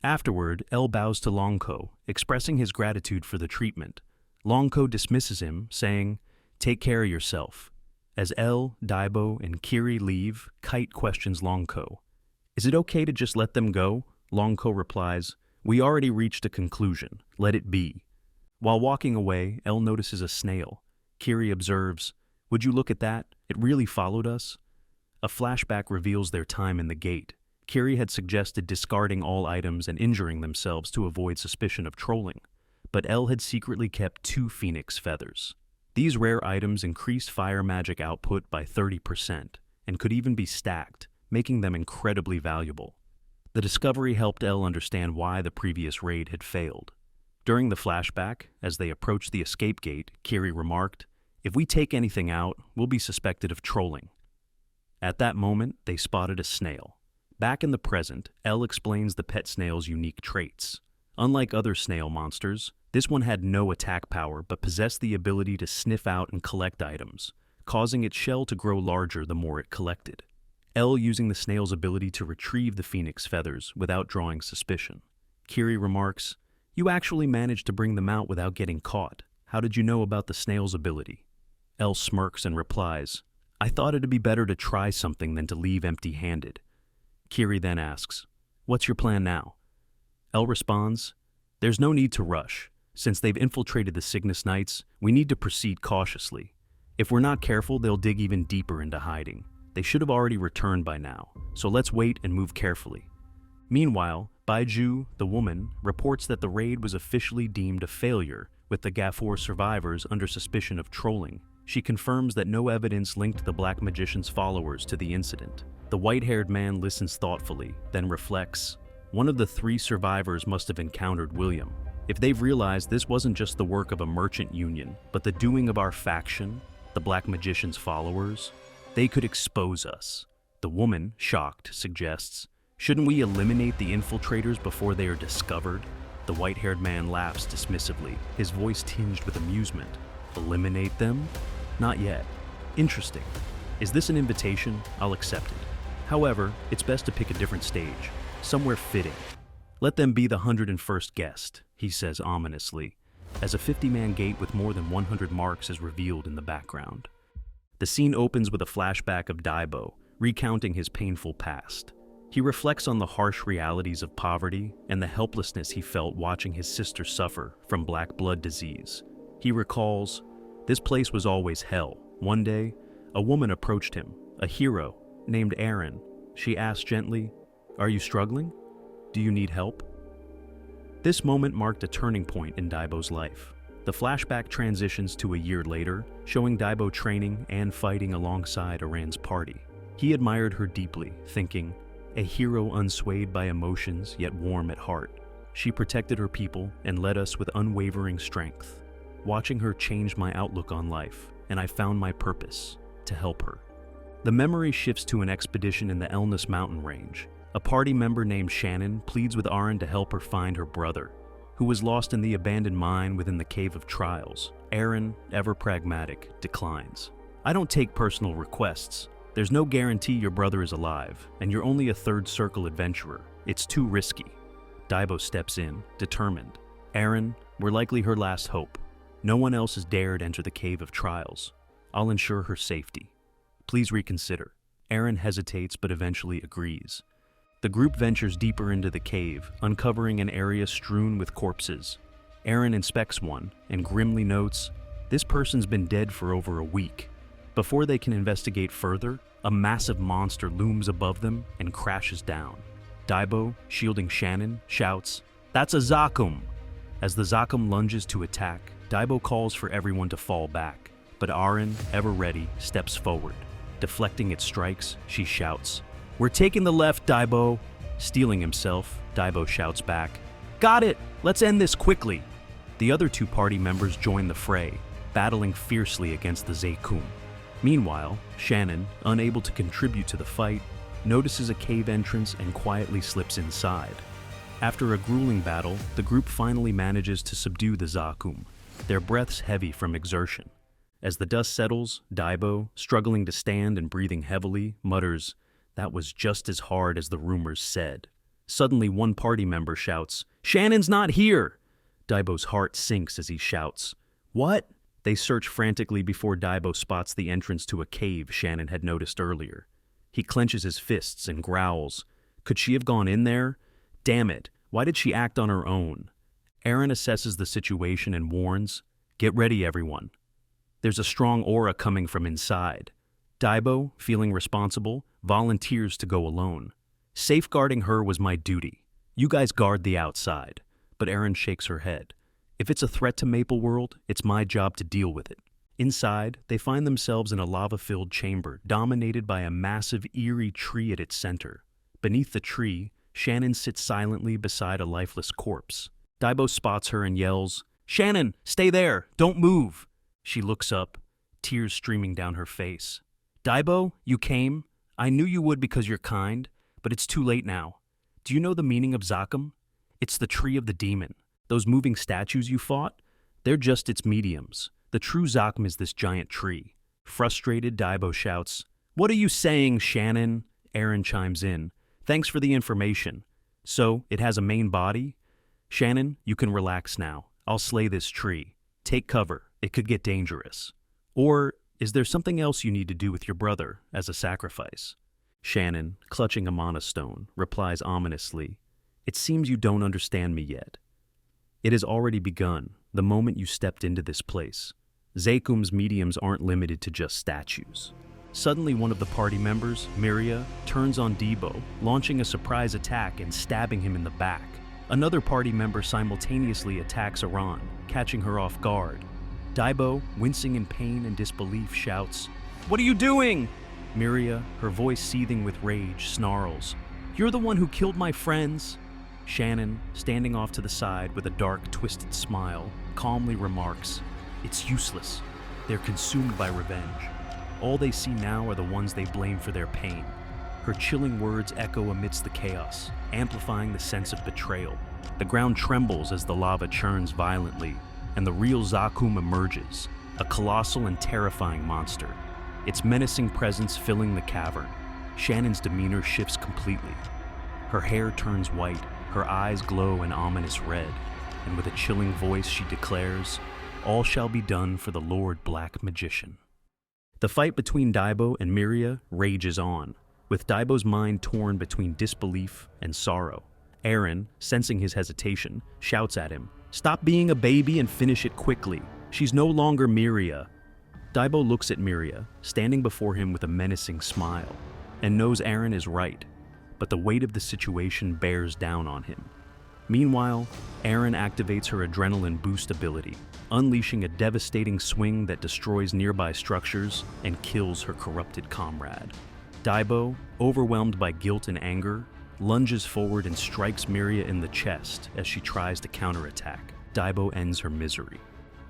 Afterward, El bows to Longko, expressing his gratitude for the treatment. Longko dismisses him, saying, "Take care of yourself." As El, Daibo, and Kiri leave, Kite questions Longko. "Is it okay to just let them go?" Longko replies, "We already reached a conclusion. Let it be." While walking away, El notices a snail. Kiri observes, "Would you look at that? It really followed us." A flashback reveals their time in the gate. Kiri had suggested discarding all items and injuring themselves to avoid suspicion of trolling, but El had secretly kept 2 phoenix feathers. These rare items increased fire magic output by 30% and could even be stacked, making them incredibly valuable. The discovery helped El understand why the previous raid had failed. During the flashback, as they approached the escape gate, Kiri remarked, "If we take anything out, we'll be suspected of trolling." At that moment, they spotted a snail. Back in the present, El explains the pet snail's unique traits. Unlike other snail monsters, this one had no attack power but possessed the ability to sniff out and collect items, causing its shell to grow larger the more it collected. El using the snail's ability to retrieve the phoenix feathers without drawing suspicion. Kiri remarks, "You actually managed to bring them out without getting caught. How did you know about the snail's ability?" El smirks and replies, "I thought it'd be better to try something than to leave empty-handed." Kiri then asks, "What's your plan now?" El responds, "There's no need to rush. Since they've infiltrated the Cygnus Knights, we need to proceed cautiously. If we're not careful, they'll dig even deeper into hiding. They should have already returned by now, so let's wait and move carefully." Meanwhile, Baiju, the woman, reports that the raid was officially deemed a failure, with the Gafor survivors under suspicion of trolling. She confirms that no evidence linked the Black Magician's followers to the incident. The white-haired man listens thoughtfully, then reflects. One of the 3 survivors must have encountered William. If they've realized this wasn't just the work of a merchant union, but the doing of our faction, the Black Magician's followers, they could expose us. The woman, shocked, suggests, "Shouldn't we eliminate the infiltrators before they are discovered?" The white-haired man laughs dismissively, his voice tinged with amusement. "Eliminate them? Not yet. Interesting. Is this an invitation? I'll accept it. However, it's best to pick a different stage, somewhere fitting. Let them be the 101st guest," he says ominously, as a 50-man gate with more than 100 marks is revealed in the background. The scene opens with a flashback of Daibo, recounting his painful past. He reflects on the harsh realities of poverty and the helplessness he felt watching his sister suffer from black blood disease. He recalls, "This place was always hell. One day, a woman approached him, a hero, named Aaron. She asked gently, 'Are you struggling? Do you need help?' This moment marked a turning point in Daibo's life. The flashback transitions to a year later, showing Daibo training and fighting alongside Aran's party. He admired her deeply, thinking, "A hero unswayed by emotions yet warm at heart. She protected her people and led us with unwavering strength. Watching her changed my outlook on life, and I found my purpose, to help her." The memory shifts to an expedition in the Elnus mountain range. A party member named Shannon pleads with Aran to help her find her brother, who was lost in the abandoned mine within the Cave of Trials. Aaron, ever pragmatic, declines. "I don't take personal requests. There's no guarantee your brother is alive, and you're only a third circle adventurer. It's too risky." Daibo steps in, determined. "Aaron, we're likely her last hope. No one else has dared enter the Cave of Trials. I'll ensure her safety. Please reconsider." Aaron hesitates but eventually agrees. The group ventures deeper into the cave, uncovering an area strewn with corpses. Aaron inspects one and grimly notes, "This person's been dead for over a week." Before they can investigate further, a massive monster looms above them and crashes down. Daibo, shielding Shannon, shouts, "That's a Zakum!" As the Zakum lunges to attack, Daibo calls for everyone to fall back, but Aran, ever ready, steps forward. Deflecting its strikes, she shouts, "We're taking the left, Daibo!" Steeling himself, Daibo shouts back, "Got it! Let's end this quickly!" The other 2 party members join the fray, battling fiercely against the Zakum. Meanwhile, Shannon, unable to contribute to the fight, notices a cave entrance and quietly slips inside. After a grueling battle, the group finally manages to subdue the Zakum, their breaths heavy from exertion. As the dust settles, Daibo, struggling to stand and breathing heavily, mutters, "That was just as hard as the rumors said." Suddenly, one party member shouts, "Shannon's not here!" Daibo's heart sinks as he shouts, "What?" They search frantically before Daibo spots the entrance to a cave Shannon had noticed earlier. He clenches his fists and growls. Could she have gone in there? Damn it, why did she act on her own? Aaron assesses the situation and warns, "Get ready, everyone." There's a strong aura coming from inside. Daibo, feeling responsible, volunteers to go alone. Safeguarding her was my duty. You guys guard the outside. But Aaron shakes her head. If it's a threat to Maple World, it's my job to deal with it. Inside, they find themselves in a lava-filled chamber dominated by a massive, eerie tree at its center. Beneath the tree, Shannon sits silently beside a lifeless corpse. Daibo spots her and yells, "Shannon, stay there! Don't move!" She looks up, tears streaming down her face. "Daibo, you came? I knew you would because you're kind, but it's too late now. Do you know the meaning of Zakum? It's the tree of the demon. Those moving statues you fought? They're just its mediums. The true Zakum is this giant tree." Frustrated, Daibo shouts, "What are you saying, Shannon?" Aaron chimes in, "Thanks for the information. So, it has a main body? Shannon, you can relax now. I'll slay this tree. Take cover. It could get dangerous. Or, is there something else you need to do with your brother as a sacrifice?" Shannon, clutching a mana stone, replies ominously, "It seems you don't understand me yet. It has already begun, the moment you stepped into this place. Zakum's mediums aren't limited to just statues." Suddenly, one of the party members, Miria, turns on Daibo, launching a surprise attack and stabbing him in the back. Another party member simultaneously attacks Aran, catching her off guard. Daibo, wincing in pain and disbelief, shouts, "What are you doing?" Miria, her voice seething with rage, snarls, "You're the one who killed my friends." Shannon, standing off to the side with a dark, twisted smile, calmly remarks, "It's useless. They're consumed by revenge. All they see now are the ones they blame for their pain." Her chilling words echo amidst the chaos, amplifying the sense of betrayal. The ground trembles as the lava churns violently, and the real Zakum emerges, a colossal and terrifying monster, its menacing presence filling the cavern. Shannon's demeanor shifts completely. Her hair turns white, her eyes glow an ominous red, and with a chilling voice she declares, "All shall be done for the Lord Black Magician." The fight between Daibo and Miria rages on, with Daibo's mind torn between disbelief and sorrow. Aaron, sensing his hesitation, shouts at him, "Stop being a baby and finish it quickly. She's no longer Miria." Daibo looks at Miria, standing before him with a menacing smile, and knows Aaron is right, but the weight of the situation bears down on him. Meanwhile, Aaron activates her adrenaline boost ability, unleashing a devastating swing that destroys nearby structures and kills her corrupted comrade. Daibo, overwhelmed by guilt and anger, lunges forward and strikes Miria in the chest as she tries to counterattack. Daibo ends her misery.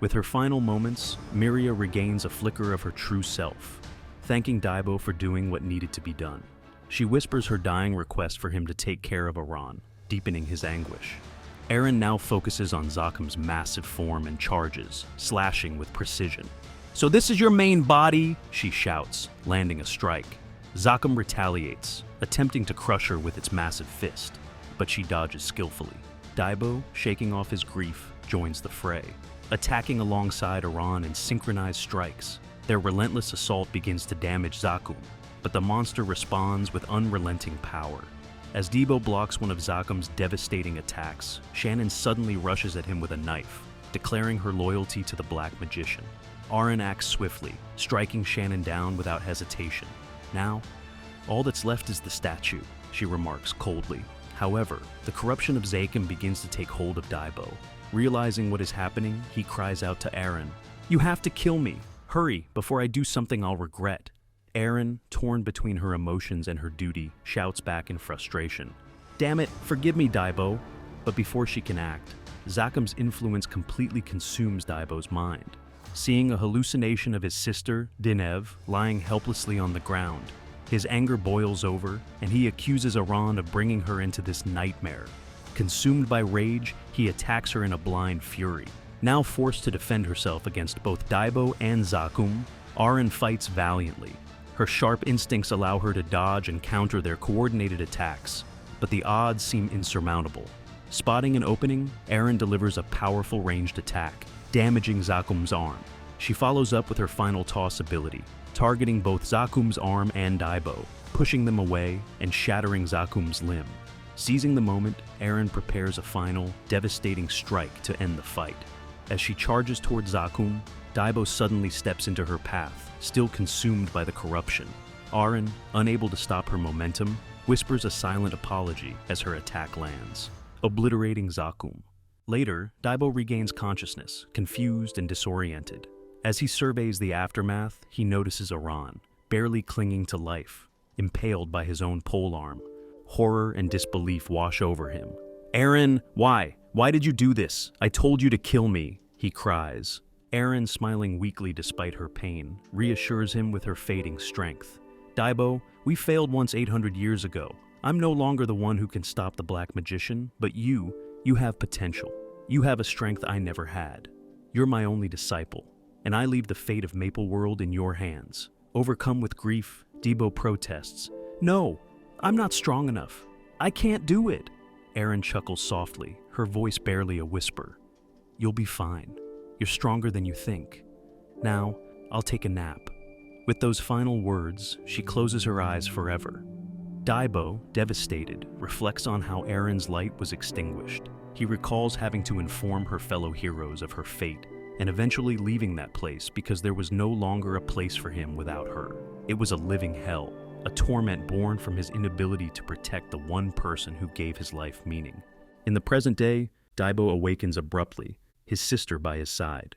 With her final moments, Miria regains a flicker of her true self, thanking Daibo for doing what needed to be done. She whispers her dying request for him to take care of Aran, deepening his anguish. Aaron now focuses on Zakum's massive form and charges, slashing with precision. "So this is your main body?" she shouts, landing a strike. Zakum retaliates, attempting to crush her with its massive fist, but she dodges skillfully. Daibo, shaking off his grief, joins the fray, attacking alongside Aran in synchronized strikes. Their relentless assault begins to damage Zakum, but the monster responds with unrelenting power. As Daibo blocks one of Zakum's devastating attacks, Shannon suddenly rushes at him with a knife, declaring her loyalty to the Black Magician. Aaron acts swiftly, striking Shannon down without hesitation. "Now, all that's left is the statue," she remarks coldly. However, the corruption of Zakum begins to take hold of Daibo. Realizing what is happening, he cries out to Aaron, "You have to kill me! Hurry, before I do something I'll regret." Aaron, torn between her emotions and her duty, shouts back in frustration, "Damn it, forgive me, Daibo." But before she can act, Zakum's influence completely consumes Daibo's mind. Seeing a hallucination of his sister, Dinev, lying helplessly on the ground, his anger boils over, and he accuses Aran of bringing her into this nightmare. Consumed by rage, he attacks her in a blind fury. Now forced to defend herself against both Daibo and Zakum, Arin fights valiantly. Her sharp instincts allow her to dodge and counter their coordinated attacks, but the odds seem insurmountable. Spotting an opening, Arin delivers a powerful ranged attack, damaging Zakum's arm. She follows up with her final toss ability, targeting both Zakum's arm and Daibo, pushing them away and shattering Zakum's limb. Seizing the moment, Arin prepares a final, devastating strike to end the fight. As she charges towards Zakum, Daibo suddenly steps into her path, still consumed by the corruption. Arin, unable to stop her momentum, whispers a silent apology as her attack lands, obliterating Zakum. Later, Daibo regains consciousness, confused and disoriented. As he surveys the aftermath, he notices Aran, barely clinging to life, impaled by his own polearm. Horror and disbelief wash over him. "Arin, why? Why did you do this? I told you to kill me," he cries. Arin, smiling weakly despite her pain, reassures him with her fading strength. "Daibo, we failed once 800 years ago. I'm no longer the one who can stop the Black Magician, but you have potential. You have a strength I never had. You're my only disciple, and I leave the fate of Maple World in your hands." Overcome with grief, Daibo protests. "No, I'm not strong enough. I can't do it." Arin chuckles softly, her voice barely a whisper. "You'll be fine. You're stronger than you think. Now, I'll take a nap." With those final words, she closes her eyes forever. Daibo, devastated, reflects on how Arin's light was extinguished. He recalls having to inform her fellow heroes of her fate, and eventually leaving that place because there was no longer a place for him without her. It was a living hell, a torment born from his inability to protect the one person who gave his life meaning. In the present day, Daibo awakens abruptly, his sister by his side.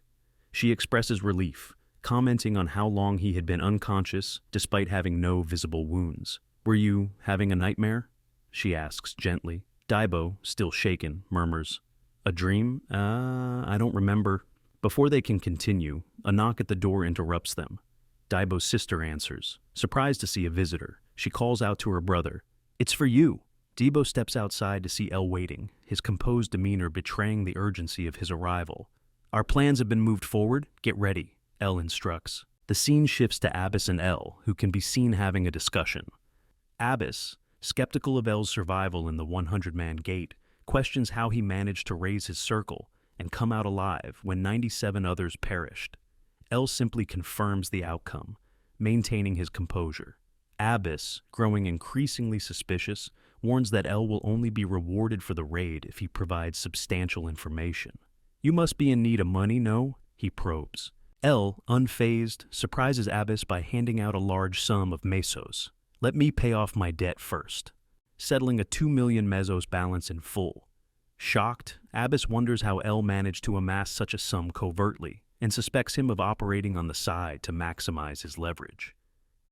She expresses relief, commenting on how long he had been unconscious despite having no visible wounds. "Were you having a nightmare?" she asks gently. Daibo, still shaken, murmurs, "A dream? I don't remember." Before they can continue, a knock at the door interrupts them. Daibo's sister answers. Surprised to see a visitor, she calls out to her brother, "It's for you." Daibo steps outside to see El waiting, his composed demeanor betraying the urgency of his arrival. "Our plans have been moved forward. Get ready," El instructs. The scene shifts to Abbas and El, who can be seen having a discussion. Abbas, skeptical of El's survival in the 100-man gate, questions how he managed to raise his circle and come out alive when 97 others perished. El simply confirms the outcome, maintaining his composure. Abbas, growing increasingly suspicious, warns that El will only be rewarded for the raid if he provides substantial information. "You must be in need of money, no?" he probes. El, unfazed, surprises Abbas by handing out a large sum of mesos. "Let me pay off my debt first," settling a 2 million mesos balance in full. Shocked, Abbas wonders how El managed to amass such a sum covertly, and suspects him of operating on the side to maximize his leverage.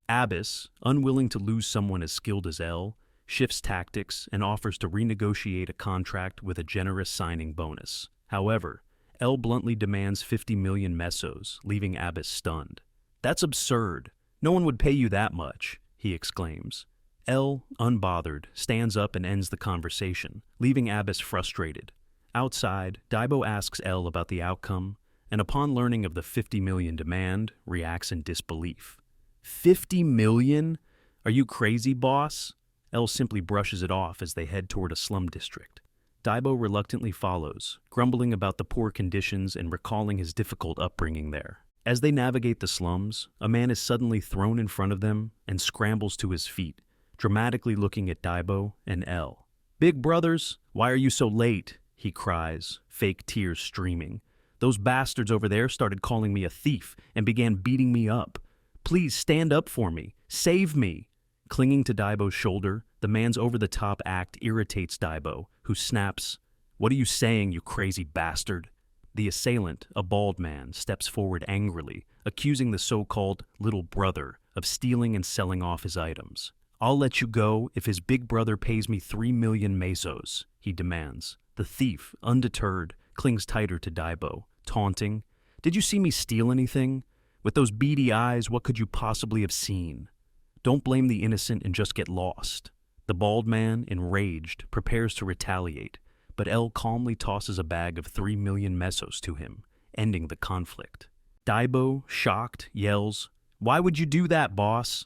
Abbas, unwilling to lose someone as skilled as El, shifts tactics and offers to renegotiate a contract with a generous signing bonus. However, El bluntly demands 50 million mesos, leaving Abbas stunned. "That's absurd. No one would pay you that much," he exclaims. El, unbothered, stands up and ends the conversation, leaving Abbas frustrated. Outside, Daibo asks El about the outcome, and upon learning of the 50 million demand, reacts in disbelief. 50 million? Are you crazy, boss? El simply brushes it off as they head toward a slum district. Daibo reluctantly follows, grumbling about the poor conditions and recalling his difficult upbringing there. As they navigate the slums, a man is suddenly thrown in front of them and scrambles to his feet, dramatically looking at Daibo and El. "Big brothers, why are you so late?" he cries, fake tears streaming. "Those bastards over there started calling me a thief and began beating me up. Please stand up for me. Save me." Clinging to Daibo's shoulder, the man's over-the-top act irritates Daibo, who snaps, "What are you saying, you crazy bastard?" The assailant, a bald man, steps forward angrily, accusing the so-called little brother of stealing and selling off his items. "I'll let you go if his big brother pays me 3 million mesos, he demands. The thief, undeterred, clings tighter to Daibo, taunting, "Did you see me steal anything? With those beady eyes, what could you possibly have seen? Don't blame the innocent and just get lost." The bald man, enraged, prepares to retaliate, but L calmly tosses a bag of 3 million mesos to him, ending the conflict. Daibo, shocked, yells, "Why would you do that, boss?"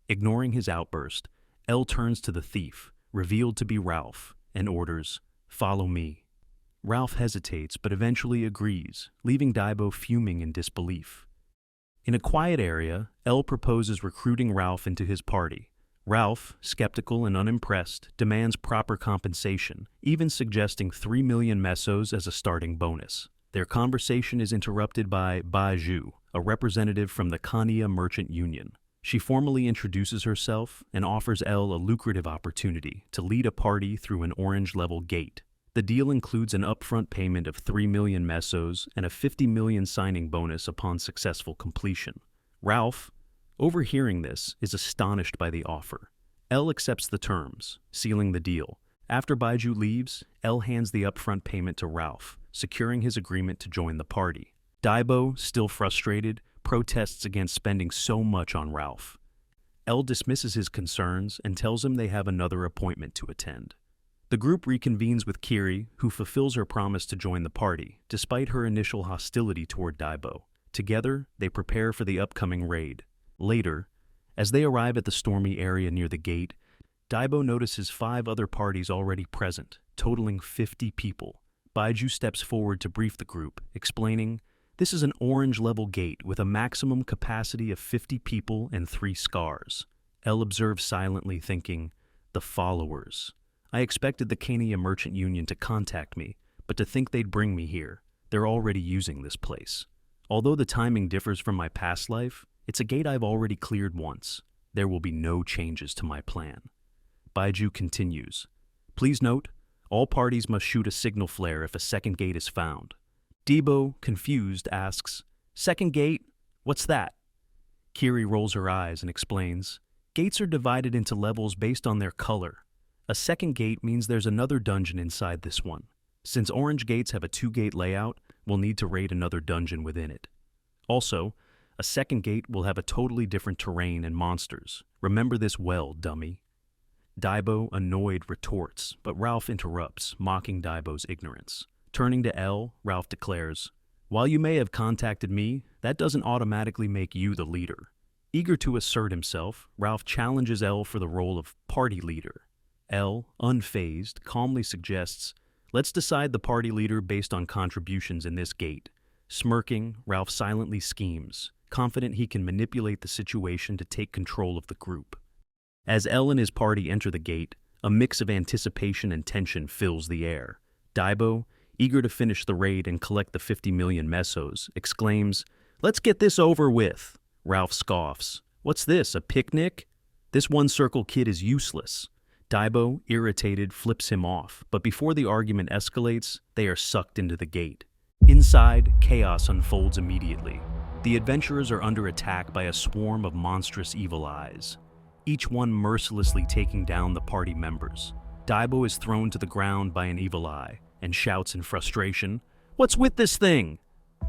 Ignoring his outburst, L turns to the thief, revealed to be Ralph, and orders, "Follow me." Ralph hesitates but eventually agrees, leaving Daibo fuming in disbelief. In a quiet area, L proposes recruiting Ralph into his party. Ralph, skeptical and unimpressed, demands proper compensation, even suggesting 3 million mesos as a starting bonus. Their conversation is interrupted by Baiju, a representative from the Kania Merchant Union. She formally introduces herself and offers L a lucrative opportunity to lead a party through an orange-level gate. The deal includes an upfront payment of 3 million mesos and a 50 million signing bonus upon successful completion. Ralph, overhearing this, is astonished by the offer. L accepts the terms, sealing the deal. After Baiju leaves, L hands the upfront payment to Ralph, securing his agreement to join the party. Daibo, still frustrated, protests against spending so much on Ralph. L dismisses his concerns and tells him they have another appointment to attend. The group reconvenes with Kiri, who fulfills her promise to join the party, despite her initial hostility toward Daibo. Together, they prepare for the upcoming raid. Later, as they arrive at the stormy area near the gate, Daibo notices 5 other parties already present, totaling 50 people. Baiju steps forward to brief the group, explaining, "This is an orange-level gate with a maximum capacity of 50 people and 3 scars." L observes silently, thinking, "The followers. I expected the Kania Merchant Union to contact me, but to think they'd bring me here. They're already using this place. Although the timing differs from my past life, it's a gate I've already cleared once. There will be no changes to my plan." Baiju continues, "Please note, all parties must shoot a signal flare if a second gate is found." Daibo, confused, asks, "Second gate? What's that?" Kiri rolls her eyes and explains, "Gates are divided into levels based on their color. A second gate means there's another dungeon inside this one. Since orange gates have a 2-gate layout, we'll need to raid another dungeon within it. Also, a second gate will have a totally different terrain and monsters. Remember this well, dummy." Daibo, annoyed, retorts, but Ralph interrupts, mocking Daibo's ignorance. Turning to L, Ralph declares, "While you may have contacted me, that doesn't automatically make you the leader." Eager to assert himself, Ralph challenges L for the role of party leader. L, unfazed, calmly suggests, "Let's decide the party leader based on contributions in this gate." Smirking, Ralph silently schemes, confident he can manipulate the situation to take control of the group. As L and his party enter the gate, a mix of anticipation and tension fills the air. Daibo, eager to finish the raid and collect the 50 million mesos, exclaims, "Let's get this over with." Ralph scoffs, "What's this, a picnic? This one-circle kid is useless." Daibo, irritated, flips him off, but before the argument escalates, they are sucked into the gate. Inside, chaos unfolds immediately. The adventurers are under attack by a swarm of monstrous evil eyes, each one mercilessly taking down the party members. Daibo is thrown to the ground by an evil eye and shouts in frustration, "What's with this thing?"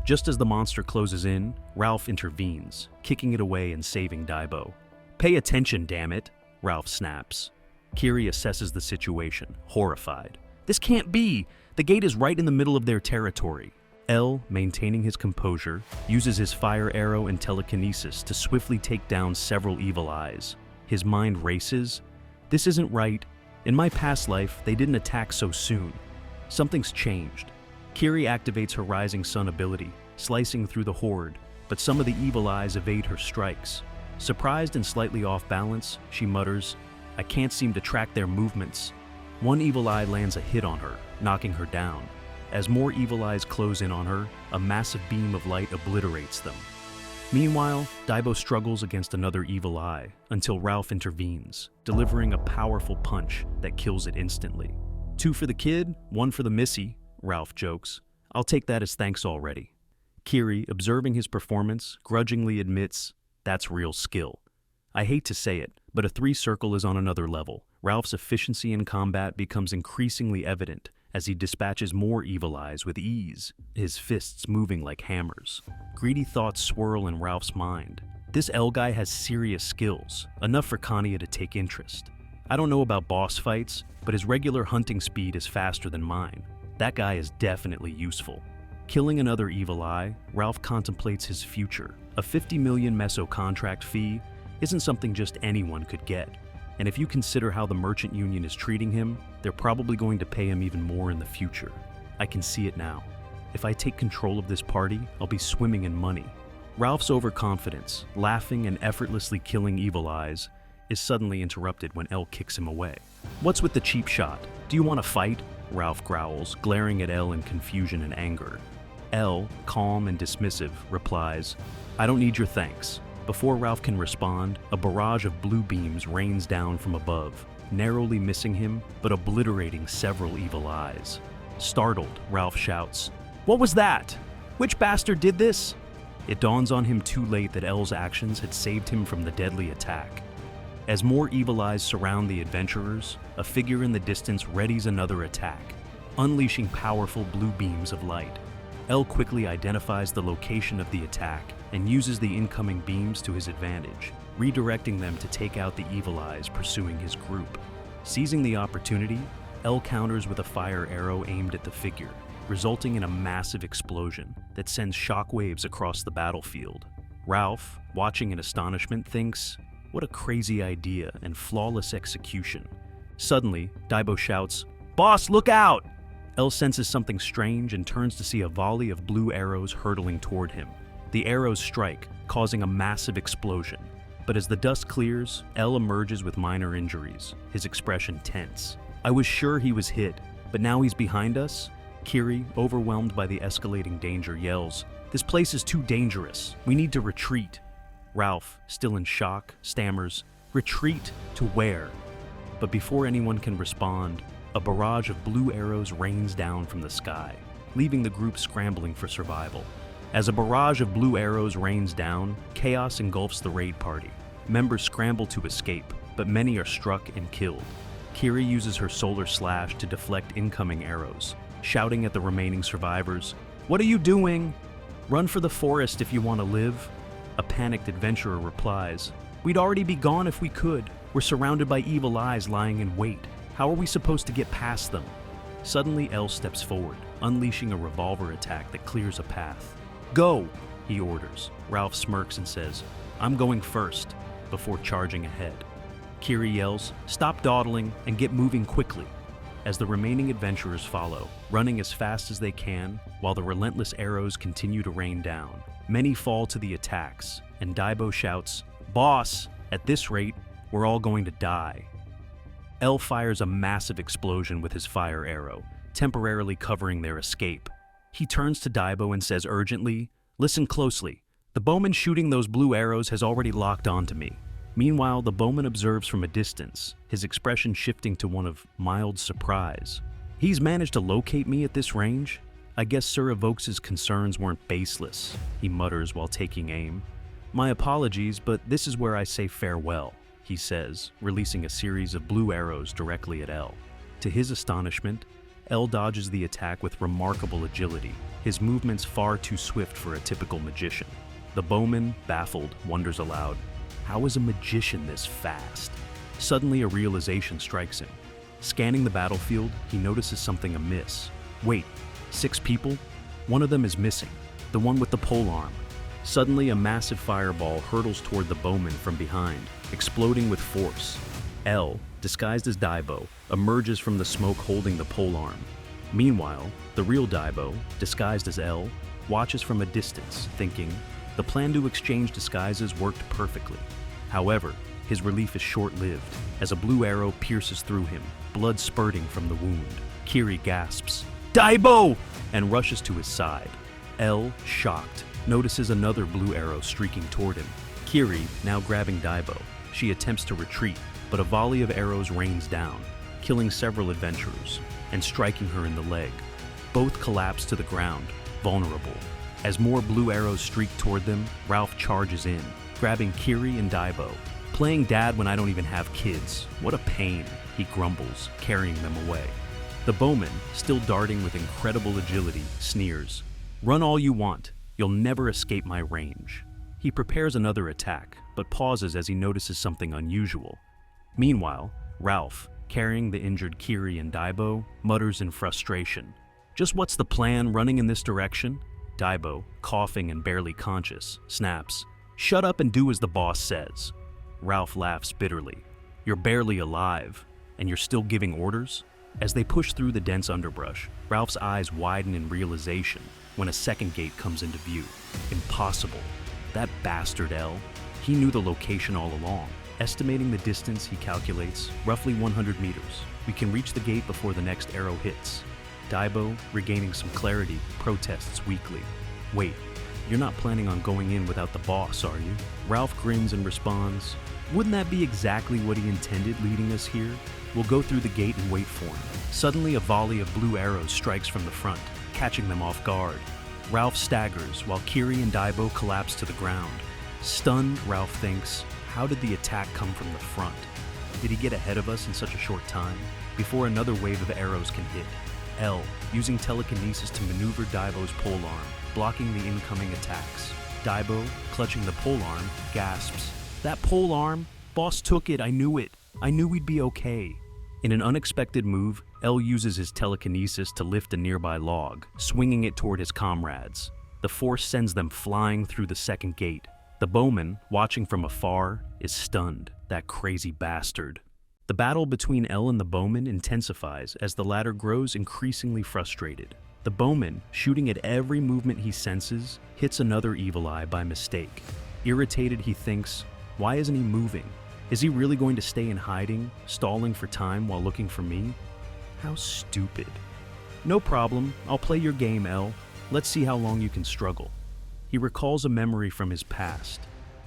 Just as the monster closes in, Ralph intervenes, kicking it away and saving Daibo. "Pay attention, damn it," Ralph snaps. Kiri assesses the situation, horrified. "This can't be! The gate is right in the middle of their territory." L, maintaining his composure, uses his fire arrow and telekinesis to swiftly take down several evil eyes. His mind races. "This isn't right. In my past life, they didn't attack so soon. Something's changed." Kiri activates her Rising Sun ability, slicing through the horde, but some of the evil eyes evade her strikes. Surprised and slightly off balance, she mutters, "I can't seem to track their movements." One evil eye lands a hit on her, knocking her down. As more evil eyes close in on her, a massive beam of light obliterates them. Meanwhile, Daibo struggles against another evil eye until Ralph intervenes, delivering a powerful punch that kills it instantly. "2 for the kid, 1 for the missy," Ralph jokes. "I'll take that as thanks already." Kiri, observing his performance, grudgingly admits, "That's real skill." I hate to say it, but a 3-circle is on another level. Ralph's efficiency in combat becomes increasingly evident as he dispatches more evil eyes with ease, his fists moving like hammers. Greedy thoughts swirl in Ralph's mind. This L guy has serious skills, enough for Kania to take interest. I don't know about boss fights, but his regular hunting speed is faster than mine. That guy is definitely useful. Killing another evil eye, Ralph contemplates his future. A 50 million meso contract fee isn't something just anyone could get. And if you consider how the merchant union is treating him, they're probably going to pay him even more in the future. I can see it now. If I take control of this party, I'll be swimming in money. Ralph's overconfidence, laughing and effortlessly killing evil eyes, is suddenly interrupted when Elle kicks him away. "What's with the cheap shot? Do you want to fight?" Ralph growls, glaring at Elle in confusion and anger. Elle, calm and dismissive, replies, "I don't need your thanks." Before Ralph can respond, a barrage of blue beams rains down from above, narrowly missing him, but obliterating several evil eyes. Startled, Ralph shouts, "What was that? Which bastard did this?" It dawns on him too late that Elle's actions had saved him from the deadly attack. As more evil eyes surround the adventurers, a figure in the distance readies another attack, unleashing powerful blue beams of light. Elle quickly identifies the location of the attack and uses the incoming beams to his advantage, redirecting them to take out the evil eyes pursuing his group. Seizing the opportunity, Elle counters with a fire arrow aimed at the figure, resulting in a massive explosion that sends shockwaves across the battlefield. Ralph, watching in astonishment, thinks, "What a crazy idea and flawless execution." Suddenly, Daibo shouts, "Boss, look out!" Elle senses something strange and turns to see a volley of blue arrows hurtling toward him. The arrows strike, causing a massive explosion. But as the dust clears, Elle emerges with minor injuries, his expression tense. "I was sure he was hit, but now he's behind us?" Kiri, overwhelmed by the escalating danger, yells, "This place is too dangerous. We need to retreat." Ralph, still in shock, stammers, "Retreat to where?" But before anyone can respond, a barrage of blue arrows rains down from the sky, leaving the group scrambling for survival. As a barrage of blue arrows rains down, chaos engulfs the raid party. Members scramble to escape, but many are struck and killed. Kiri uses her solar slash to deflect incoming arrows, shouting at the remaining survivors, "What are you doing? Run for the forest if you want to live." A panicked adventurer replies, "We'd already be gone if we could. We're surrounded by evil eyes lying in wait. How are we supposed to get past them?" Suddenly, Elle steps forward, unleashing a revolver attack that clears a path. "Go," he orders. Ralph smirks and says, "I'm going first," before charging ahead. Kiri yells, "Stop dawdling and get moving quickly." As the remaining adventurers follow, running as fast as they can, while the relentless arrows continue to rain down. Many fall to the attacks, and Daibo shouts, "Boss, at this rate, we're all going to die." Elle fires a massive explosion with his fire arrow, temporarily covering their escape. He turns to Daibo and says urgently, "Listen closely. The bowman shooting those blue arrows has already locked onto me." Meanwhile, the bowman observes from a distance, his expression shifting to one of mild surprise. "He's managed to locate me at this range? I guess Sir Evokes' concerns weren't baseless," he mutters while taking aim. "My apologies, but this is where I say farewell," he says, releasing a series of blue arrows directly at Elle. To his astonishment, Elle dodges the attack with remarkable agility, his movements far too swift for a typical magician. The bowman, baffled, wonders aloud, how is a magician this fast? Suddenly a realization strikes him. Scanning the battlefield, he notices something amiss. Wait, 6 people? One of them is missing, the one with the polearm. Suddenly a massive fireball hurtles toward the bowman from behind, exploding with force. Elle, disguised as Daibo, emerges from the smoke holding the polearm. Meanwhile, the real Daibo, disguised as Elle, watches from a distance, thinking, the plan to exchange disguises worked perfectly. However, his relief is short-lived, as a blue arrow pierces through him, blood spurting from the wound. Kiri gasps, "Daibo!" and rushes to his side. Elle, shocked, notices another blue arrow streaking toward him. Kiri, now grabbing Daibo, she attempts to retreat, but a volley of arrows rains down, killing several adventurers and striking her in the leg. Both collapse to the ground, vulnerable. As more blue arrows streak toward them, Ralph charges in, grabbing Kiri and Daibo. "Playing dad when I don't even have kids. What a pain," he grumbles, carrying them away. The bowman, still darting with incredible agility, sneers, "Run all you want. You'll never escape my range." He prepares another attack, but pauses as he notices something unusual. Meanwhile, Ralph, carrying the injured Kiri and Daibo, mutters in frustration. "Just what's the plan running in this direction?" Daibo, coughing and barely conscious, snaps, "Shut up and do as the boss says." Ralph laughs bitterly. "You're barely alive, and you're still giving orders?" As they push through the dense underbrush, Ralph's eyes widen in realization when a second gate comes into view. Impossible. That bastard L. He knew the location all along. Estimating the distance, he calculates, roughly 100 meters. We can reach the gate before the next arrow hits. Daibo, regaining some clarity, protests weakly. "Wait, you're not planning on going in without the boss, are you?" Ralph grins and responds, "Wouldn't that be exactly what he intended leading us here? We'll go through the gate and wait for him." Suddenly, a volley of blue arrows strikes from the front, catching them off guard. Ralph staggers while Kiri and Daibo collapse to the ground. Stunned, Ralph thinks, how did the attack come from the front? Did he get ahead of us in such a short time? Before another wave of arrows can hit, L, using telekinesis to maneuver Daibo's polearm, blocking the incoming attacks. Daibo, clutching the polearm, gasps, "That polearm? Boss took it, I knew it. I knew we'd be okay." In an unexpected move, L uses his telekinesis to lift a nearby log, swinging it toward his comrades. The force sends them flying through the second gate. The bowman, watching from afar, is stunned. That crazy bastard. The battle between L and the bowman intensifies as the latter grows increasingly frustrated. The bowman, shooting at every movement he senses, hits another evil eye by mistake. Irritated, he thinks, why isn't he moving? Is he really going to stay in hiding, stalling for time while looking for me? How stupid. "No problem, I'll play your game, L. Let's see how long you can struggle." He recalls a memory from his past.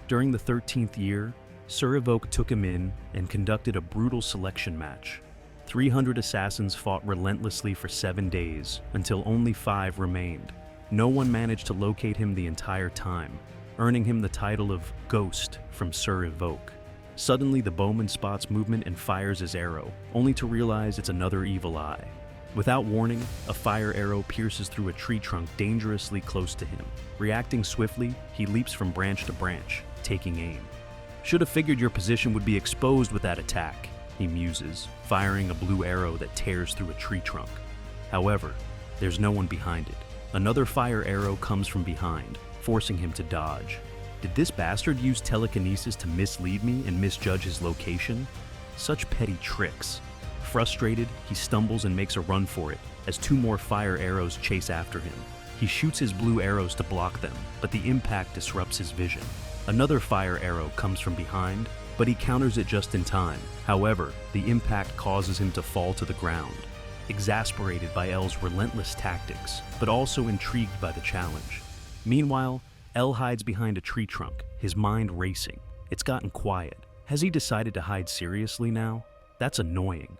During the 13th year, Sir Evoke took him in and conducted a brutal selection match. 300 assassins fought relentlessly for 7 days, until only 5 remained. No one managed to locate him the entire time, earning him the title of Ghost from Sir Evoke. Suddenly, the bowman spots movement and fires his arrow, only to realize it's another evil eye. Without warning, a fire arrow pierces through a tree trunk dangerously close to him. Reacting swiftly, he leaps from branch to branch, taking aim. "Should have figured your position would be exposed with that attack," he muses, firing a blue arrow that tears through a tree trunk. However, there's no one behind it. Another fire arrow comes from behind, forcing him to dodge. Did this bastard use telekinesis to mislead me and misjudge his location? Such petty tricks. Frustrated, he stumbles and makes a run for it as 2 more fire arrows chase after him. He shoots his blue arrows to block them, but the impact disrupts his vision. Another fire arrow comes from behind, but he counters it just in time. However, the impact causes him to fall to the ground. Exasperated by L's relentless tactics, but also intrigued by the challenge. Meanwhile, L hides behind a tree trunk, his mind racing. It's gotten quiet. Has he decided to hide seriously now? That's annoying.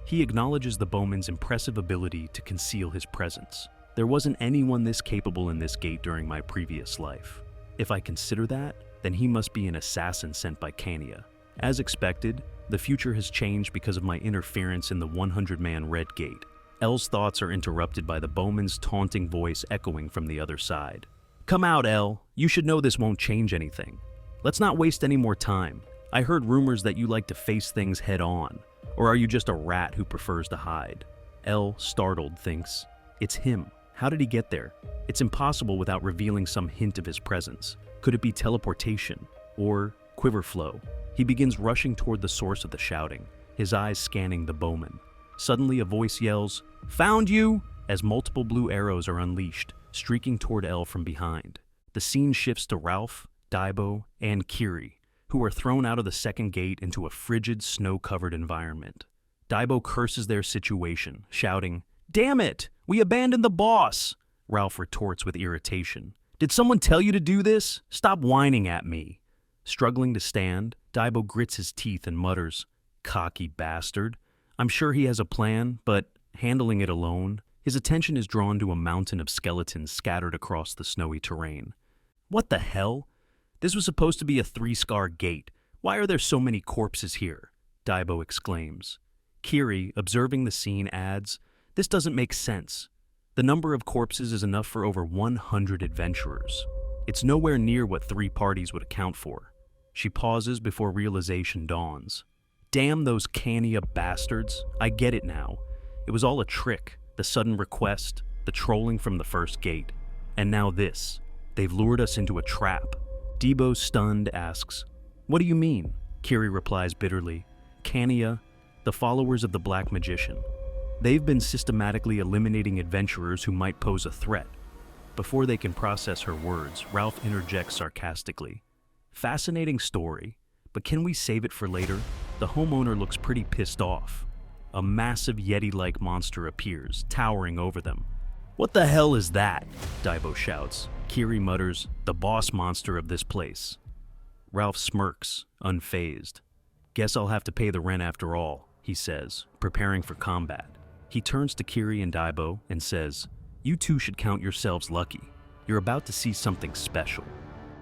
He acknowledges the bowman's impressive ability to conceal his presence. There wasn't anyone this capable in this gate during my previous life. If I consider that, then he must be an assassin sent by Kania. As expected, the future has changed because of my interference in the 100-man red gate. L's thoughts are interrupted by the bowman's taunting voice echoing from the other side. "Come out, L. You should know this won't change anything. Let's not waste any more time. I heard rumors that you like to face things head on. Or are you just a rat who prefers to hide?" L, startled, thinks, it's him. How did he get there? It's impossible without revealing some hint of his presence. Could it be teleportation? Or quiver flow? He begins rushing toward the source of the shouting, his eyes scanning the bowman. Suddenly, a voice yells, "Found you!" as multiple blue arrows are unleashed, streaking toward L from behind. The scene shifts to Ralph, Daibo, and Kiri, who are thrown out of the second gate into a frigid, snow-covered environment. Daibo curses their situation, shouting, "Damn it! We abandoned the boss!" Ralph retorts with irritation. "Did someone tell you to do this? Stop whining at me." Struggling to stand, Daibo grits his teeth and mutters, "Cocky bastard. I'm sure he has a plan, but handling it alone." His attention is drawn to a mountain of skeletons scattered across the snowy terrain. What the hell? This was supposed to be a 3-scar gate. Why are there so many corpses here? Daibo exclaims. Kiri, observing the scene, adds, "This doesn't make sense. The number of corpses is enough for over 100 adventurers. It's nowhere near what 3 parties would account for." She pauses before realization dawns. Damn those Kania bastards. I get it now. It was all a trick, the sudden request, the trolling from the first gate. And now this. They've lured us into a trap. Debo, stunned, asks, "What do you mean?" Kiri replies bitterly, "Kania, the followers of the Black Magician. They've been systematically eliminating adventurers who might pose a threat." Before they can process her words, Ralph interjects sarcastically, "Fascinating story, but can we save it for later?" The homeowner looks pretty pissed off. A massive Yeti-like monster appears, towering over them. "What the hell is that?" Daibo shouts. Kiri mutters, "The boss monster of this place." Ralph smirks, unfazed. "Guess I'll have to pay the rent after all," he says, preparing for combat. He turns to Kiri and Daibo and says, "You two should count yourselves lucky. You're about to see something special."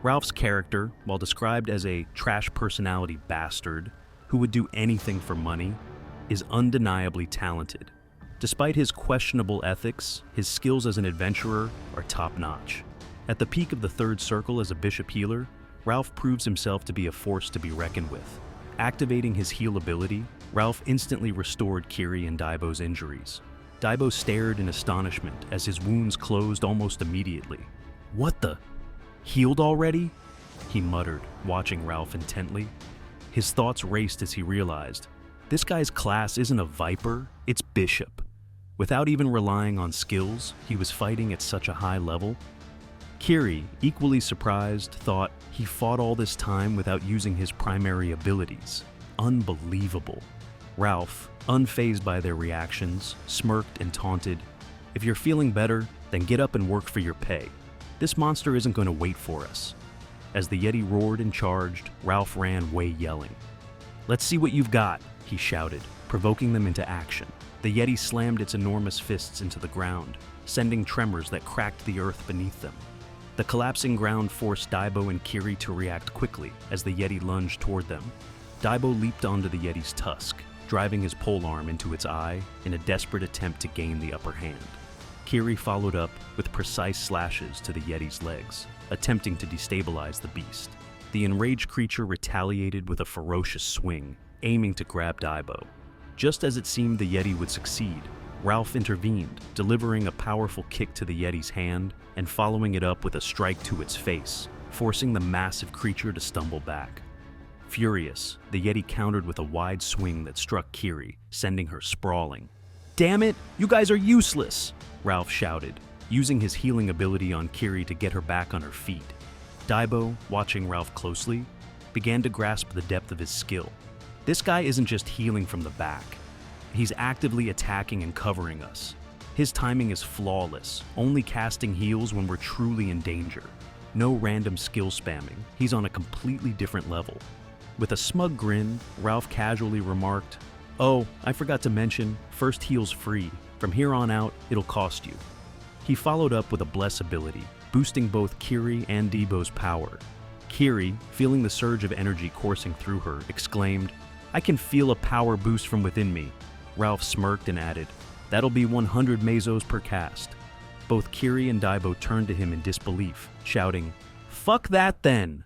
Ralph's character, while described as a trash personality bastard who would do anything for money, is undeniably talented. Despite his questionable ethics, his skills as an adventurer are top-notch. At the peak of the third circle as a bishop healer, Ralph proves himself to be a force to be reckoned with. Activating his heal ability, Ralph instantly restored Kiri and Daibo's injuries. Daibo stared in astonishment as his wounds closed almost immediately. "What the? Healed already?" he muttered, watching Ralph intently. His thoughts raced as he realized, this guy's class isn't a Viper, it's Bishop. Without even relying on skills, he was fighting at such a high level. Kiri, equally surprised, thought he fought all this time without using his primary abilities. Unbelievable. Ralph, unfazed by their reactions, smirked and taunted, "If you're feeling better, then get up and work for your pay. This monster isn't going to wait for us." As the Yeti roared and charged, Ralph ran away yelling. "Let's see what you've got," he shouted, provoking them into action. The Yeti slammed its enormous fists into the ground, sending tremors that cracked the earth beneath them. The collapsing ground forced Daibo and Kiri to react quickly as the Yeti lunged toward them. Daibo leaped onto the Yeti's tusk, driving his polearm into its eye in a desperate attempt to gain the upper hand. Kiri followed up with precise slashes to the Yeti's legs, attempting to destabilize the beast. The enraged creature retaliated with a ferocious swing, aiming to grab Daibo. Just as it seemed the Yeti would succeed, Ralph intervened, delivering a powerful kick to the Yeti's hand and following it up with a strike to its face, forcing the massive creature to stumble back. Furious, the Yeti countered with a wide swing that struck Kiri, sending her sprawling. "Damn it, you guys are useless!" Ralph shouted, using his healing ability on Kiri to get her back on her feet. Daibo, watching Ralph closely, began to grasp the depth of his skill. This guy isn't just healing from the back. He's actively attacking and covering us. His timing is flawless, only casting heals when we're truly in danger. No random skill spamming, he's on a completely different level. With a smug grin, Ralph casually remarked, "Oh, I forgot to mention, first heal's free. From here on out, it'll cost you." He followed up with a bless ability, boosting both Kiri and Debo's power. Kiri, feeling the surge of energy coursing through her, exclaimed, "I can feel a power boost from within me." Ralph smirked and added, "That'll be 100 mesos per cast." Both Kiri and Daibo turned to him in disbelief, shouting, "Fuck that then!"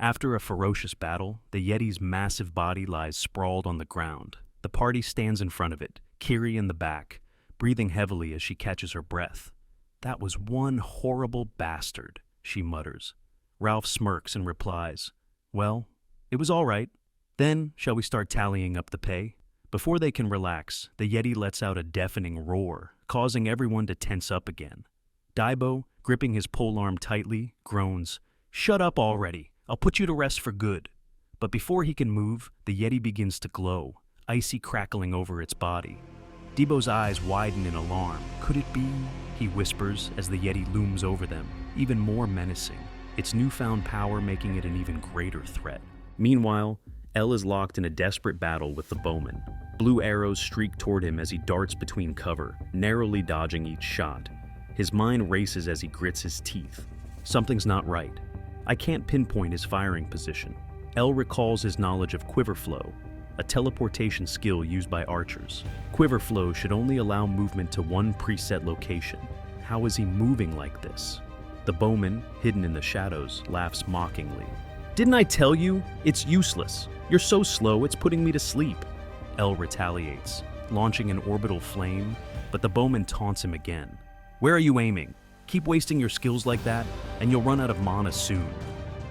After a ferocious battle, the Yeti's massive body lies sprawled on the ground. The party stands in front of it, Kiri in the back, breathing heavily as she catches her breath. "That was one horrible bastard," she mutters. Ralph smirks and replies, "Well, it was all right. Then, shall we start tallying up the pay?" Before they can relax, the Yeti lets out a deafening roar, causing everyone to tense up again. Daibo, gripping his polearm tightly, groans, "Shut up already. I'll put you to rest for good." But before he can move, the Yeti begins to glow, icy crackling over its body. Debo's eyes widen in alarm. "Could it be?" he whispers as the Yeti looms over them, even more menacing, its newfound power making it an even greater threat. Meanwhile, El is locked in a desperate battle with the bowman. Blue arrows streak toward him as he darts between cover, narrowly dodging each shot. His mind races as he grits his teeth. Something's not right. I can't pinpoint his firing position. El recalls his knowledge of quiver flow, a teleportation skill used by archers. Quiver flow should only allow movement to one preset location. How is he moving like this? The bowman, hidden in the shadows, laughs mockingly. Didn't I tell you? It's useless. You're so slow, it's putting me to sleep. L retaliates, launching an orbital flame, but the bowman taunts him again. Where are you aiming? Keep wasting your skills like that, and you'll run out of mana soon.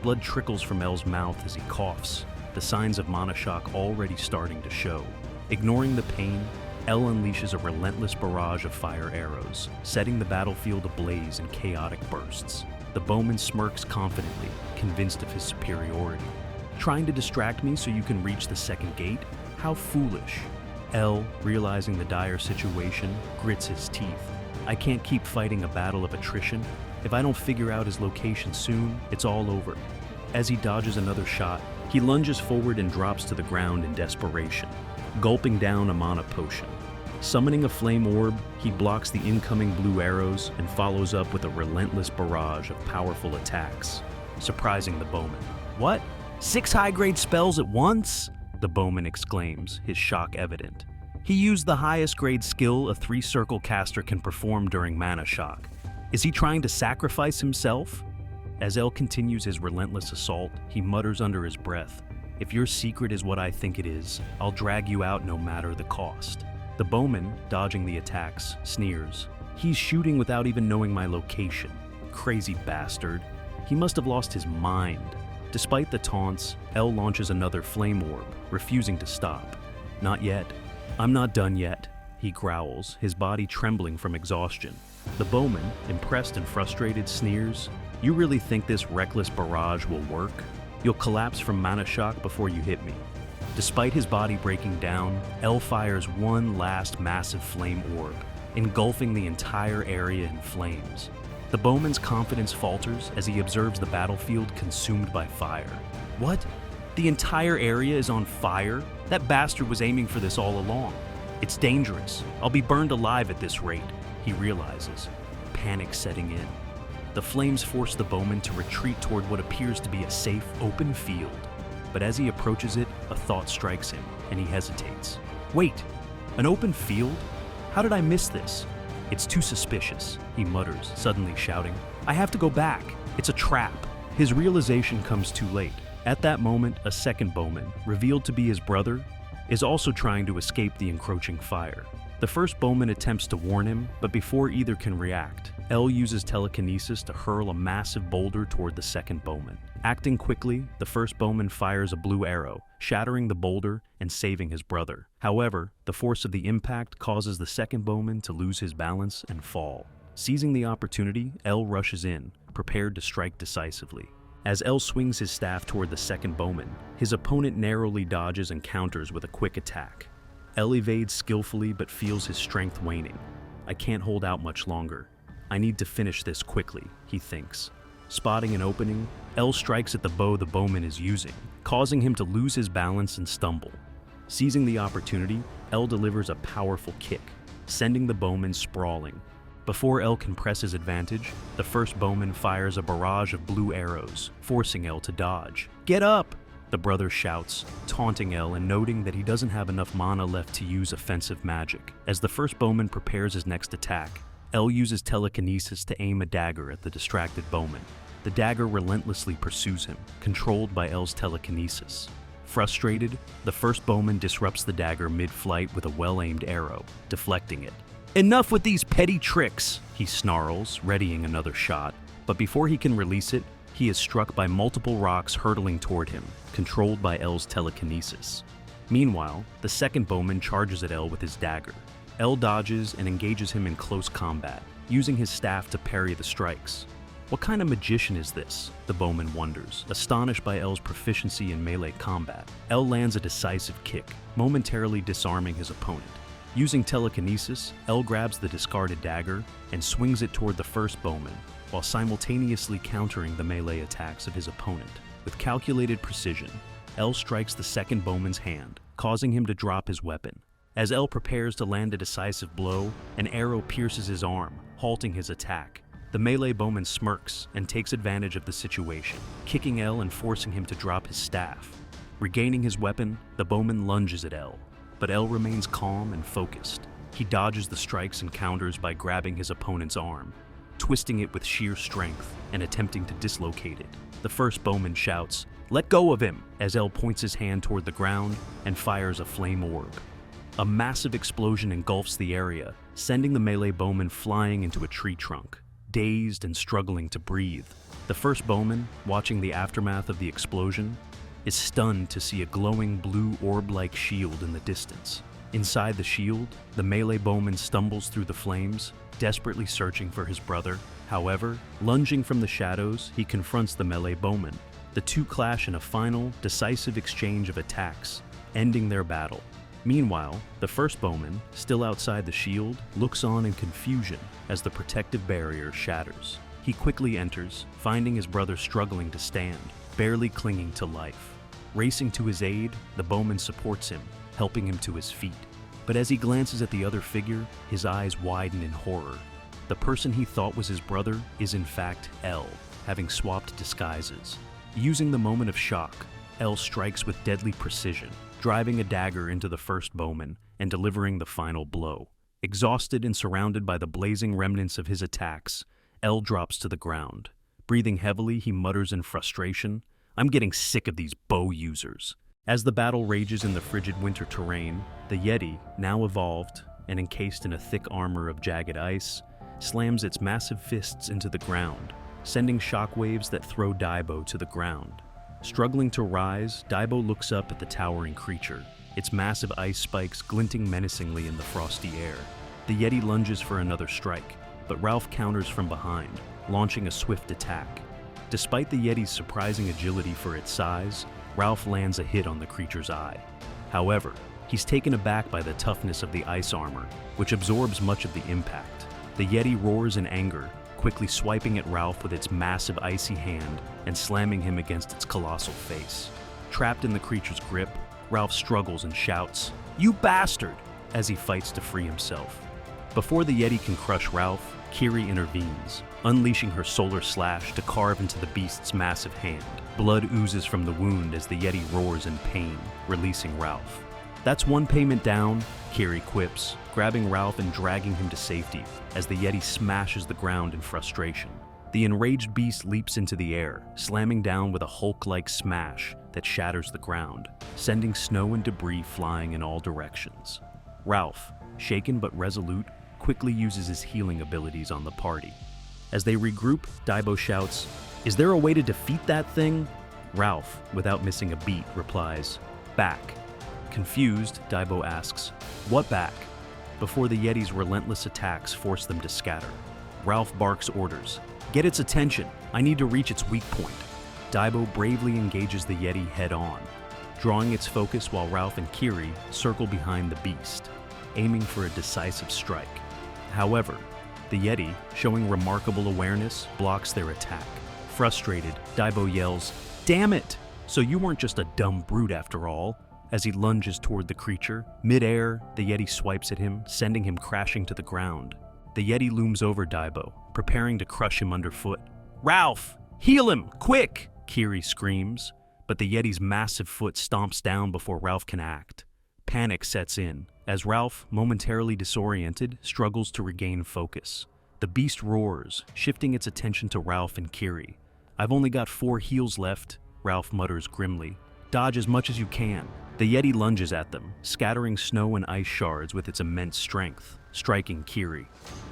Blood trickles from L's mouth as he coughs, the signs of mana shock already starting to show. Ignoring the pain, L unleashes a relentless barrage of fire arrows, setting the battlefield ablaze in chaotic bursts. The bowman smirks confidently, convinced of his superiority. Trying to distract me so you can reach the second gate? How foolish. L, realizing the dire situation, grits his teeth. I can't keep fighting a battle of attrition. If I don't figure out his location soon, it's all over. As he dodges another shot, he lunges forward and drops to the ground in desperation, gulping down a mana potion. Summoning a flame orb, he blocks the incoming blue arrows and follows up with a relentless barrage of powerful attacks, surprising the bowman. What? 6 high-grade spells at once? The bowman exclaims, his shock evident. He used the highest grade skill a 3-circle caster can perform during mana shock. Is he trying to sacrifice himself? As L continues his relentless assault, he mutters under his breath, "If your secret is what I think it is, I'll drag you out no matter the cost." The bowman, dodging the attacks, sneers. He's shooting without even knowing my location. Crazy bastard. He must have lost his mind. Despite the taunts, L launches another flame orb, refusing to stop. Not yet. I'm not done yet, he growls, his body trembling from exhaustion. The bowman, impressed and frustrated, sneers. You really think this reckless barrage will work? You'll collapse from mana shock before you hit me. Despite his body breaking down, L fires one last massive flame orb, engulfing the entire area in flames. The bowman's confidence falters as he observes the battlefield consumed by fire. What? The entire area is on fire? That bastard was aiming for this all along. It's dangerous. I'll be burned alive at this rate, he realizes, panic setting in. The flames force the bowman to retreat toward what appears to be a safe, open field. But as he approaches it, a thought strikes him, and he hesitates. Wait, an open field? How did I miss this? It's too suspicious, he mutters, suddenly shouting. I have to go back. It's a trap. His realization comes too late. At that moment, a second bowman, revealed to be his brother, is also trying to escape the encroaching fire. The first bowman attempts to warn him, but before either can react, L uses telekinesis to hurl a massive boulder toward the second bowman. Acting quickly, the first bowman fires a blue arrow, shattering the boulder and saving his brother. However, the force of the impact causes the second bowman to lose his balance and fall. Seizing the opportunity, L rushes in, prepared to strike decisively. As L swings his staff toward the second bowman, his opponent narrowly dodges and counters with a quick attack. L evades skillfully but feels his strength waning. I can't hold out much longer. I need to finish this quickly, he thinks. Spotting an opening, L strikes at the bow the bowman is using, causing him to lose his balance and stumble. Seizing the opportunity, L delivers a powerful kick, sending the bowman sprawling. Before L can press his advantage, the first bowman fires a barrage of blue arrows, forcing L to dodge. Get up! The brother shouts, taunting L and noting that he doesn't have enough mana left to use offensive magic. As the first bowman prepares his next attack, L uses telekinesis to aim a dagger at the distracted bowman. The dagger relentlessly pursues him, controlled by L's telekinesis. Frustrated, the first bowman disrupts the dagger mid-flight with a well-aimed arrow, deflecting it. Enough with these petty tricks, he snarls, readying another shot. But before he can release it, he is struck by multiple rocks hurtling toward him, controlled by L's telekinesis. Meanwhile, the second bowman charges at L with his dagger. L dodges and engages him in close combat, using his staff to parry the strikes. What kind of magician is this? The bowman wonders, astonished by L's proficiency in melee combat. L lands a decisive kick, momentarily disarming his opponent. Using telekinesis, L grabs the discarded dagger and swings it toward the first bowman, while simultaneously countering the melee attacks of his opponent. With calculated precision, L strikes the second bowman's hand, causing him to drop his weapon. As L prepares to land a decisive blow, an arrow pierces his arm, halting his attack. The melee bowman smirks and takes advantage of the situation, kicking L and forcing him to drop his staff. Regaining his weapon, the bowman lunges at L, but L remains calm and focused. He dodges the strikes and counters by grabbing his opponent's arm, twisting it with sheer strength and attempting to dislocate it. The first bowman shouts, Let go of him, as El points his hand toward the ground and fires a flame orb. A massive explosion engulfs the area, sending the melee bowman flying into a tree trunk, dazed and struggling to breathe. The first bowman, watching the aftermath of the explosion, is stunned to see a glowing blue orb-like shield in the distance. Inside the shield, the melee bowman stumbles through the flames, desperately searching for his brother. However, lunging from the shadows, he confronts the melee bowman. The two clash in a final, decisive exchange of attacks, ending their battle. Meanwhile, the first bowman, still outside the shield, looks on in confusion as the protective barrier shatters. He quickly enters, finding his brother struggling to stand, barely clinging to life. Racing to his aid, the bowman supports him, helping him to his feet. But as he glances at the other figure, his eyes widen in horror. The person he thought was his brother is in fact El, having swapped disguises. Using the moment of shock, El strikes with deadly precision, driving a dagger into the first bowman and delivering the final blow. Exhausted and surrounded by the blazing remnants of his attacks, El drops to the ground. Breathing heavily, he mutters in frustration, "I'm getting sick of these bow users." As the battle rages in the frigid winter terrain, the Yeti, now evolved and encased in a thick armor of jagged ice, slams its massive fists into the ground, sending shockwaves that throw Daibo to the ground. Struggling to rise, Daibo looks up at the towering creature, its massive ice spikes glinting menacingly in the frosty air. The Yeti lunges for another strike, but Ralph counters from behind, launching a swift attack. Despite the Yeti's surprising agility for its size, Ralph lands a hit on the creature's eye. However, he's taken aback by the toughness of the ice armor, which absorbs much of the impact. The Yeti roars in anger, quickly swiping at Ralph with its massive icy hand and slamming him against its colossal face. Trapped in the creature's grip, Ralph struggles and shouts, "You bastard!" as he fights to free himself. Before the Yeti can crush Ralph, Kiri intervenes, unleashing her solar slash to carve into the beast's massive hand. Blood oozes from the wound as the Yeti roars in pain, releasing Ralph. "That's one payment down," Kiri quips, grabbing Ralph and dragging him to safety as the Yeti smashes the ground in frustration. The enraged beast leaps into the air, slamming down with a Hulk-like smash that shatters the ground, sending snow and debris flying in all directions. Ralph, shaken but resolute, quickly uses his healing abilities on the party. As they regroup, Daibo shouts, "Is there a way to defeat that thing?" Ralph, without missing a beat, replies, "Back." Confused, Daibo asks, "What back?" Before the Yeti's relentless attacks force them to scatter. Ralph barks orders, "Get its attention, I need to reach its weak point." Daibo bravely engages the Yeti head-on, drawing its focus while Ralph and Kiri circle behind the beast, aiming for a decisive strike. However, the Yeti, showing remarkable awareness, blocks their attack. Frustrated, Daibo yells, "Damn it! So you weren't just a dumb brute after all." As he lunges toward the creature, mid-air, the Yeti swipes at him, sending him crashing to the ground. The Yeti looms over Daibo, preparing to crush him underfoot. "Ralph! Heal him! Quick!" Kiri screams, but the Yeti's massive foot stomps down before Ralph can act. Panic sets in, as Ralph, momentarily disoriented, struggles to regain focus. The beast roars, shifting its attention to Ralph and Kiri. "I've only got 4 heals left," Ralph mutters grimly. "Dodge as much as you can." The Yeti lunges at them, scattering snow and ice shards with its immense strength, striking Kiri.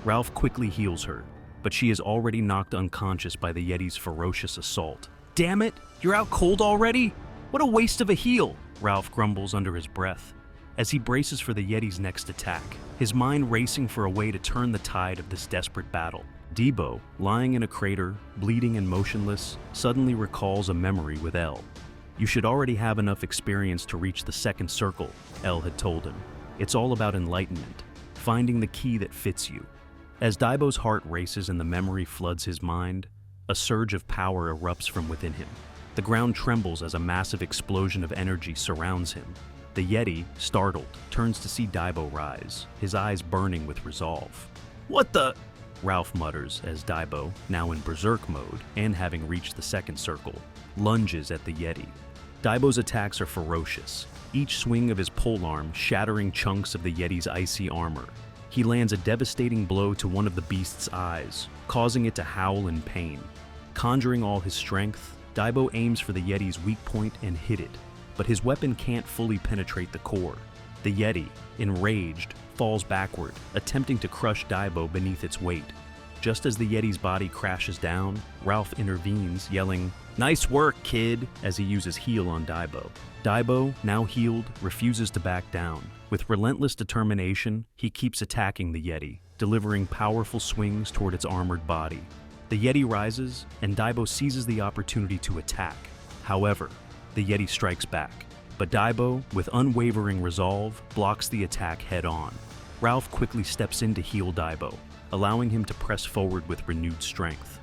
Ralph quickly heals her, but she is already knocked unconscious by the Yeti's ferocious assault. "Damn it! You're out cold already? What a waste of a heal!" Ralph grumbles under his breath, as he braces for the Yeti's next attack, his mind racing for a way to turn the tide of this desperate battle. Daibo, lying in a crater, bleeding and motionless, suddenly recalls a memory with El. "You should already have enough experience to reach the second circle," El had told him. "It's all about enlightenment, finding the key that fits you." As Daibo's heart races and the memory floods his mind, a surge of power erupts from within him. The ground trembles as a massive explosion of energy surrounds him. The Yeti, startled, turns to see Daibo rise, his eyes burning with resolve. "What the?" Ralph mutters as Daibo, now in berserk mode and having reached the second circle, lunges at the Yeti. Daibo's attacks are ferocious, each swing of his polearm shattering chunks of the Yeti's icy armor. He lands a devastating blow to one of the beast's eyes, causing it to howl in pain. Conjuring all his strength, Daibo aims for the Yeti's weak point and hit it, but his weapon can't fully penetrate the core. The Yeti, enraged, falls backward, attempting to crush Daibo beneath its weight. Just as the Yeti's body crashes down, Ralph intervenes, yelling, "Nice work, kid," as he uses heal on Daibo. Daibo, now healed, refuses to back down. With relentless determination, he keeps attacking the Yeti, delivering powerful swings toward its armored body. The Yeti rises, and Daibo seizes the opportunity to attack. However, the Yeti strikes back. But Daibo, with unwavering resolve, blocks the attack head-on. Ralph quickly steps in to heal Daibo, allowing him to press forward with renewed strength.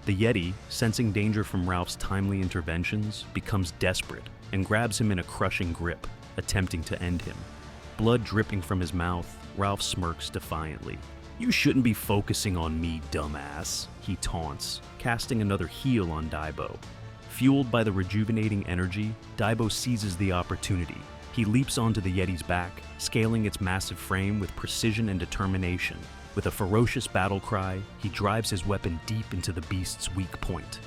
The Yeti, sensing danger from Ralph's timely interventions, becomes desperate and grabs him in a crushing grip, attempting to end him. Blood dripping from his mouth, Ralph smirks defiantly. "You shouldn't be focusing on me, dumbass," he taunts, casting another heal on Daibo. Fueled by the rejuvenating energy, Daibo seizes the opportunity. He leaps onto the Yeti's back, scaling its massive frame with precision and determination. With a ferocious battle cry, he drives his weapon deep into the beast's weak point.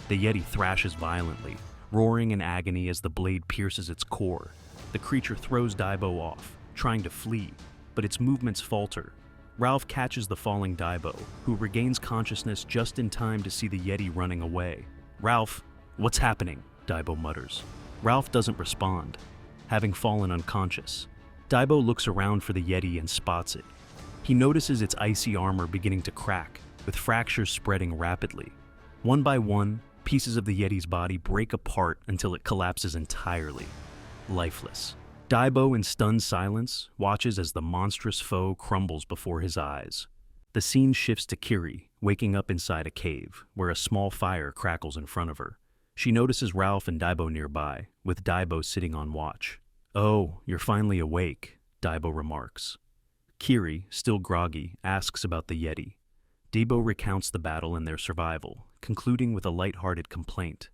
The Yeti thrashes violently, roaring in agony as the blade pierces its core. The creature throws Daibo off, trying to flee, but its movements falter. Ralph catches the falling Daibo, who regains consciousness just in time to see the Yeti running away. "Ralph, what's happening?" Daibo mutters. Ralph doesn't respond, having fallen unconscious. Daibo looks around for the Yeti and spots it. He notices its icy armor beginning to crack, with fractures spreading rapidly. One by one, pieces of the Yeti's body break apart until it collapses entirely, lifeless. Daibo, in stunned silence, watches as the monstrous foe crumbles before his eyes. The scene shifts to Kiri, waking up inside a cave, where a small fire crackles in front of her. She notices Ralph and Daibo nearby, with Daibo sitting on watch. "Oh, you're finally awake," Daibo remarks. Kiri, still groggy, asks about the Yeti. Daibo recounts the battle and their survival, concluding with a light-hearted complaint.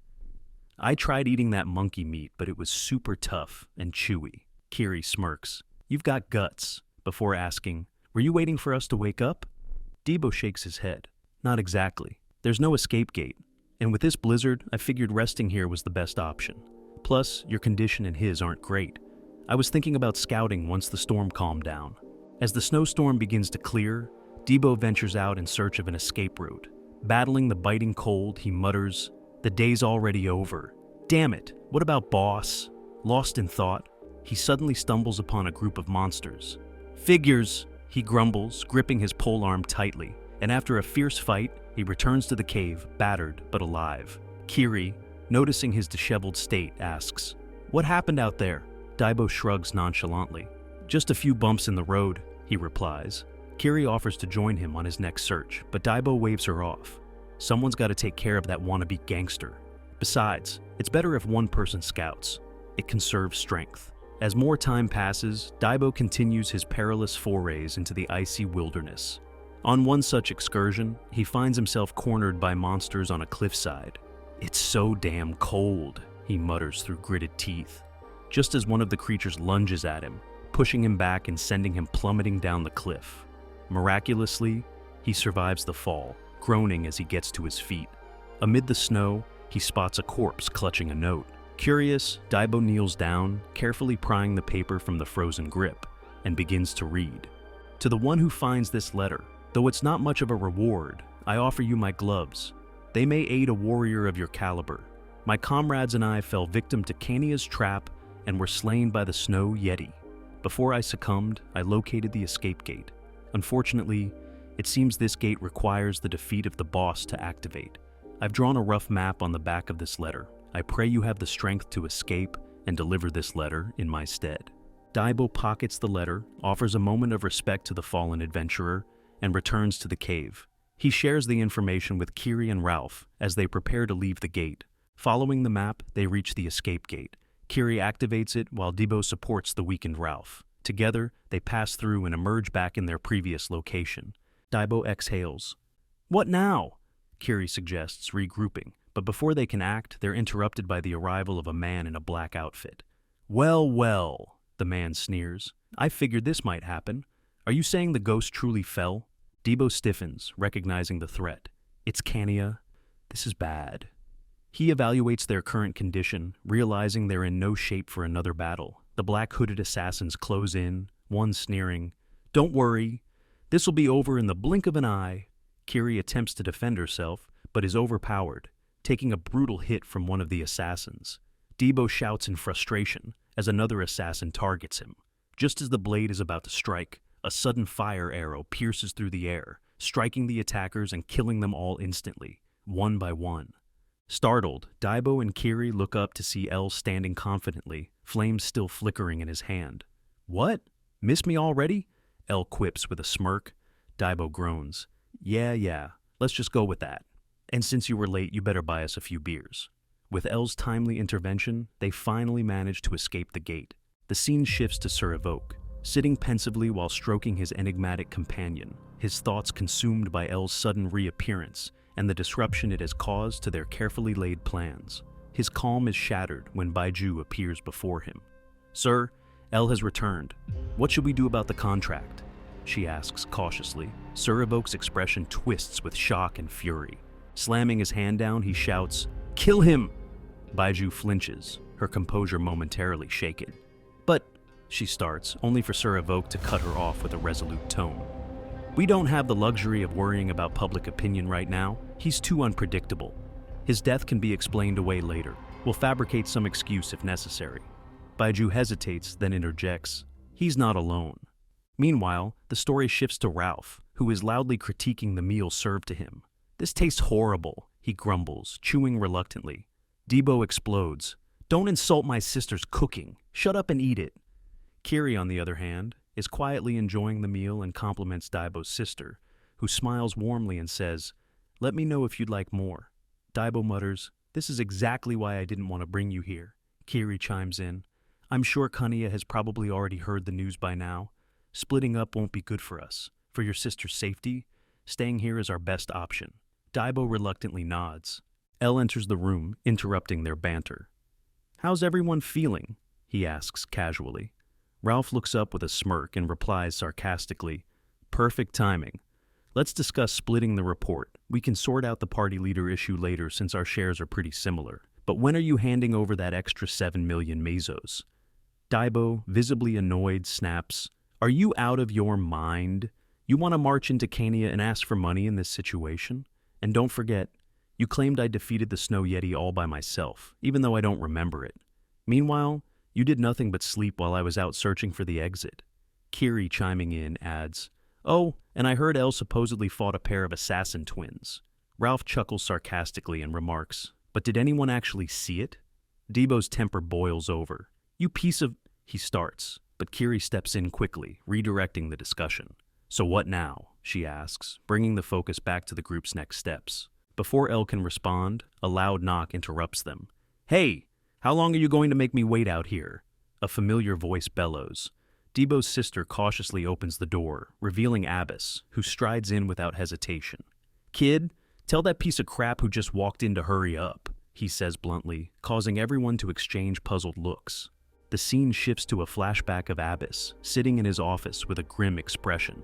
"I tried eating that monkey meat, but it was super tough and chewy." Kiri smirks. "You've got guts," before asking, "Were you waiting for us to wake up?" Daibo shakes his head. "Not exactly. There's no escape gate. And with this blizzard, I figured resting here was the best option. Plus, your condition and his aren't great. I was thinking about scouting once the storm calmed down." As the snowstorm begins to clear, Daibo ventures out in search of an escape route. Battling the biting cold, he mutters, "The day's already over. Damn it, what about boss?" Lost in thought, he suddenly stumbles upon a group of monsters. "Figures," he grumbles, gripping his polearm tightly, and after a fierce fight, he returns to the cave, battered but alive. Kiri, noticing his disheveled state, asks, "What happened out there?" Daibo shrugs nonchalantly. "Just a few bumps in the road," he replies. Kiri offers to join him on his next search, but Daibo waves her off. Someone's got to take care of that wannabe gangster. Besides, it's better if one person scouts. It conserves strength. As more time passes, Daibo continues his perilous forays into the icy wilderness. On one such excursion, he finds himself cornered by monsters on a cliffside. "It's so damn cold," he mutters through gritted teeth. Just as one of the creatures lunges at him, pushing him back and sending him plummeting down the cliff. Miraculously, he survives the fall, groaning as he gets to his feet. Amid the snow, he spots a corpse clutching a note. Curious, Daibo kneels down, carefully prying the paper from the frozen grip, and begins to read. "To the one who finds this letter, though it's not much of a reward, I offer you my gloves. They may aid a warrior of your caliber. My comrades and I fell victim to Kania's trap and were slain by the snow Yeti. Before I succumbed, I located the escape gate. Unfortunately, it seems this gate requires the defeat of the boss to activate. I've drawn a rough map on the back of this letter. I pray you have the strength to escape and deliver this letter in my stead." Daibo pockets the letter, offers a moment of respect to the fallen adventurer, and returns to the cave. He shares the information with Kiri and Ralph as they prepare to leave the gate. Following the map, they reach the escape gate. Kiri activates it while Daibo supports the weakened Ralph. Together, they pass through and emerge back in their previous location. Daibo exhales. "What now?" Kiri suggests, regrouping, but before they can act, they're interrupted by the arrival of a man in a black outfit. "Well, well," the man sneers. "I figured this might happen. Are you saying the ghost truly fell?" Daibo stiffens, recognizing the threat. "It's Kania. This is bad." He evaluates their current condition, realizing they're in no shape for another battle. The black-hooded assassins close in, one sneering, "Don't worry, this'll be over in the blink of an eye." Kiri attempts to defend herself, but is overpowered, taking a brutal hit from one of the assassins. Debo shouts in frustration as another assassin targets him. Just as the blade is about to strike, a sudden fire arrow pierces through the air, striking the attackers and killing them all instantly, one by one. Startled, Daibo and Kiri look up to see L standing confidently, flames still flickering in his hand. "What? Miss me already?" L quips with a smirk. Daibo groans. Yeah, let's just go with that. And since you were late, you better buy us a few beers." With L's timely intervention, they finally manage to escape the gate. The scene shifts to Sir Evoke, sitting pensively while stroking his enigmatic companion, his thoughts consumed by L's sudden reappearance and the disruption it has caused to their carefully laid plans. His calm is shattered when Baiju appears before him. "Sir, L has returned. What should we do about the contract?" she asks cautiously. Sir Evoke's expression twists with shock and fury. Slamming his hand down, he shouts, "Kill him!" Baiju flinches, her composure momentarily shaken. "But," she starts, only for Sir Evoke to cut her off with a resolute tone. "We don't have the luxury of worrying about public opinion right now. He's too unpredictable. His death can be explained away later. We'll fabricate some excuse if necessary." Baiju hesitates, then interjects, "He's not alone." Meanwhile, the story shifts to Ralph, who is loudly critiquing the meal served to him. "This tastes horrible," he grumbles, chewing reluctantly. Debo explodes. "Don't insult my sister's cooking. Shut up and eat it." Kiri, on the other hand, is quietly enjoying the meal and compliments Daibo's sister, who smiles warmly and says, "Let me know if you'd like more." Daibo mutters, "This is exactly why I didn't want to bring you here." Kiri chimes in, "I'm sure Kania has probably already heard the news by now. Splitting up won't be good for us. For your sister's safety, staying here is our best option." Daibo reluctantly nods. Elle enters the room, interrupting their banter. "How's everyone feeling?" he asks casually. Ralph looks up with a smirk and replies sarcastically, "Perfect timing. Let's discuss splitting the report. We can sort out the party leader issue later since our shares are pretty similar. But when are you handing over that extra 7 million mesos?" Daibo, visibly annoyed, snaps, "Are you out of your mind? You want to march into Kania and ask for money in this situation? And don't forget, you claimed I defeated the Snow Yeti all by myself, even though I don't remember it. Meanwhile, you did nothing but sleep while I was out searching for the exit." Kiri, chiming in, adds, "Oh, and I heard Elle supposedly fought a pair of assassin twins." Ralph chuckles sarcastically and remarks, "But did anyone actually see it?" Debo's temper boils over. "You piece of—" he starts, but Kiri steps in quickly, redirecting the discussion. "So what now?" she asks, bringing the focus back to the group's next steps. Before Elle can respond, a loud knock interrupts them. "Hey, how long are you going to make me wait out here?" A familiar voice bellows. Debo's sister cautiously opens the door, revealing Abbas, who strides in without hesitation. "Kid, tell that piece of crap who just walked in to hurry up," he says bluntly, causing everyone to exchange puzzled looks. The scene shifts to a flashback of Abbas, sitting in his office with a grim expression.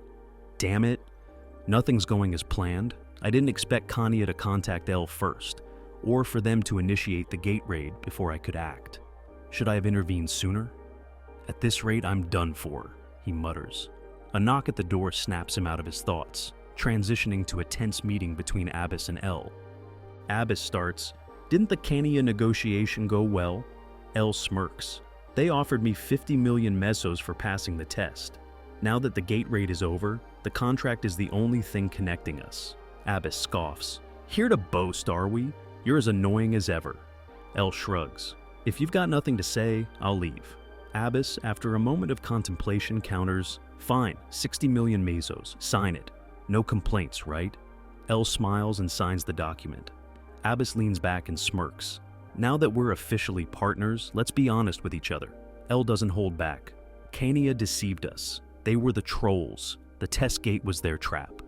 "Damn it. Nothing's going as planned. I didn't expect Kania to contact Elle first, or for them to initiate the gate raid before I could act. Should I have intervened sooner? At this rate, I'm done for," he mutters. A knock at the door snaps him out of his thoughts, transitioning to a tense meeting between Abbas and Elle. Abbas starts, "Didn't the Kania negotiation go well?" Elle smirks. "They offered me 50 million mesos for passing the test. Now that the gate raid is over, the contract is the only thing connecting us." Abbas scoffs. "Here to boast, are we? You're as annoying as ever." Elle shrugs. "If you've got nothing to say, I'll leave." Abbas, after a moment of contemplation, counters, "Fine, 60 million mesos. Sign it. No complaints, right?" Elle smiles and signs the document. Abbas leans back and smirks. "Now that we're officially partners, let's be honest with each other." Elle doesn't hold back. "Kania deceived us. They were the trolls. The test gate was their trap.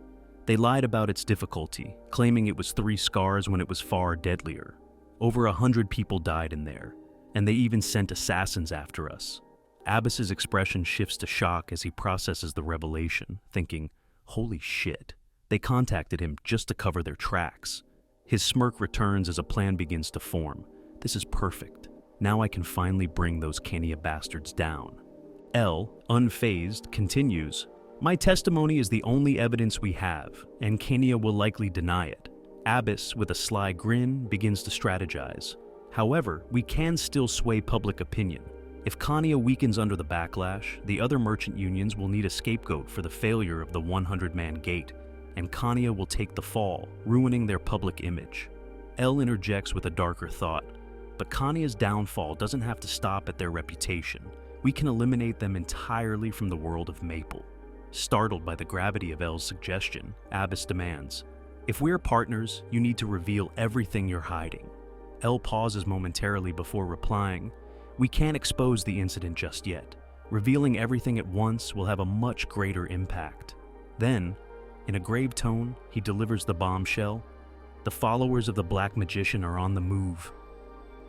They lied about its difficulty, claiming it was 3 scars when it was far deadlier. Over 100 people died in there, and they even sent assassins after us." Abbas's expression shifts to shock as he processes the revelation, thinking, "Holy shit, they contacted him just to cover their tracks." His smirk returns as a plan begins to form. This is perfect. Now I can finally bring those Kenya bastards down. L, unfazed, continues, "My testimony is the only evidence we have, and Kenya will likely deny it." Abbas, with a sly grin, begins to strategize. However, we can still sway public opinion. If Kenya weakens under the backlash, the other merchant unions will need a scapegoat for the failure of the 100-man gate, and Kenya will take the fall, ruining their public image. L interjects with a darker thought, but Kenya's downfall doesn't have to stop at their reputation. We can eliminate them entirely from the world of Maple. Startled by the gravity of L's suggestion, Abbas demands, "If we're partners, you need to reveal everything you're hiding." L pauses momentarily before replying, "We can't expose the incident just yet. Revealing everything at once will have a much greater impact." Then, in a grave tone, he delivers the bombshell. The followers of the Black Magician are on the move.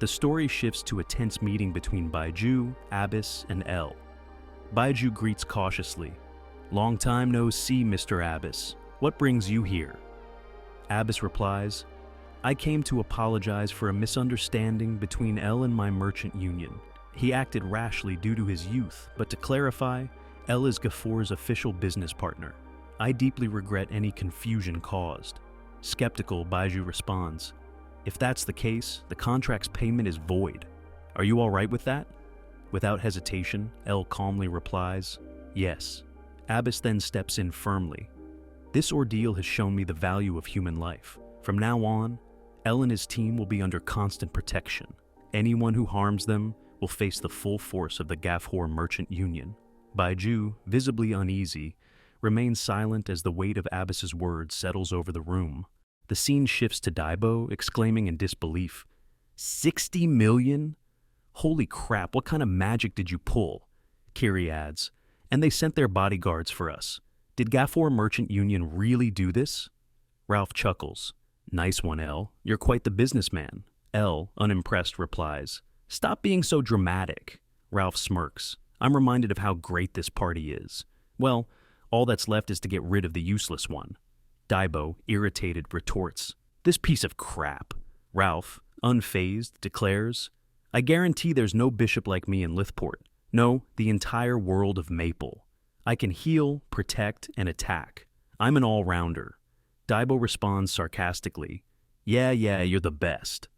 The story shifts to a tense meeting between Baiju, Abbas, and L. Baiju greets cautiously. "Long time no see, Mr. Abbas. What brings you here?" Abbas replies, "I came to apologize for a misunderstanding between L and my merchant union. He acted rashly due to his youth, but to clarify, L is Ghafor's official business partner. I deeply regret any confusion caused." Skeptical, Baiju responds, "If that's the case, the contract's payment is void. Are you all right with that?" Without hesitation, L calmly replies, "Yes." Abbas then steps in firmly. "This ordeal has shown me the value of human life. From now on, L and his team will be under constant protection. Anyone who harms them will face the full force of the Ghafor Merchant Union." Baiju, visibly uneasy, remains silent as the weight of Abbas's words settles over the room. The scene shifts to Daibo, exclaiming in disbelief, 60 million? Holy crap, what kind of magic did you pull? Kiri adds, "And they sent their bodyguards for us. Did Ghafor Merchant Union really do this?" Ralph chuckles. "Nice one, L. You're quite the businessman." L, unimpressed, replies, "Stop being so dramatic." Ralph smirks. "I'm reminded of how great this party is. Well, all that's left is to get rid of the useless one." Daibo, irritated, retorts, "This piece of crap." Ralph, unfazed, declares, "I guarantee there's no bishop like me in Lithport. No, the entire world of Maple. I can heal, protect, and attack. I'm an all-rounder." Daibo responds sarcastically, Yeah, you're the best."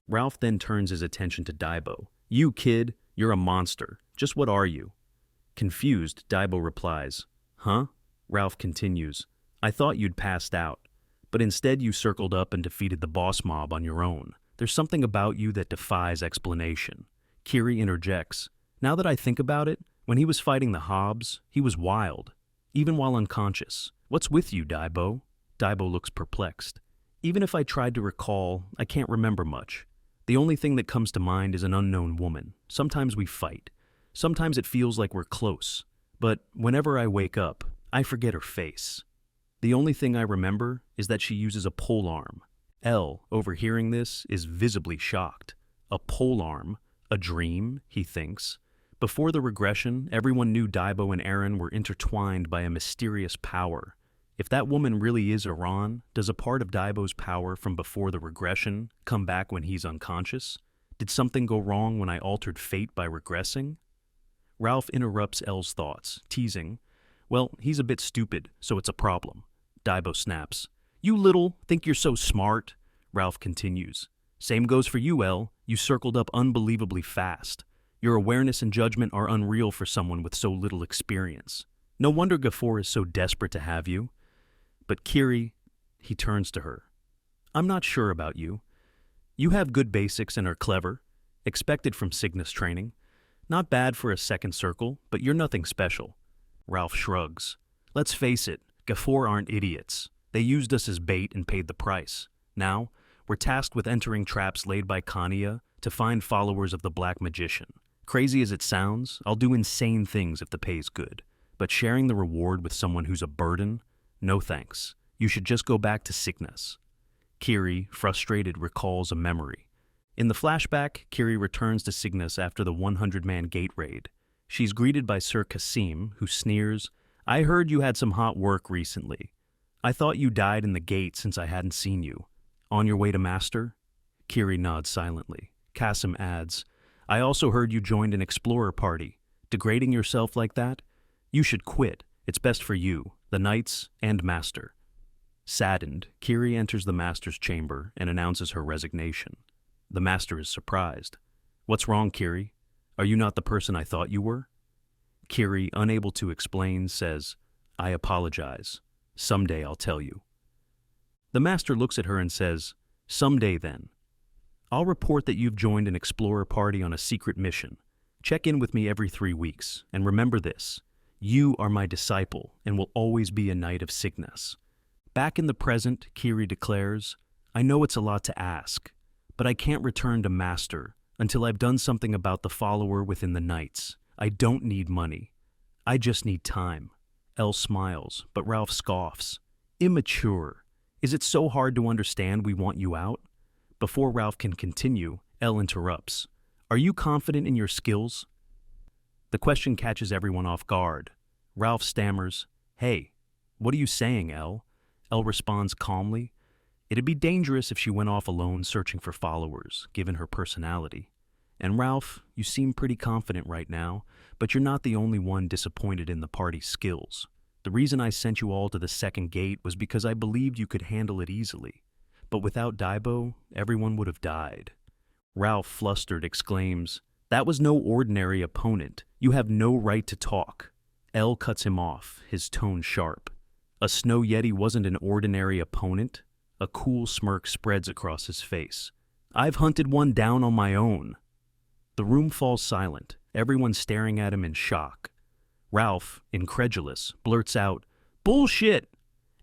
Ralph then turns his attention to Daibo. "You, kid, you're a monster. Just what are you?" Confused, Daibo replies, "Huh?" Ralph continues, "I thought you'd passed out, but instead you circled up and defeated the boss mob on your own. There's something about you that defies explanation." Kiri interjects, "Now that I think about it, when he was fighting the Hobbs, he was wild, even while unconscious. What's with you, Daibo?" Daibo looks perplexed. "Even if I tried to recall, I can't remember much. The only thing that comes to mind is an unknown woman. Sometimes we fight. Sometimes it feels like we're close. But whenever I wake up, I forget her face. The only thing I remember is that she uses a polearm." L, overhearing this, is visibly shocked. A polearm? A dream, he thinks. Before the regression, everyone knew Daibo and Aaron were intertwined by a mysterious power. If that woman really is Iran, does a part of Daibo's power from before the regression come back when he's unconscious? Did something go wrong when I altered fate by regressing? Ralph interrupts L's thoughts, teasing, "Well, he's a bit stupid, so it's a problem." Daibo snaps, "You little, think you're so smart." Ralph continues, "Same goes for you, L. You circled up unbelievably fast. Your awareness and judgment are unreal for someone with so little experience. No wonder Ghafor is so desperate to have you. But Kiri," he turns to her, "I'm not sure about you. You have good basics and are clever, expected from Cygnus training. Not bad for a second circle, but you're nothing special." Ralph shrugs. "Let's face it, Ghafor aren't idiots. They used us as bait and paid the price. Now, we're tasked with entering traps laid by Kenya to find followers of the Black Magician. Crazy as it sounds, I'll do insane things if the pay's good. But sharing the reward with someone who's a burden? No thanks. You should just go back to Cygnus." Kiri, frustrated, recalls a memory. In the flashback, Kiri returns to Cygnus after the 100-man gate raid. She's greeted by Sir Kasim, who sneers, "I heard you had some hot work recently. I thought you died in the gate since I hadn't seen you." On your way to Master? Kiri nods silently. Kasim adds, I also heard you joined an explorer party. Degrading yourself like that? You should quit. It's best for you, the Knights, and Master. Saddened, Kiri enters the Master's chamber and announces her resignation. The Master is surprised. What's wrong, Kiri? Are you not the person I thought you were? Kiri, unable to explain, says, I apologize. Someday I'll tell you. The Master looks at her and says, Someday then. I'll report that you've joined an explorer party on a secret mission. Check in with me every 3 weeks, and remember this. You are my disciple and will always be a Knight of Cygnus. Back in the present, Kiri declares, I know it's a lot to ask, but I can't return to Master until I've done something about the follower within the Knights. I don't need money. I just need time. Elle smiles, but Ralph scoffs. Immature. Is it so hard to understand we want you out? Before Ralph can continue, Elle interrupts. Are you confident in your skills? The question catches everyone off guard. Ralph stammers, Hey, what are you saying, Elle? Elle responds calmly, It'd be dangerous if she went off alone searching for followers, given her personality. And Ralph, you seem pretty confident right now, but you're not the only one disappointed in the party's skills. The reason I sent you all to the second gate was because I believed you could handle it easily. But without Daibo, everyone would have died. Ralph, flustered, exclaims, That was no ordinary opponent. You have no right to talk. Elle cuts him off, his tone sharp. A snow yeti wasn't an ordinary opponent? A cool smirk spreads across his face. I've hunted one down on my own. The room falls silent, everyone staring at him in shock. Ralph, incredulous, blurts out, Bullshit!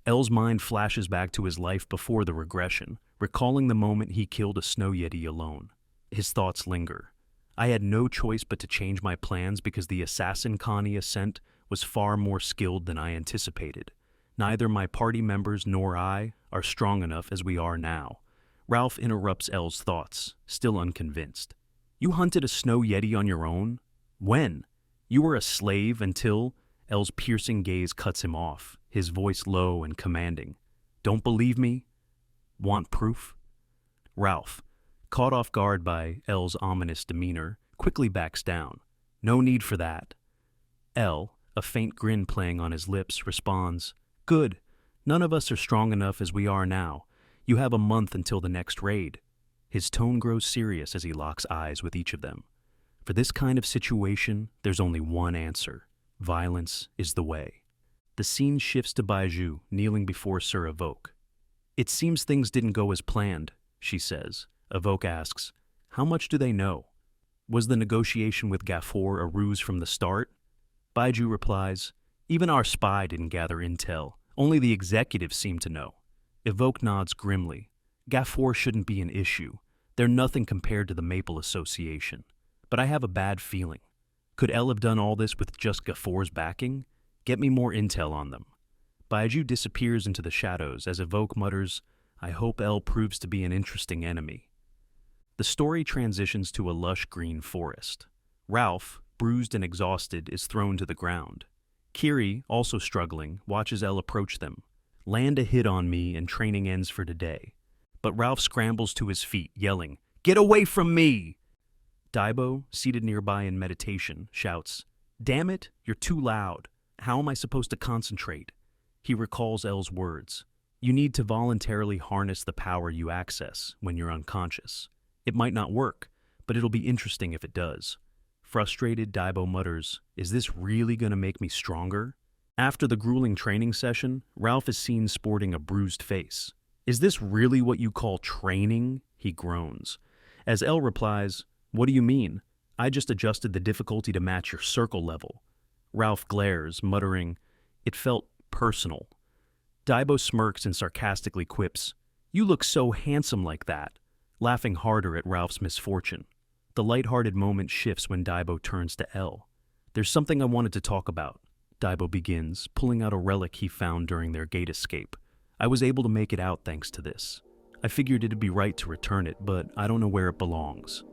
Elle's mind flashes back to his life before the regression, recalling the moment he killed a snow yeti alone. His thoughts linger. I had no choice but to change my plans because the assassin Connie sent was far more skilled than I anticipated. Neither my party members nor I are strong enough as we are now. Ralph interrupts Elle's thoughts, still unconvinced. You hunted a snow yeti on your own? When? You were a slave until... Elle's piercing gaze cuts him off, his voice low and commanding. Don't believe me? Want proof? Ralph, caught off guard by Elle's ominous demeanor, quickly backs down. No need for that. Elle, a faint grin playing on his lips, responds, Good. None of us are strong enough as we are now. You have a month until the next raid. His tone grows serious as he locks eyes with each of them. For this kind of situation, there's only one answer. Violence is the way. The scene shifts to Baiju, kneeling before Sir Evoke. It seems things didn't go as planned, she says. Evoke asks, How much do they know? Was the negotiation with Gafford a ruse from the start? Baiju replies, Even our spy didn't gather intel. Only the executives seem to know. Evoke nods grimly. Gafford shouldn't be an issue. They're nothing compared to the Maple Association. But I have a bad feeling. Could Elle have done all this with just Gafford's backing? Get me more intel on them. Baiju disappears into the shadows as Evoke mutters, I hope Elle proves to be an interesting enemy. The story transitions to a lush green forest. Ralph, bruised and exhausted, is thrown to the ground. Kiri, also struggling, watches Elle approach them. Land a hit on me and training ends for today. But Ralph scrambles to his feet, yelling, Get away from me! Daibo, seated nearby in meditation, shouts, Damn it, you're too loud. How am I supposed to concentrate? He recalls Elle's words. You need to voluntarily harness the power you access when you're unconscious. It might not work, but it'll be interesting if it does. Frustrated, Daibo mutters, Is this really going to make me stronger? After the grueling training session, Ralph is seen sporting a bruised face. Is this really what you call training? He groans. As Elle replies, What do you mean? I just adjusted the difficulty to match your circle level. Ralph glares, muttering, It felt personal. Daibo smirks and sarcastically quips, You look so handsome like that, laughing harder at Ralph's misfortune. The light-hearted moment shifts when Daibo turns to Elle. There's something I wanted to talk about, Daibo begins, pulling out a relic he found during their gate escape. I was able to make it out thanks to this. I figured it'd be right to return it, but I don't know where it belongs.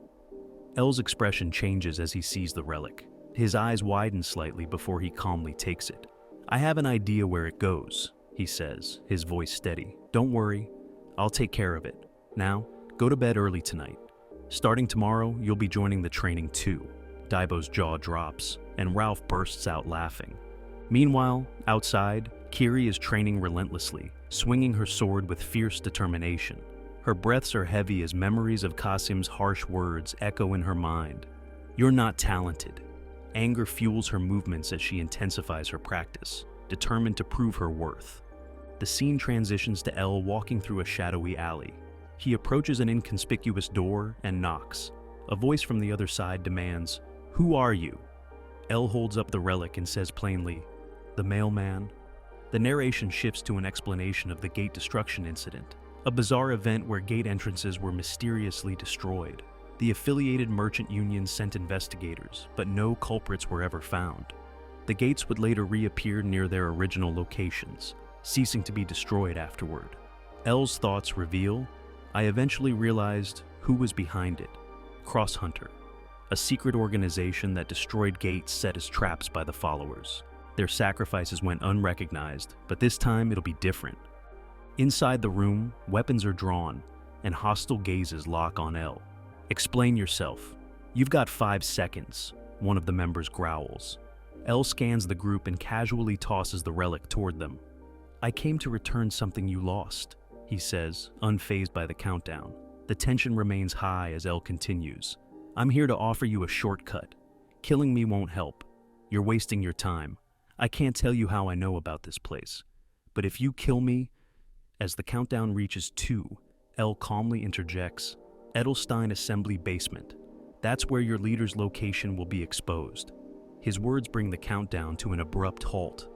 Elle's expression changes as he sees the relic. His eyes widen slightly before he calmly takes it. I have an idea where it goes, he says, his voice steady. Don't worry, I'll take care of it. Now, go to bed early tonight. Starting tomorrow, you'll be joining the training too. Daibo's jaw drops, and Ralph bursts out laughing. Meanwhile, outside, Kiri is training relentlessly, swinging her sword with fierce determination. Her breaths are heavy as memories of Qasim's harsh words echo in her mind. You're not talented. Anger fuels her movements as she intensifies her practice, determined to prove her worth. The scene transitions to El walking through a shadowy alley. He approaches an inconspicuous door and knocks. A voice from the other side demands, "Who are you?" El holds up the relic and says plainly, "The mailman." The narration shifts to an explanation of the gate destruction incident, a bizarre event where gate entrances were mysteriously destroyed. The affiliated merchant unions sent investigators, but no culprits were ever found. The gates would later reappear near their original locations, ceasing to be destroyed afterward. El's thoughts reveal, I eventually realized who was behind it. Cross Hunter, a secret organization that destroyed gates set as traps by the followers. Their sacrifices went unrecognized, but this time it'll be different. Inside the room, weapons are drawn, and hostile gazes lock on El. Explain yourself. You've got 5 seconds, one of the members growls. El scans the group and casually tosses the relic toward them. I came to return something you lost, he says, unfazed by the countdown. The tension remains high as El continues. I'm here to offer you a shortcut. Killing me won't help. You're wasting your time. I can't tell you how I know about this place. But if you kill me, as the countdown reaches 2, El calmly interjects, Edelstein Assembly Basement. That's where your leader's location will be exposed. His words bring the countdown to an abrupt halt.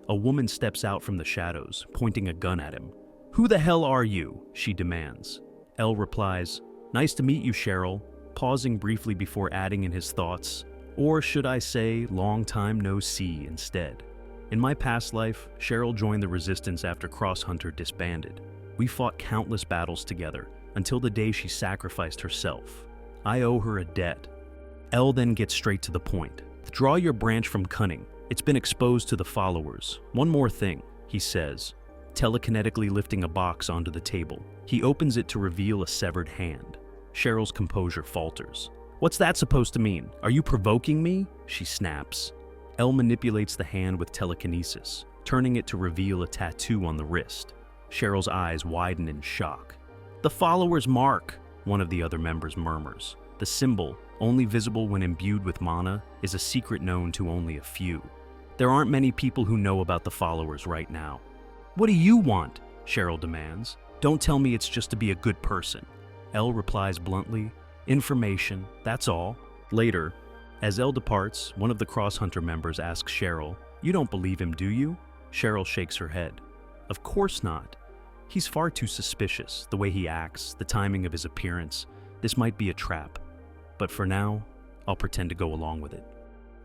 A woman steps out from the shadows, pointing a gun at him. Who the hell are you? She demands. El replies, Nice to meet you, Cheryl, pausing briefly before adding in his thoughts, or should I say, long time no see instead. In my past life, Cheryl joined the resistance after Cross Hunter disbanded. We fought countless battles together, until the day she sacrificed herself. I owe her a debt. El then gets straight to the point. Draw your branch from cunning. It's been exposed to the followers. One more thing, he says, telekinetically lifting a box onto the table. He opens it to reveal a severed hand. Cheryl's composure falters. What's that supposed to mean? Are you provoking me? She snaps. El manipulates the hand with telekinesis, turning it to reveal a tattoo on the wrist. Cheryl's eyes widen in shock. The follower's mark, one of the other members murmurs. The symbol, only visible when imbued with mana, is a secret known to only a few. There aren't many people who know about the followers right now. What do you want? Cheryl demands. Don't tell me it's just to be a good person. El replies bluntly, information, that's all. Later, as El departs, one of the Cross Hunter members asks Cheryl, You don't believe him, do you? Cheryl shakes her head. Of course not. He's far too suspicious, the way he acts, the timing of his appearance. This might be a trap. But for now, I'll pretend to go along with it.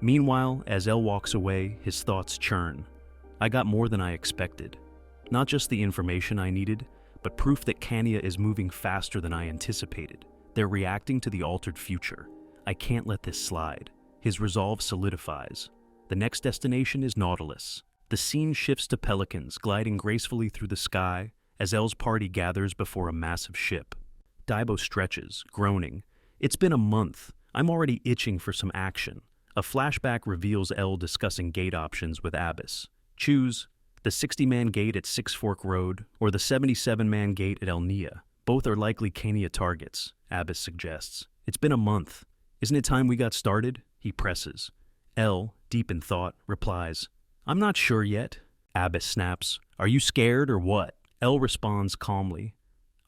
Meanwhile, as El walks away, his thoughts churn. I got more than I expected. Not just the information I needed, but proof that Kanya is moving faster than I anticipated. They're reacting to the altered future. I can't let this slide. His resolve solidifies. The next destination is Nautilus. The scene shifts to pelicans gliding gracefully through the sky as El's party gathers before a massive ship. Daibo stretches, groaning. It's been a month. I'm already itching for some action. A flashback reveals El discussing gate options with Abyss. Choose the 60-man gate at Six Fork Road or the 77-man gate at El Nia. Both are likely Kania targets, Abyss suggests. It's been a month. Isn't it time we got started? He presses. El, deep in thought, replies, I'm not sure yet. Abyss snaps. Are you scared or what? El responds calmly.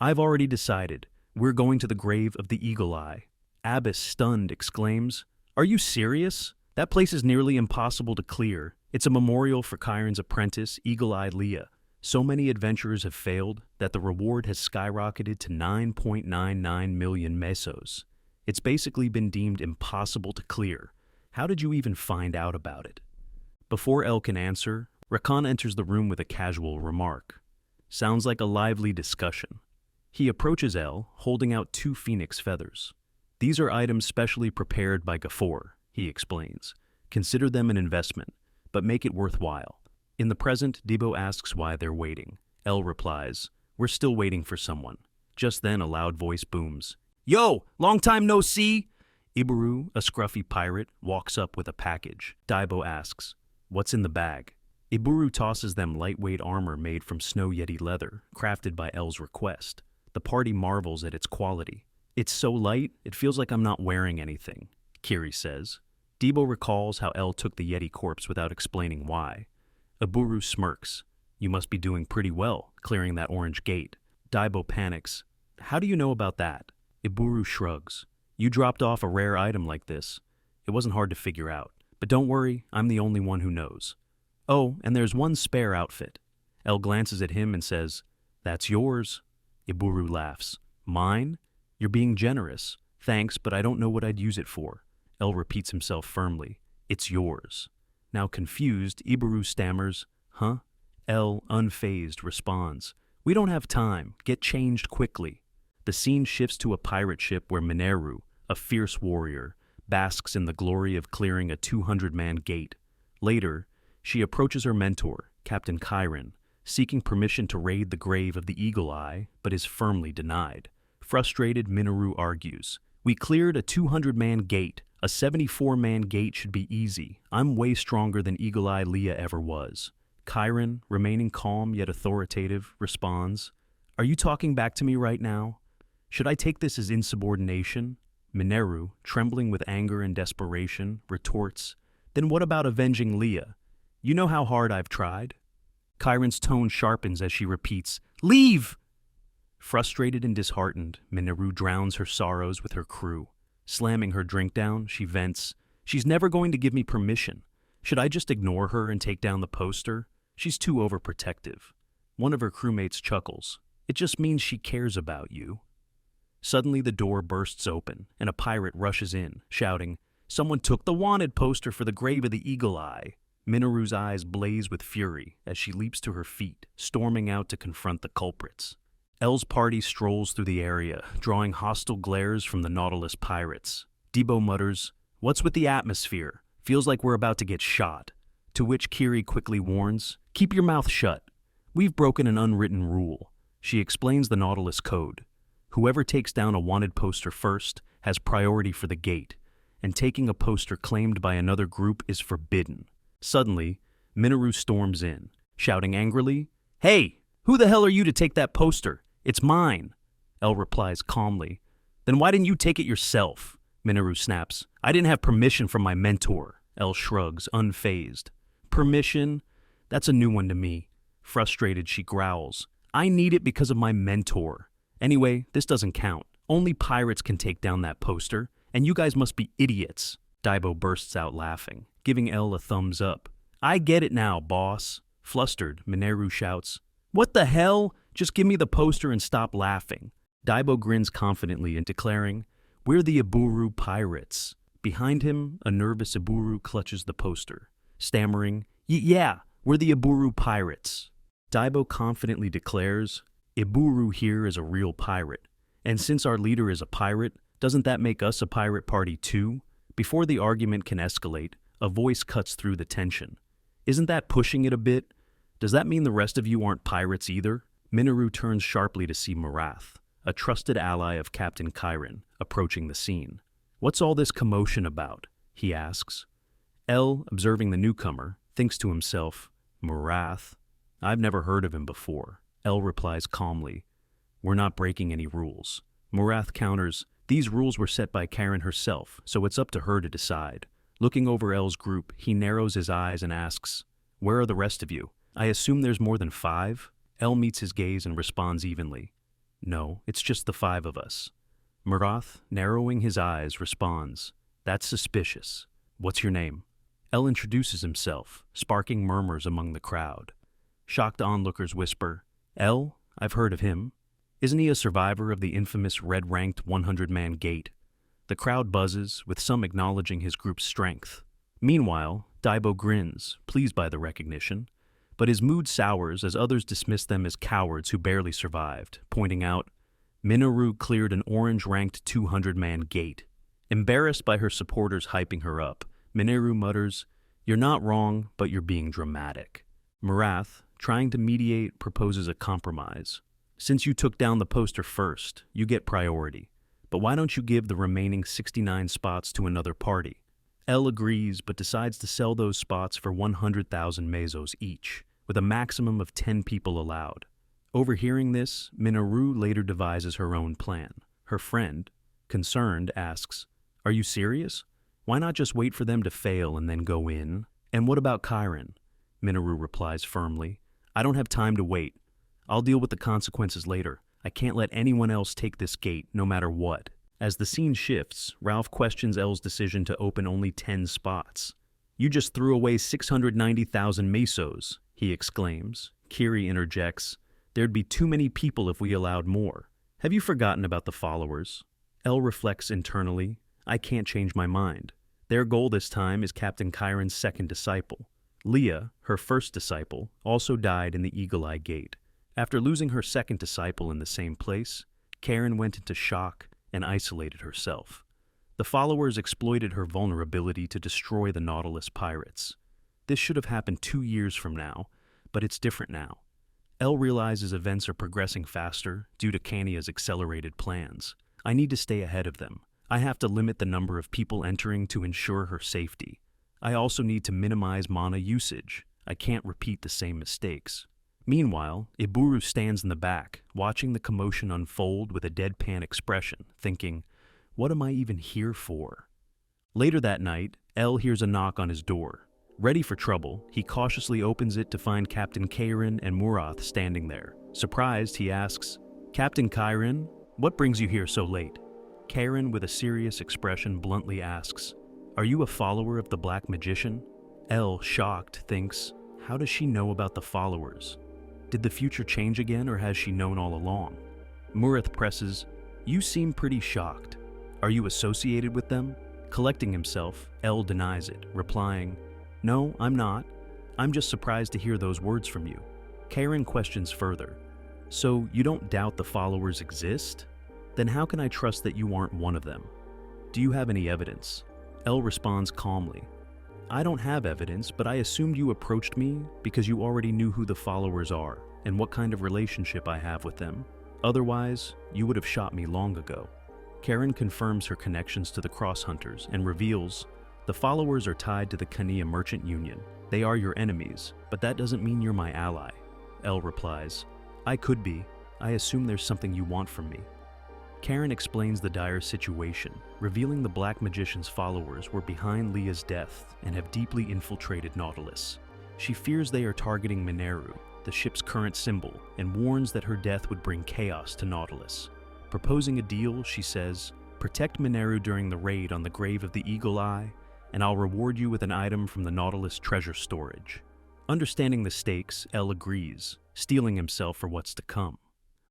I've already decided. We're going to the grave of the Eagle Eye. Abyss, stunned, exclaims, Are you serious? That place is nearly impossible to clear. It's a memorial for Chiron's apprentice, Eagle-Eyed Leah. So many adventurers have failed that the reward has skyrocketed to 9.99 million mesos. It's basically been deemed impossible to clear. How did you even find out about it? Before El can answer, Rakan enters the room with a casual remark. Sounds like a lively discussion. He approaches El, holding out 2 phoenix feathers. These are items specially prepared by Gafor, he explains. Consider them an investment, but make it worthwhile. In the present, Debo asks why they're waiting. El replies, We're still waiting for someone. Just then, a loud voice booms. Yo, long time no see! Iburu, a scruffy pirate, walks up with a package. Daibo asks, "What's in the bag?" Iburu tosses them lightweight armor made from snow yeti leather, crafted by L's request. The party marvels at its quality. "It's so light, it feels like I'm not wearing anything," Kiri says. Debo recalls how L took the yeti corpse without explaining why. Iburu smirks. "You must be doing pretty well, clearing that orange gate." Daibo panics. "How do you know about that?" Iburu shrugs. "You dropped off a rare item like this. It wasn't hard to figure out. But don't worry, I'm the only one who knows. Oh, and there's one spare outfit." L glances at him and says, "That's yours." Iburu laughs. "Mine? You're being generous. Thanks, but I don't know what I'd use it for." L repeats himself firmly. "It's yours." Now confused, Iburu stammers, "Huh?" L, unfazed, responds, "We don't have time. Get changed quickly." The scene shifts to a pirate ship where Mineru, a fierce warrior, basks in the glory of clearing a 200-man gate. Later, she approaches her mentor, Captain Chiron, seeking permission to raid the grave of the Eagle Eye, but is firmly denied. Frustrated, Minoru argues, "We cleared a 200-man gate. A 74-man gate should be easy. I'm way stronger than Eagle Eye Leah ever was." Chiron, remaining calm yet authoritative, responds, "Are you talking back to me right now? Should I take this as insubordination?" Mineru, trembling with anger and desperation, retorts, "Then what about avenging Leah? You know how hard I've tried?" Chiron's tone sharpens as she repeats, "Leave!" Frustrated and disheartened, Mineru drowns her sorrows with her crew. Slamming her drink down, she vents, "She's never going to give me permission. Should I just ignore her and take down the poster? She's too overprotective." One of her crewmates chuckles, "It just means she cares about you." Suddenly the door bursts open, and a pirate rushes in, shouting, "Someone took the wanted poster for the grave of the Eagle Eye." Minoru's eyes blaze with fury as she leaps to her feet, storming out to confront the culprits. L's party strolls through the area, drawing hostile glares from the Nautilus pirates. Debo mutters, "What's with the atmosphere? Feels like we're about to get shot." To which Kiri quickly warns, "Keep your mouth shut. We've broken an unwritten rule." She explains the Nautilus code. Whoever takes down a wanted poster first has priority for the gate, and taking a poster claimed by another group is forbidden. Suddenly, Minoru storms in, shouting angrily, "Hey, who the hell are you to take that poster? It's mine." L replies calmly, "Then why didn't you take it yourself?" Minoru snaps, "I didn't have permission from my mentor." L shrugs, unfazed. "Permission? That's a new one to me." Frustrated, she growls, "I need it because of my mentor. Anyway, this doesn't count. Only pirates can take down that poster, and you guys must be idiots." Daibo bursts out laughing, giving L a thumbs up. "I get it now, boss." Flustered, Mineru shouts, "What the hell? Just give me the poster and stop laughing." Daibo grins confidently and declaring, "We're the Iburu Pirates." Behind him, a nervous Iburu clutches the poster, stammering, Yeah, we're the Iburu Pirates." Daibo confidently declares, "Iburu here is a real pirate. And since our leader is a pirate, doesn't that make us a pirate party too?" Before the argument can escalate, a voice cuts through the tension. "Isn't that pushing it a bit? Does that mean the rest of you aren't pirates either?" Minoru turns sharply to see Marath, a trusted ally of Captain Chiron, approaching the scene. "What's all this commotion about?" he asks. L, observing the newcomer, thinks to himself, "Marath? I've never heard of him before." L replies calmly, "We're not breaking any rules." Marath counters, "These rules were set by Karen herself, so it's up to her to decide." Looking over L's group, he narrows his eyes and asks, "Where are the rest of you? I assume there's more than 5? L meets his gaze and responds evenly, "No, it's just the 5 of us." Marath, narrowing his eyes, responds, "That's suspicious. What's your name?" L introduces himself, sparking murmurs among the crowd. Shocked onlookers whisper, "L? I've heard of him. Isn't he a survivor of the infamous red-ranked 100-man gate?" The crowd buzzes, with some acknowledging his group's strength. Meanwhile, Daibo grins, pleased by the recognition, but his mood sours as others dismiss them as cowards who barely survived, pointing out, "Minoru cleared an orange-ranked 200-man gate." Embarrassed by her supporters hyping her up, Minoru mutters, "You're not wrong, but you're being dramatic." Marath, trying to mediate, proposes a compromise. Since you took down the poster first, you get priority. But why don't you give the remaining 69 spots to another party? L agrees, but decides to sell those spots for 100,000 mesos each, with a maximum of 10 people allowed. Overhearing this, Minoru later devises her own plan. Her friend, concerned, asks, "Are you serious? Why not just wait for them to fail and then go in? And what about Chiron?" Minoru replies firmly, "I don't have time to wait. I'll deal with the consequences later. I can't let anyone else take this gate, no matter what." As the scene shifts, Ralph questions L's decision to open only 10 spots. "You just threw away 690,000 mesos," he exclaims. Kiri interjects, "There'd be too many people if we allowed more. Have you forgotten about the followers?" L reflects internally, "I can't change my mind. Their goal this time is Captain Chiron's second disciple. Leah, her first disciple, also died in the Eagle Eye Gate. After losing her second disciple in the same place, Karen went into shock and isolated herself. The followers exploited her vulnerability to destroy the Nautilus pirates. This should have happened 2 years from now, but it's different now. L realizes events are progressing faster due to Kania's accelerated plans. I need to stay ahead of them. I have to limit the number of people entering to ensure her safety. I also need to minimize mana usage. I can't repeat the same mistakes." Meanwhile, Iburu stands in the back, watching the commotion unfold with a deadpan expression, thinking, "What am I even here for?" Later that night, L hears a knock on his door. Ready for trouble, he cautiously opens it to find Captain Chiron and Murath standing there. Surprised, he asks, "Captain Chiron, what brings you here so late?" Chiron, with a serious expression, bluntly asks, "Are you a follower of the Black Magician?" L, shocked, thinks, "How does she know about the followers? Did the future change again, or has she known all along?" Murath presses, "You seem pretty shocked. Are you associated with them?" Collecting himself, L denies it, replying, "No, I'm not. I'm just surprised to hear those words from you." Chiron questions further, "So you don't doubt the followers exist? Then how can I trust that you aren't one of them? Do you have any evidence?" L responds calmly, "I don't have evidence, but I assumed you approached me because you already knew who the followers are and what kind of relationship I have with them. Otherwise, you would have shot me long ago." Karen confirms her connections to the Cross Hunters and reveals, "The followers are tied to the Kania Merchant Union. They are your enemies, but that doesn't mean you're my ally." L replies, "I could be. I assume there's something you want from me." Karen explains the dire situation, revealing the Black Magician's followers were behind Leah's death and have deeply infiltrated Nautilus. She fears they are targeting Mineru, the ship's current symbol, and warns that her death would bring chaos to Nautilus. Proposing a deal, she says, "Protect Mineru during the raid on the grave of the Eagle Eye, and I'll reward you with an item from the Nautilus treasure storage." Understanding the stakes, L agrees, steeling himself for what's to come.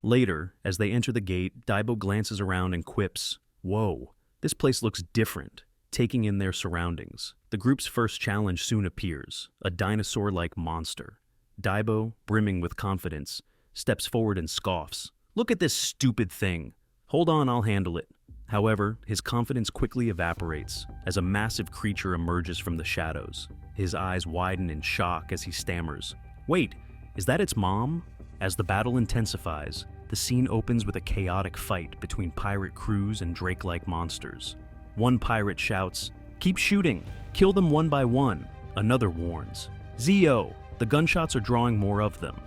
Later, as they enter the gate, Daibo glances around and quips, "Whoa, this place looks different," taking in their surroundings. The group's first challenge soon appears, a dinosaur-like monster. Daibo, brimming with confidence, steps forward and scoffs, "Look at this stupid thing. Hold on, I'll handle it." However, his confidence quickly evaporates as a massive creature emerges from the shadows. His eyes widen in shock as he stammers, "Wait, is that its mom?" As the battle intensifies, the scene opens with a chaotic fight between pirate crews and drake-like monsters. One pirate shouts, "Keep shooting! Kill them one by one!" Another warns, "Zio! The gunshots are drawing more of them."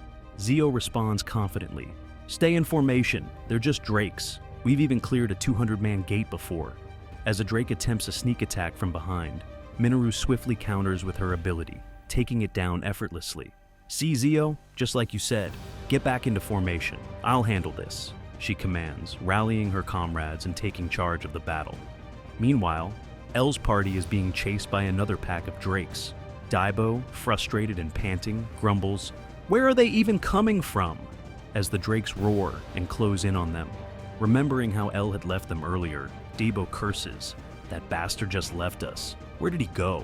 Zio responds confidently, "Stay in formation, they're just drakes. We've even cleared a 200-man gate before." As a drake attempts a sneak attack from behind, Minoru swiftly counters with her ability, taking it down effortlessly. "See, Zio? Just like you said. Get back into formation. I'll handle this," she commands, rallying her comrades and taking charge of the battle. Meanwhile, L's party is being chased by another pack of drakes. Daibo, frustrated and panting, grumbles, "Where are they even coming from?" as the drakes roar and close in on them. Remembering how L had left them earlier, Daibo curses, "That bastard just left us. Where did he go?"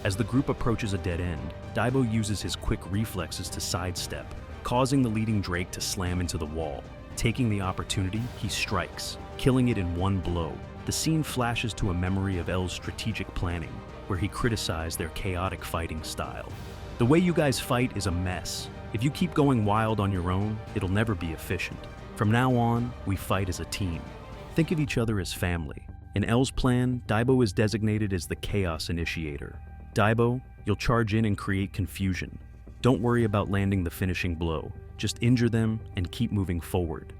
As the group approaches a dead end, Daibo uses his quick reflexes to sidestep, causing the leading drake to slam into the wall. Taking the opportunity, he strikes, killing it in one blow. The scene flashes to a memory of L's strategic planning, where he criticized their chaotic fighting style. "The way you guys fight is a mess. If you keep going wild on your own, it'll never be efficient. From now on, we fight as a team. Think of each other as family. In L's plan, Daibo is designated as the chaos initiator. Daibo, you'll charge in and create confusion. Don't worry about landing the finishing blow. Just injure them and keep moving forward.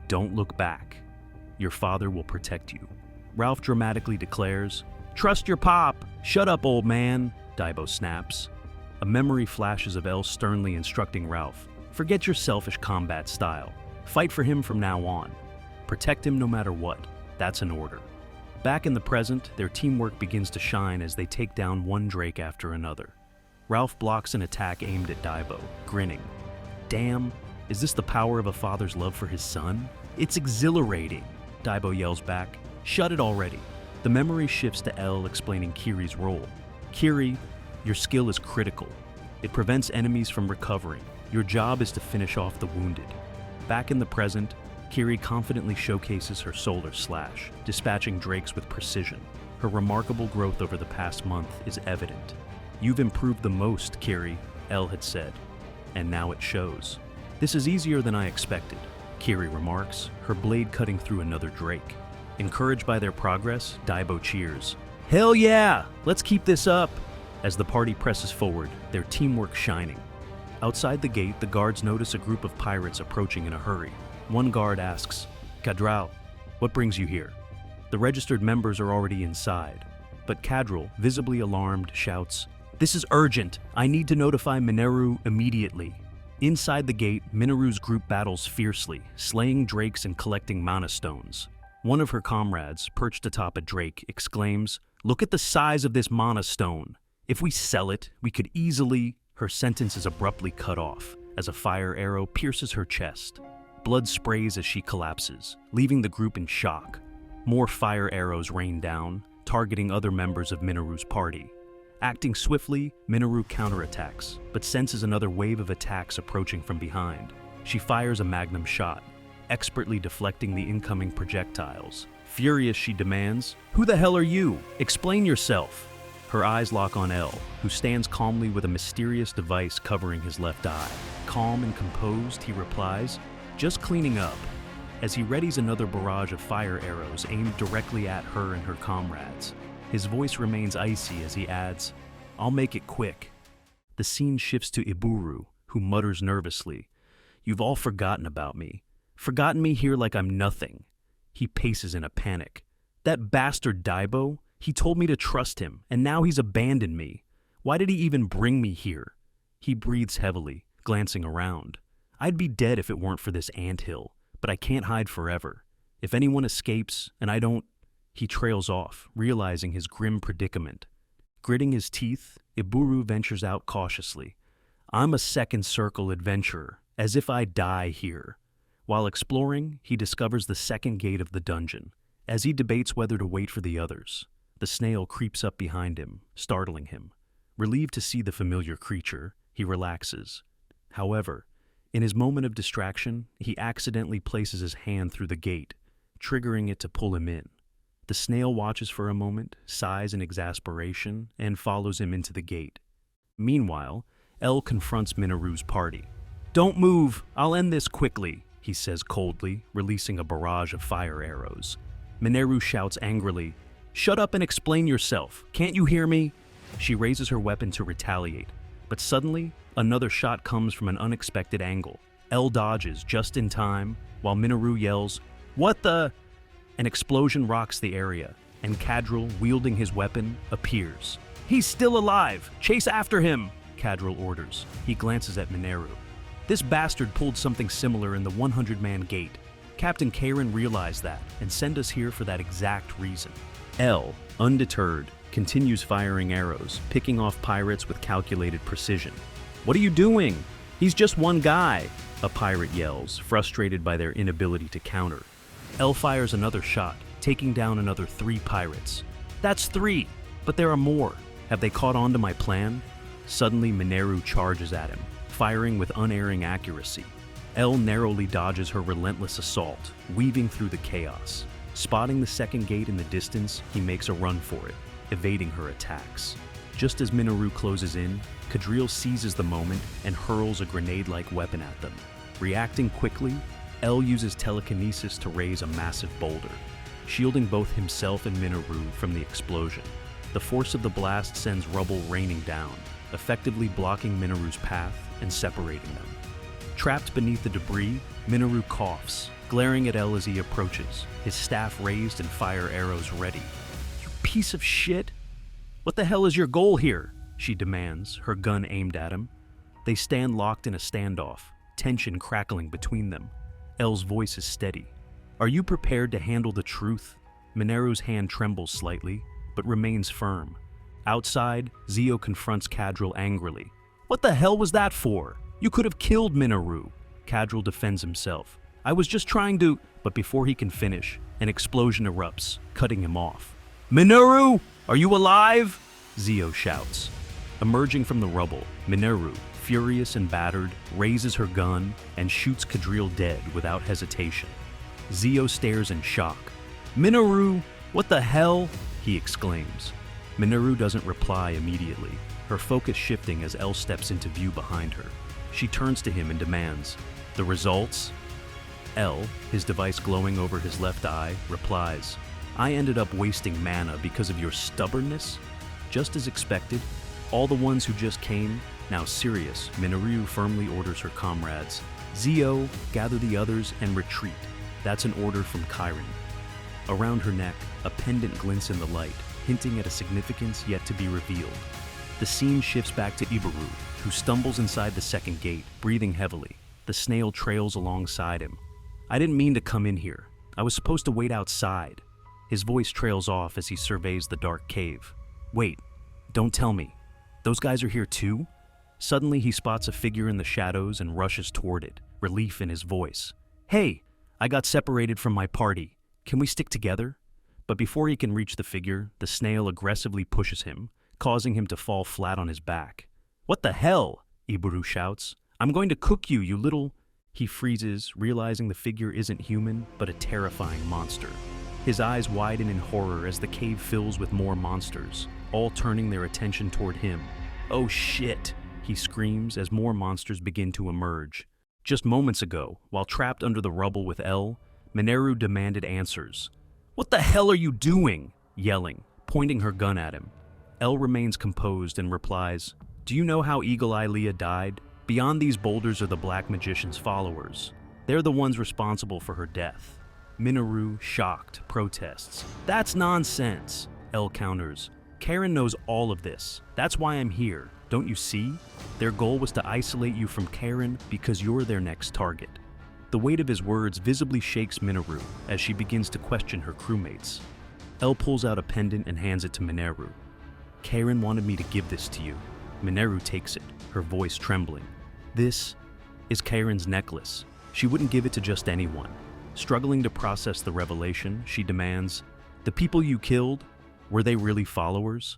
Don't look back. Your father will protect you. Ralph dramatically declares, "Trust your pop! Shut up, old man!" Daibo snaps. A memory flashes of El sternly instructing Ralph, "Forget your selfish combat style. Fight for him from now on. Protect him no matter what. That's an order." Back in the present, their teamwork begins to shine as they take down one Drake after another. Ralph blocks an attack aimed at Daibo, grinning. "Damn, is this the power of a father's love for his son? It's exhilarating!" Daibo yells back, "Shut it already." The memory shifts to L explaining Kiri's role. "Kiri, your skill is critical. It prevents enemies from recovering. Your job is to finish off the wounded." Back in the present, Kiri confidently showcases her solar slash, dispatching drakes with precision. Her remarkable growth over the past month is evident. "You've improved the most, Kiri," El had said, and now it shows. "This is easier than I expected," Kiri remarks, her blade cutting through another drake. Encouraged by their progress, Daibo cheers. "Hell yeah! Let's keep this up!" As the party presses forward, their teamwork shining. Outside the gate, the guards notice a group of pirates approaching in a hurry. One guard asks, "Kadral, what brings you here?" The registered members are already inside, but Kadral, visibly alarmed, shouts, "This is urgent! I need to notify Mineru immediately." Inside the gate, Mineru's group battles fiercely, slaying drakes and collecting mana stones. One of her comrades, perched atop a drake, exclaims, "Look at the size of this mana stone! If we sell it, we could easily—" Her sentence is abruptly cut off, as a fire arrow pierces her chest. Blood sprays as she collapses, leaving the group in shock. More fire arrows rain down, targeting other members of Mineru's party. Acting swiftly, Mineru counterattacks, but senses another wave of attacks approaching from behind. She fires a magnum shot, expertly deflecting the incoming projectiles. Furious, she demands, "Who the hell are you? Explain yourself!" Her eyes lock on El, who stands calmly with a mysterious device covering his left eye. Calm and composed, he replies, "Just cleaning up," as he readies another barrage of fire arrows aimed directly at her and her comrades. His voice remains icy as he adds, "I'll make it quick." The scene shifts to Iburu, who mutters nervously, "You've all forgotten about me. Forgotten me here like I'm nothing." He paces in a panic. "That bastard Daibo, he told me to trust him, and now he's abandoned me. Why did he even bring me here?" He breathes heavily, glancing around. "I'd be dead if it weren't for this anthill, but I can't hide forever. If anyone escapes, and I don't—" He trails off, realizing his grim predicament. Gritting his teeth, Iburu ventures out cautiously. "I'm a second circle adventurer, as if I die here." While exploring, he discovers the second gate of the dungeon. As he debates whether to wait for the others, the snail creeps up behind him, startling him. Relieved to see the familiar creature, he relaxes. However, in his moment of distraction, he accidentally places his hand through the gate, triggering it to pull him in. The snail watches for a moment, sighs in exasperation, and follows him into the gate. Meanwhile, El confronts Mineru's party. "Don't move! I'll end this quickly," he says coldly, releasing a barrage of fire arrows. Mineru shouts angrily, "Shut up and explain yourself! Can't you hear me?" She raises her weapon to retaliate, but suddenly, another shot comes from an unexpected angle. El dodges just in time, while Mineru yells, "What the—" An explosion rocks the area, and Kadral, wielding his weapon, appears. "He's still alive! Chase after him!" Kadral orders. He glances at Mineru. "This bastard pulled something similar in the 100-man gate. Captain Karen realized that and sent us here for that exact reason." El, undeterred, continues firing arrows, picking off pirates with calculated precision. "What are you doing? He's just one guy," a pirate yells, frustrated by their inability to counter. El fires another shot, taking down another 3 pirates. "That's 3, but there are more. Have they caught on to my plan?" Suddenly, Mineru charges at him, firing with unerring accuracy. El narrowly dodges her relentless assault, weaving through the chaos. Spotting the second gate in the distance, he makes a run for it, evading her attacks. Just as Minoru closes in, Cadriel seizes the moment and hurls a grenade-like weapon at them. Reacting quickly, L uses telekinesis to raise a massive boulder, shielding both himself and Minoru from the explosion. The force of the blast sends rubble raining down, effectively blocking Minoru's path and separating them. Trapped beneath the debris, Minoru coughs, glaring at L as he approaches, his staff raised and fire arrows ready. "You piece of shit! What the hell is your goal here?" she demands, her gun aimed at him. They stand locked in a standoff, tension crackling between them. L's voice is steady. "Are you prepared to handle the truth?" Minoru's hand trembles slightly, but remains firm. Outside, Zio confronts Cadriel angrily. "What the hell was that for? You could have killed Minoru." Cadriel defends himself. "I was just trying to..." But before he can finish, an explosion erupts, cutting him off. "Minoru, are you alive?" Zio shouts. Emerging from the rubble, Minoru, furious and battered, raises her gun and shoots Cadriel dead without hesitation. Zio stares in shock. "Minoru, what the hell?" he exclaims. Minoru doesn't reply immediately, her focus shifting as L steps into view behind her. She turns to him and demands, "The results?" L, his device glowing over his left eye, replies, "I ended up wasting mana because of your stubbornness." Just as expected, all the ones who just came, now serious, Minoru firmly orders her comrades, "Zio, gather the others and retreat." That's an order from Chiron. Around her neck, a pendant glints in the light, hinting at a significance yet to be revealed. The scene shifts back to Ibaru, who stumbles inside the second gate, breathing heavily. The snail trails alongside him. "I didn't mean to come in here. I was supposed to wait outside." His voice trails off as he surveys the dark cave. "Wait, don't tell me. Those guys are here too?" Suddenly he spots a figure in the shadows and rushes toward it, relief in his voice. "Hey, I got separated from my party. Can we stick together?" But before he can reach the figure, the snail aggressively pushes him, causing him to fall flat on his back. "What the hell?" Ibaru shouts. "I'm going to cook you, you little..." He freezes, realizing the figure isn't human, but a terrifying monster. His eyes widen in horror as the cave fills with more monsters, all turning their attention toward him. "Oh shit!" he screams as more monsters begin to emerge. Just moments ago, while trapped under the rubble with L, Minoru demanded answers. "What the hell are you doing?" yelling, pointing her gun at him. L remains composed and replies, "Do you know how Eagle Eye Leah died? Beyond these boulders are the Black Magician's followers. They're the ones responsible for her death." Minoru, shocked, protests. "That's nonsense," L counters. "Karen knows all of this. That's why I'm here. Don't you see? Their goal was to isolate you from Karen because you're their next target." The weight of his words visibly shakes Minoru as she begins to question her crewmates. L pulls out a pendant and hands it to Minoru. "Karen wanted me to give this to you." Minoru takes it, her voice trembling. "This is Karen's necklace. She wouldn't give it to just anyone." Struggling to process the revelation, she demands, "The people you killed, were they really followers?"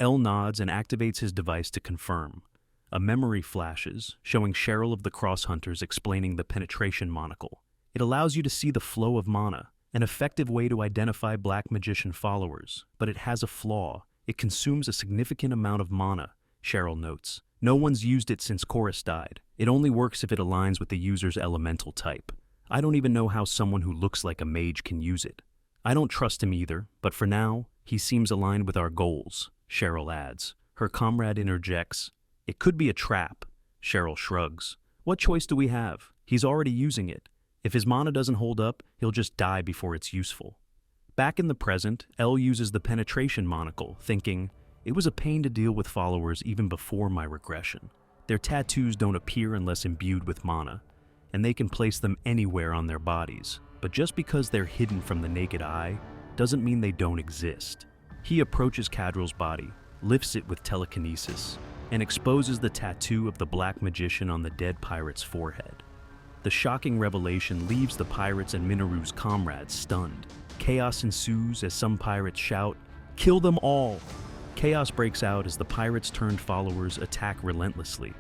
L nods and activates his device to confirm. A memory flashes, showing Cheryl of the Cross Hunters explaining the penetration monocle. It allows you to see the flow of mana, an effective way to identify Black Magician followers, but it has a flaw. It consumes a significant amount of mana, Cheryl notes. No one's used it since Chorus died. It only works if it aligns with the user's elemental type. I don't even know how someone who looks like a mage can use it. I don't trust him either, but for now, he seems aligned with our goals, Cheryl adds. Her comrade interjects, "It could be a trap." Cheryl shrugs. "What choice do we have? He's already using it. If his mana doesn't hold up, he'll just die before it's useful." Back in the present, L uses the penetration monocle, thinking, "It was a pain to deal with followers even before my regression. Their tattoos don't appear unless imbued with mana, and they can place them anywhere on their bodies. But just because they're hidden from the naked eye, doesn't mean they don't exist." He approaches Cadriel's body, lifts it with telekinesis, and exposes the tattoo of the Black Magician on the dead pirate's forehead. The shocking revelation leaves the pirates and Minoru's comrades stunned. Chaos ensues as some pirates shout, "Kill them all!" Chaos breaks out as the pirates-turned followers attack relentlessly.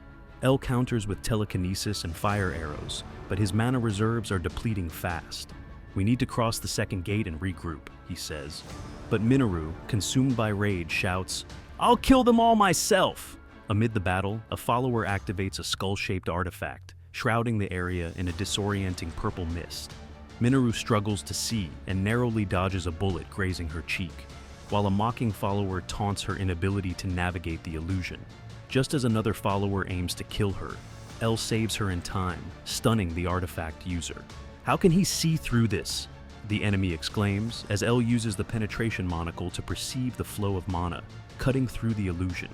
L counters with telekinesis and fire arrows, but his mana reserves are depleting fast. "We need to cross the second gate and regroup," he says. But Minoru, consumed by rage, shouts, I'll kill them all myself! Amid the battle, a follower activates a skull-shaped artifact, shrouding the area in a disorienting purple mist. Minoru struggles to see and narrowly dodges a bullet grazing her cheek, while a mocking follower taunts her inability to navigate the illusion. Just as another follower aims to kill her, L saves her in time, stunning the artifact user. How can he see through this? The enemy exclaims as L uses the penetration monocle to perceive the flow of mana, cutting through the illusion.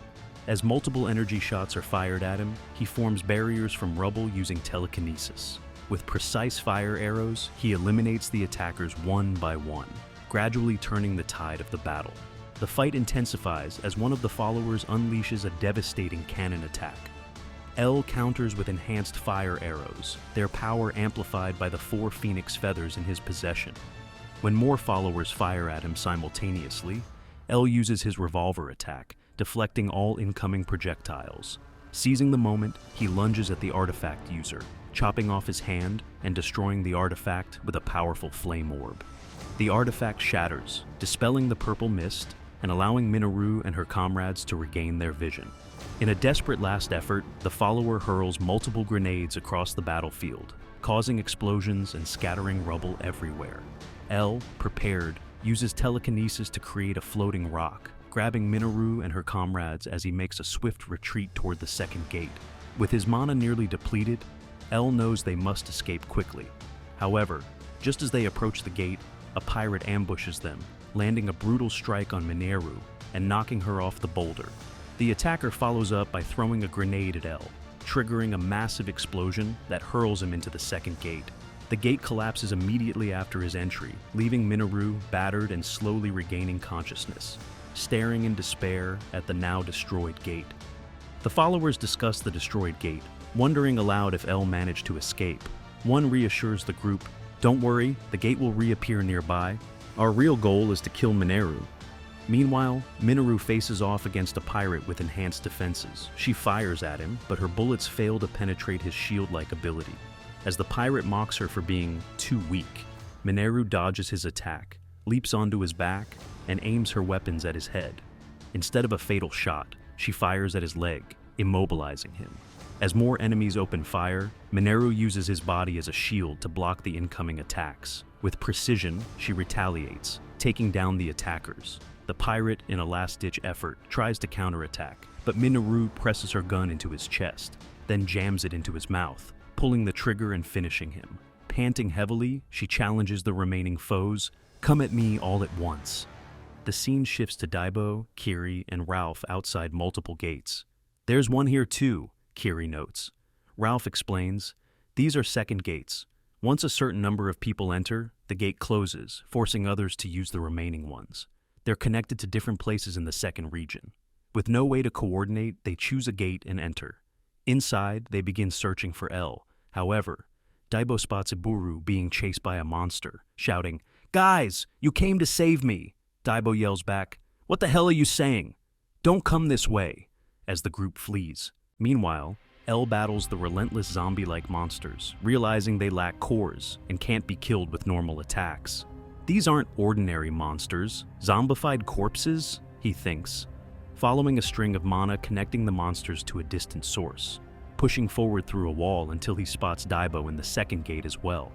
As multiple energy shots are fired at him, he forms barriers from rubble using telekinesis. With precise fire arrows, he eliminates the attackers one by one, gradually turning the tide of the battle. The fight intensifies as one of the followers unleashes a devastating cannon attack. L counters with enhanced fire arrows, their power amplified by the 4 phoenix feathers in his possession. When more followers fire at him simultaneously, L uses his revolver attack, deflecting all incoming projectiles. Seizing the moment, he lunges at the artifact user, chopping off his hand and destroying the artifact with a powerful flame orb. The artifact shatters, dispelling the purple mist and allowing Minoru and her comrades to regain their vision. In a desperate last effort, the follower hurls multiple grenades across the battlefield, causing explosions and scattering rubble everywhere. L, prepared, uses telekinesis to create a floating rock, grabbing Minoru and her comrades as he makes a swift retreat toward the second gate. With his mana nearly depleted, L knows they must escape quickly. However, just as they approach the gate, a pirate ambushes them, landing a brutal strike on Minoru and knocking her off the boulder. The attacker follows up by throwing a grenade at L, triggering a massive explosion that hurls him into the second gate. The gate collapses immediately after his entry, leaving Minoru battered and slowly regaining consciousness, staring in despair at the now destroyed gate. The followers discuss the destroyed gate, wondering aloud if L managed to escape. One reassures the group, "Don't worry, the gate will reappear nearby. Our real goal is to kill Minoru." Meanwhile, Minoru faces off against a pirate with enhanced defenses. She fires at him, but her bullets fail to penetrate his shield-like ability. As the pirate mocks her for being too weak, Minoru dodges his attack, leaps onto his back, and aims her weapons at his head. Instead of a fatal shot, she fires at his leg, immobilizing him. As more enemies open fire, Minoru uses his body as a shield to block the incoming attacks. With precision, she retaliates, taking down the attackers. The pirate, in a last-ditch effort, tries to counterattack, but Minoru presses her gun into his chest, then jams it into his mouth, pulling the trigger and finishing him. Panting heavily, she challenges the remaining foes, "Come at me all at once." The scene shifts to Daibo, Kiri, and Ralph outside multiple gates. "There's one here too," Kiri notes. Ralph explains, "These are second gates. Once a certain number of people enter, the gate closes, forcing others to use the remaining ones. They're connected to different places in the second region. With no way to coordinate, they choose a gate and enter. Inside, they begin searching for L. However, Daibo spots Iburu being chased by a monster, shouting, "Guys, you came to save me!" Daibo yells back, "What the hell are you saying? Don't come this way," as the group flees. Meanwhile, L battles the relentless zombie-like monsters, realizing they lack cores and can't be killed with normal attacks. These aren't ordinary monsters, zombified corpses, he thinks, following a string of mana connecting the monsters to a distant source, pushing forward through a wall until he spots Daibo in the second gate as well.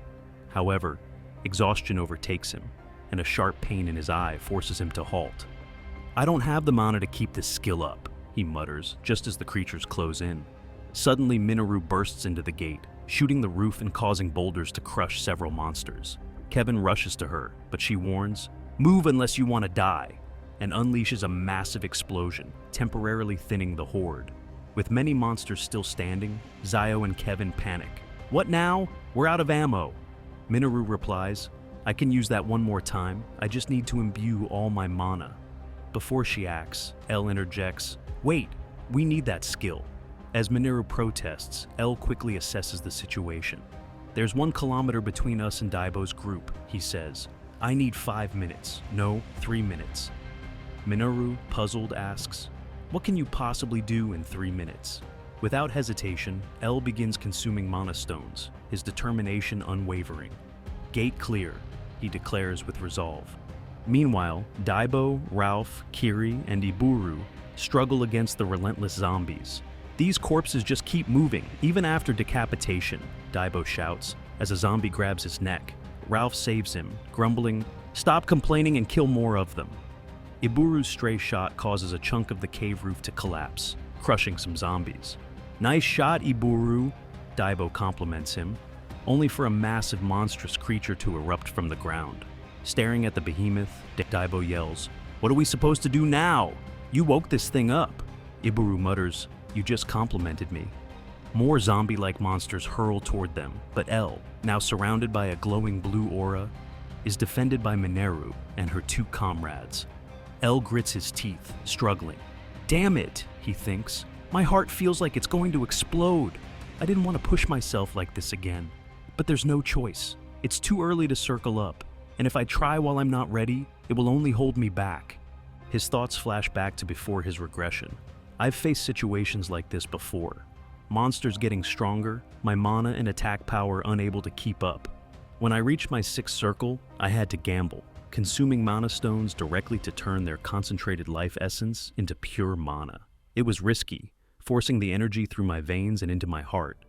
However, exhaustion overtakes him, and a sharp pain in his eye forces him to halt. "I don't have the mana to keep this skill up," he mutters, just as the creatures close in. Suddenly, Minoru bursts into the gate, shooting the roof and causing boulders to crush several monsters. Kevin rushes to her, but she warns, "Move unless you want to die," and unleashes a massive explosion, temporarily thinning the horde. With many monsters still standing, Zayo and Kevin panic. "What now? We're out of ammo." Minoru replies, "I can use that one more time. I just need to imbue all my mana." Before she acts, L interjects, "Wait, we need that skill." As Minoru protests, L quickly assesses the situation. "There's 1 kilometer between us and Daibo's group," he says. "I need 5 minutes. No, 3 minutes. Minoru, puzzled, asks, "What can you possibly do in 3 minutes?" Without hesitation, L begins consuming mana stones, his determination unwavering. "Gate clear," he declares with resolve. Meanwhile, Daibo, Ralph, Kiri, and Iburu struggle against the relentless zombies. These corpses just keep moving, even after decapitation, Daibo shouts as a zombie grabs his neck. Ralph saves him, grumbling, "Stop complaining and kill more of them." Iburu's stray shot causes a chunk of the cave roof to collapse, crushing some zombies. "Nice shot, Iburu," Daibo compliments him, only for a massive monstrous creature to erupt from the ground. Staring at the behemoth, Daibo yells, "What are we supposed to do now? You woke this thing up." Iburu mutters, "You just complimented me." More zombie-like monsters hurl toward them, but El, now surrounded by a glowing blue aura, is defended by Mineru and her two comrades. El grits his teeth, struggling. "Damn it," he thinks. "My heart feels like it's going to explode. I didn't want to push myself like this again. But there's no choice. It's too early to circle up, and if I try while I'm not ready, it will only hold me back." His thoughts flash back to before his regression. "I've faced situations like this before. Monsters getting stronger, my mana and attack power unable to keep up. When I reached my 6th circle, I had to gamble, consuming mana stones directly to turn their concentrated life essence into pure mana. It was risky, forcing the energy through my veins and into my heart.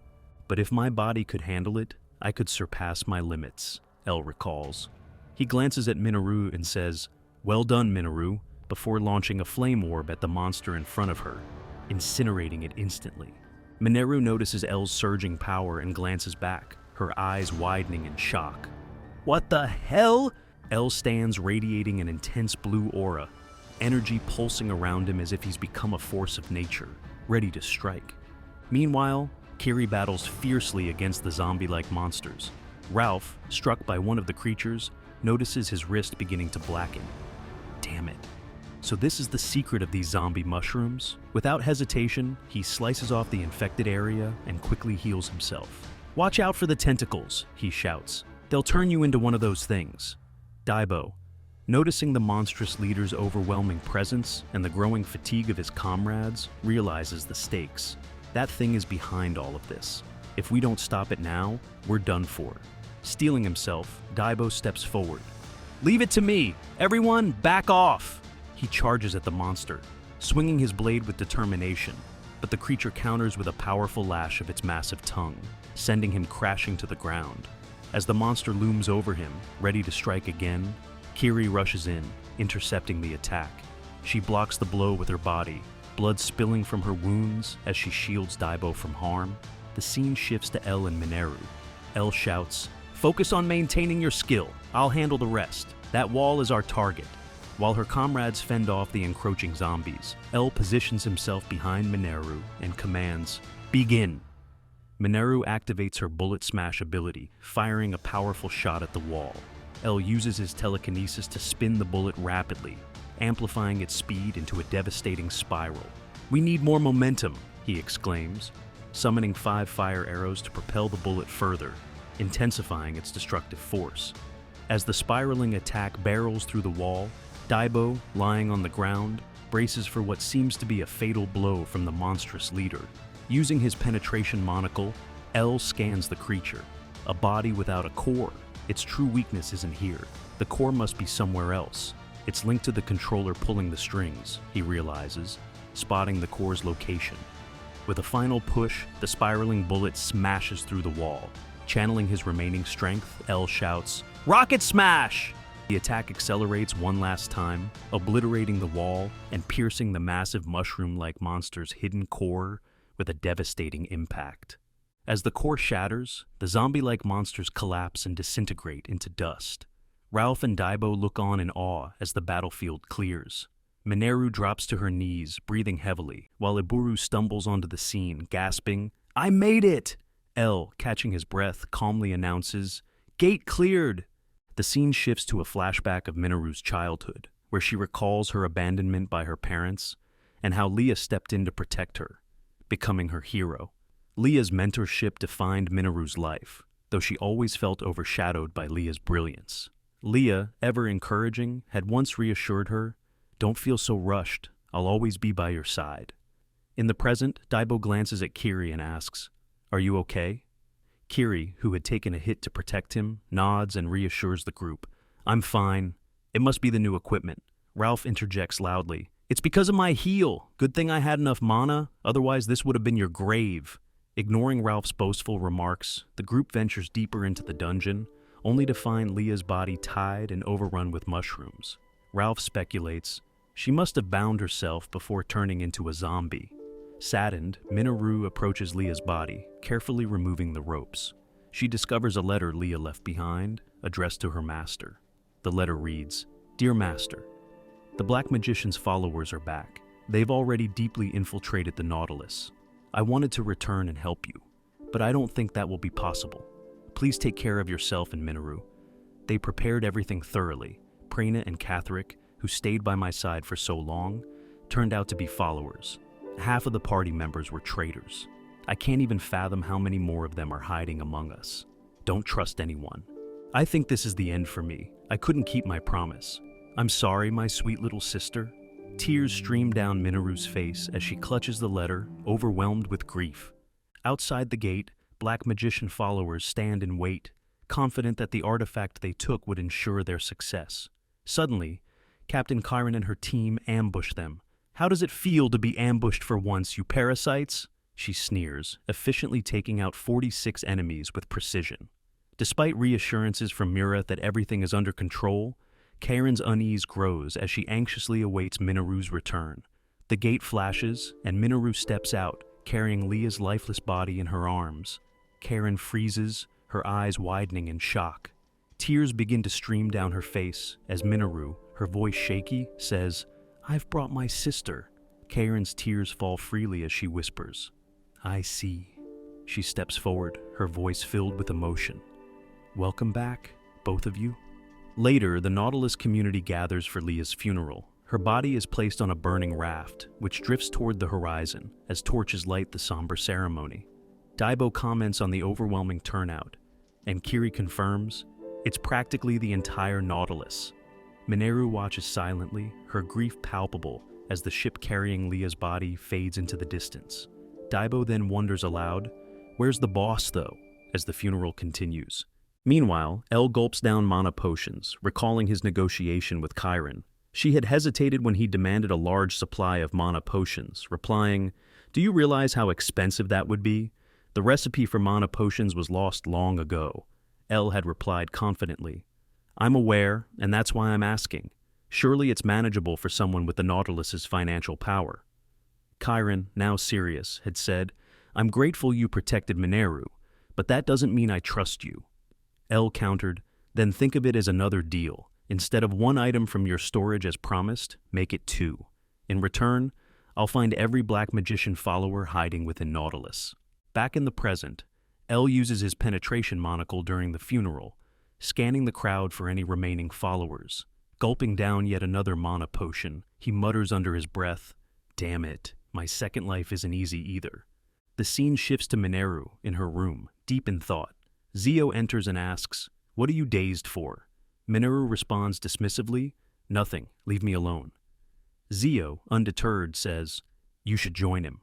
But if my body could handle it, I could surpass my limits," El recalls. He glances at Minoru and says, "Well done, Minoru," before launching a flame orb at the monster in front of her, incinerating it instantly. Mineru notices El's surging power and glances back, her eyes widening in shock. "What the hell?" El stands radiating an intense blue aura, energy pulsing around him as if he's become a force of nature, ready to strike. Meanwhile, Kiri battles fiercely against the zombie-like monsters. Ralph, struck by one of the creatures, notices his wrist beginning to blacken. Damn it. So this is the secret of these zombie mushrooms? Without hesitation, he slices off the infected area and quickly heals himself. "Watch out for the tentacles," he shouts. "They'll turn you into one of those things." Daibo, noticing the monstrous leader's overwhelming presence and the growing fatigue of his comrades, realizes the stakes. That thing is behind all of this. If we don't stop it now, we're done for. Steeling himself, Daibo steps forward. "Leave it to me! Everyone, back off!" He charges at the monster, swinging his blade with determination, but the creature counters with a powerful lash of its massive tongue, sending him crashing to the ground. As the monster looms over him, ready to strike again, Kiri rushes in, intercepting the attack. She blocks the blow with her body, blood spilling from her wounds as she shields Daibo from harm. The scene shifts to El and Mineru. El shouts, "Focus on maintaining your skill. I'll handle the rest. That wall is our target." While her comrades fend off the encroaching zombies, El positions himself behind Mineru and commands, "Begin." Mineru activates her bullet smash ability, firing a powerful shot at the wall. El uses his telekinesis to spin the bullet rapidly, amplifying its speed into a devastating spiral. "We need more momentum," he exclaims, summoning 5 fire arrows to propel the bullet further, intensifying its destructive force. As the spiraling attack barrels through the wall, Daibo, lying on the ground, braces for what seems to be a fatal blow from the monstrous leader. Using his penetration monocle, El scans the creature. A body without a core. Its true weakness isn't here. The core must be somewhere else. It's linked to the controller pulling the strings, he realizes, spotting the core's location. With a final push, the spiraling bullet smashes through the wall. Channeling his remaining strength, El shouts, "Rocket smash!" The attack accelerates one last time, obliterating the wall and piercing the massive mushroom-like monster's hidden core with a devastating impact. As the core shatters, the zombie-like monsters collapse and disintegrate into dust. Ralph and Daibo look on in awe as the battlefield clears. Mineru drops to her knees, breathing heavily, while Iburu stumbles onto the scene, gasping, "I made it!" El, catching his breath, calmly announces, "Gate cleared!" The scene shifts to a flashback of Minoru's childhood, where she recalls her abandonment by her parents and how Leah stepped in to protect her, becoming her hero. Leah's mentorship defined Minoru's life, though she always felt overshadowed by Leah's brilliance. Leah, ever encouraging, had once reassured her, "Don't feel so rushed, I'll always be by your side." In the present, Daibo glances at Kiri and asks, "Are you okay?" Kiri, who had taken a hit to protect him, nods and reassures the group, "I'm fine. It must be the new equipment." Ralph interjects loudly, It's because of my heel. Good thing I had enough mana, otherwise this would have been your grave. Ignoring Ralph's boastful remarks, the group ventures deeper into the dungeon, only to find Leah's body tied and overrun with mushrooms. Ralph speculates, she must have bound herself before turning into a zombie. Saddened, Minoru approaches Leah's body, carefully removing the ropes. She discovers a letter Leah left behind, addressed to her master. The letter reads, "Dear Master, the Black Magician's followers are back. They've already deeply infiltrated the Nautilus. I wanted to return and help you, but I don't think that will be possible. Please take care of yourself and Minoru. They prepared everything thoroughly. Prina and Catherick, who stayed by my side for so long, turned out to be followers. Half of the party members were traitors. I can't even fathom how many more of them are hiding among us. Don't trust anyone. I think this is the end for me. I couldn't keep my promise. I'm sorry, my sweet little sister." Tears stream down Minoru's face as she clutches the letter, overwhelmed with grief. Outside the gate, Black Magician followers stand and wait, confident that the artifact they took would ensure their success. Suddenly, Captain Chiron and her team ambush them. "How does it feel to be ambushed for once, you parasites?" She sneers, efficiently taking out 46 enemies with precision. Despite reassurances from Mura that everything is under control, Karen's unease grows as she anxiously awaits Minoru's return. The gate flashes, and Minoru steps out, carrying Leah's lifeless body in her arms. Karen freezes, her eyes widening in shock. Tears begin to stream down her face as Minoru, her voice shaky, says, "I've brought my sister." Karen's tears fall freely as she whispers, "I see." She steps forward, her voice filled with emotion. "Welcome back, both of you." Later, the Nautilus community gathers for Leah's funeral. Her body is placed on a burning raft, which drifts toward the horizon as torches light the somber ceremony. Daibo comments on the overwhelming turnout, and Kiri confirms, it's practically the entire Nautilus. Mineru watches silently, her grief palpable as the ship carrying Leah's body fades into the distance. Daibo then wonders aloud, "Where's the boss, though?" as the funeral continues. Meanwhile, El gulps down mana potions, recalling his negotiation with Chiron. She had hesitated when he demanded a large supply of mana potions, replying, "Do you realize how expensive that would be? The recipe for mana potions was lost long ago." El had replied confidently, "I'm aware, and that's why I'm asking. Surely it's manageable for someone with the Nautilus's financial power." Chiron, now serious, had said, "I'm grateful you protected Mineru, but that doesn't mean I trust you." El countered, "Then think of it as another deal. Instead of one item from your storage as promised, make it 2. In return, I'll find every Black Magician follower hiding within Nautilus." Back in the present, El uses his penetration monocle during the funeral, scanning the crowd for any remaining followers. Gulping down yet another mana potion, he mutters under his breath, "Damn it, my second life isn't easy either." The scene shifts to Mineru in her room, deep in thought. Zio enters and asks, "What are you dazed for?" Minoru responds dismissively, "Nothing, leave me alone." Zio, undeterred, says, "You should join him."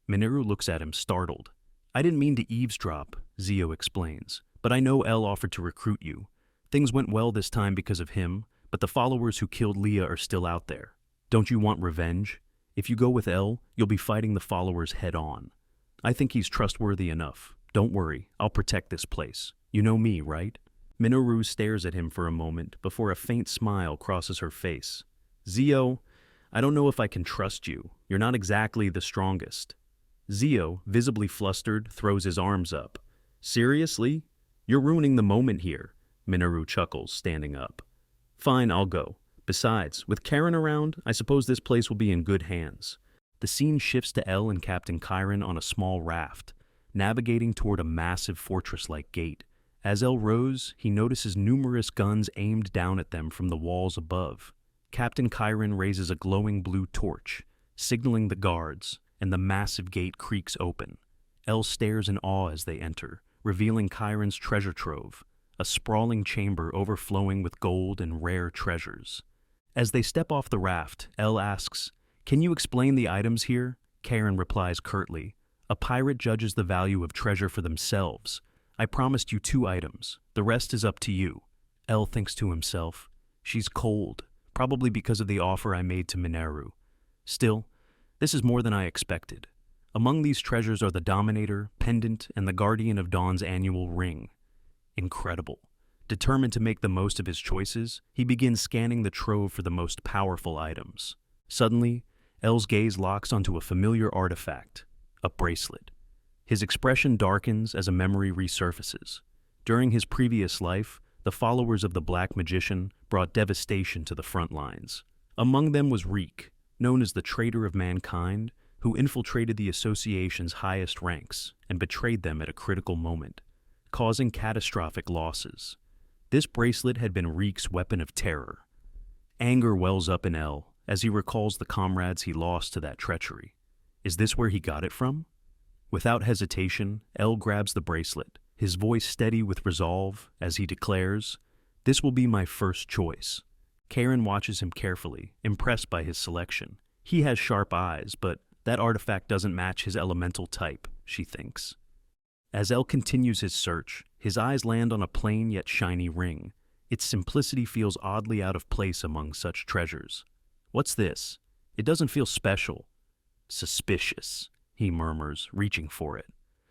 Minoru looks at him, startled. "I didn't mean to eavesdrop," Zio explains, "but I know El offered to recruit you. Things went well this time because of him, but the followers who killed Leah are still out there. Don't you want revenge? If you go with El, you'll be fighting the followers head-on. I think he's trustworthy enough. Don't worry, I'll protect this place. You know me, right?" Minoru stares at him for a moment before a faint smile crosses her face. "Zio, I don't know if I can trust you. You're not exactly the strongest." Zio, visibly flustered, throws his arms up. "Seriously? You're ruining the moment here," Minoru chuckles, standing up. "Fine, I'll go. Besides, with Karen around, I suppose this place will be in good hands." The scene shifts to El and Captain Chiron on a small raft, navigating toward a massive fortress-like gate. As El rows, he notices numerous guns aimed down at them from the walls above. Captain Chiron raises a glowing blue torch, signaling the guards, and the massive gate creaks open. El stares in awe as they enter, revealing Chiron's treasure trove, a sprawling chamber overflowing with gold and rare treasures. As they step off the raft, El asks, "Can you explain the items here?" Chiron replies curtly, "A pirate judges the value of treasure for themselves. I promised you 2 items. The rest is up to you." El thinks to himself, "She's cold, probably because of the offer I made to Mineru. Still, this is more than I expected. Among these treasures are the Dominator, Pendant, and the Guardian of Dawn's annual ring. Incredible. Determined to make the most of his choices, he begins scanning the trove for the most powerful items. Suddenly, El's gaze locks onto a familiar artifact, a bracelet. His expression darkens as a memory resurfaces. During his previous life, the followers of the Black Magician brought devastation to the front lines. Among them was Reek, known as the traitor of mankind, who infiltrated the association's highest ranks and betrayed them at a critical moment, causing catastrophic losses. This bracelet had been Reek's weapon of terror. Anger wells up in El as he recalls the comrades he lost to that treachery. Is this where he got it from? Without hesitation, El grabs the bracelet, his voice steady with resolve as he declares, "This will be my first choice." Karen watches him carefully, impressed by his selection. He has sharp eyes, but that artifact doesn't match his elemental type, she thinks. As El continues his search, his eyes land on a plain yet shiny ring. Its simplicity feels oddly out of place among such treasures. What's this? It doesn't feel special. Suspicious, he murmurs, reaching for it.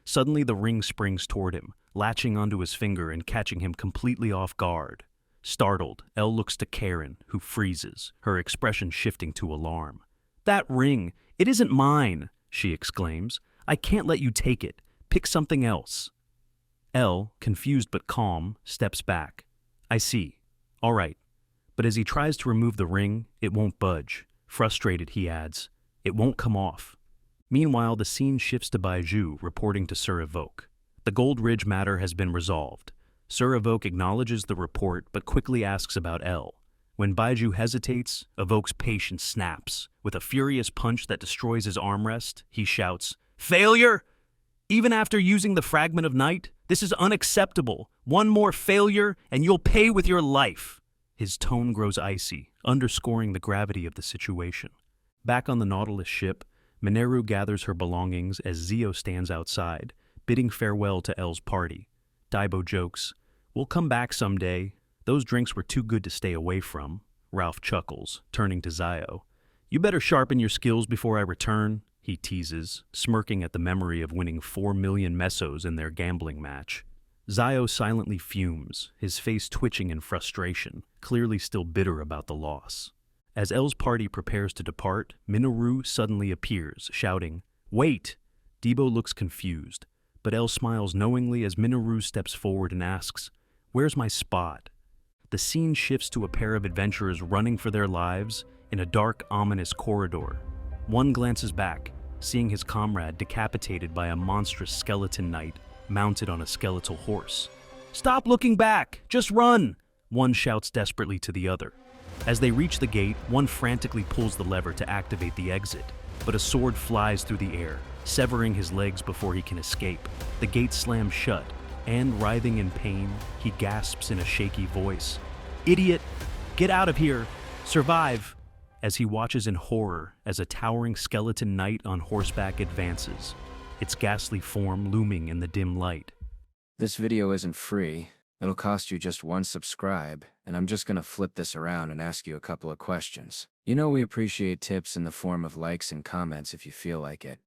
Suddenly the ring springs toward him, latching onto his finger and catching him completely off guard. Startled, El looks to Karen, who freezes, her expression shifting to alarm. "That ring! It isn't mine!" she exclaims. "I can't let you take it. Pick something else." El, confused but calm, steps back. "I see. All right." But as he tries to remove the ring, it won't budge. Frustrated, he adds, "It won't come off." Meanwhile, the scene shifts to Baiju, reporting to Sir Evoke. The Gold Ridge matter has been resolved. Sir Evoke acknowledges the report but quickly asks about El. When Baiju hesitates, Evoke's patience snaps. With a furious punch that destroys his armrest, he shouts, "Failure! Even after using the fragment of night? This is unacceptable. One more failure, and you'll pay with your life." His tone grows icy, underscoring the gravity of the situation. Back on the Nautilus ship, Mineru gathers her belongings as Zio stands outside, bidding farewell to El's party. Daibo jokes, "We'll come back someday. Those drinks were too good to stay away from." Ralph chuckles, turning to Zio. "You better sharpen your skills before I return," he teases, smirking at the memory of winning 4 million mesos in their gambling match. Zio silently fumes, his face twitching in frustration, clearly still bitter about the loss. As El's party prepares to depart, Minoru suddenly appears, shouting, "Wait!" Debo looks confused, but El smiles knowingly as Minoru steps forward and asks, "Where's my spot?" The scene shifts to a pair of adventurers running for their lives in a dark, ominous corridor. One glances back, seeing his comrade decapitated by a monstrous skeleton knight mounted on a skeletal horse. "Stop looking back! Just run!" one shouts desperately to the other. As they reach the gate, one frantically pulls the lever to activate the exit, but a sword flies through the air, severing his legs before he can escape. The gate slams shut, and, writhing in pain, he gasps in a shaky voice, "Idiot! Get out of here! Survive!" as he watches in horror as a towering skeleton knight on horseback advances, its ghastly form looming in the dim light. This video isn't free. It'll cost you just 1 subscribe, and I'm just gonna flip this around and ask you a couple of questions. You know we appreciate tips in the form of likes and comments if you feel like it.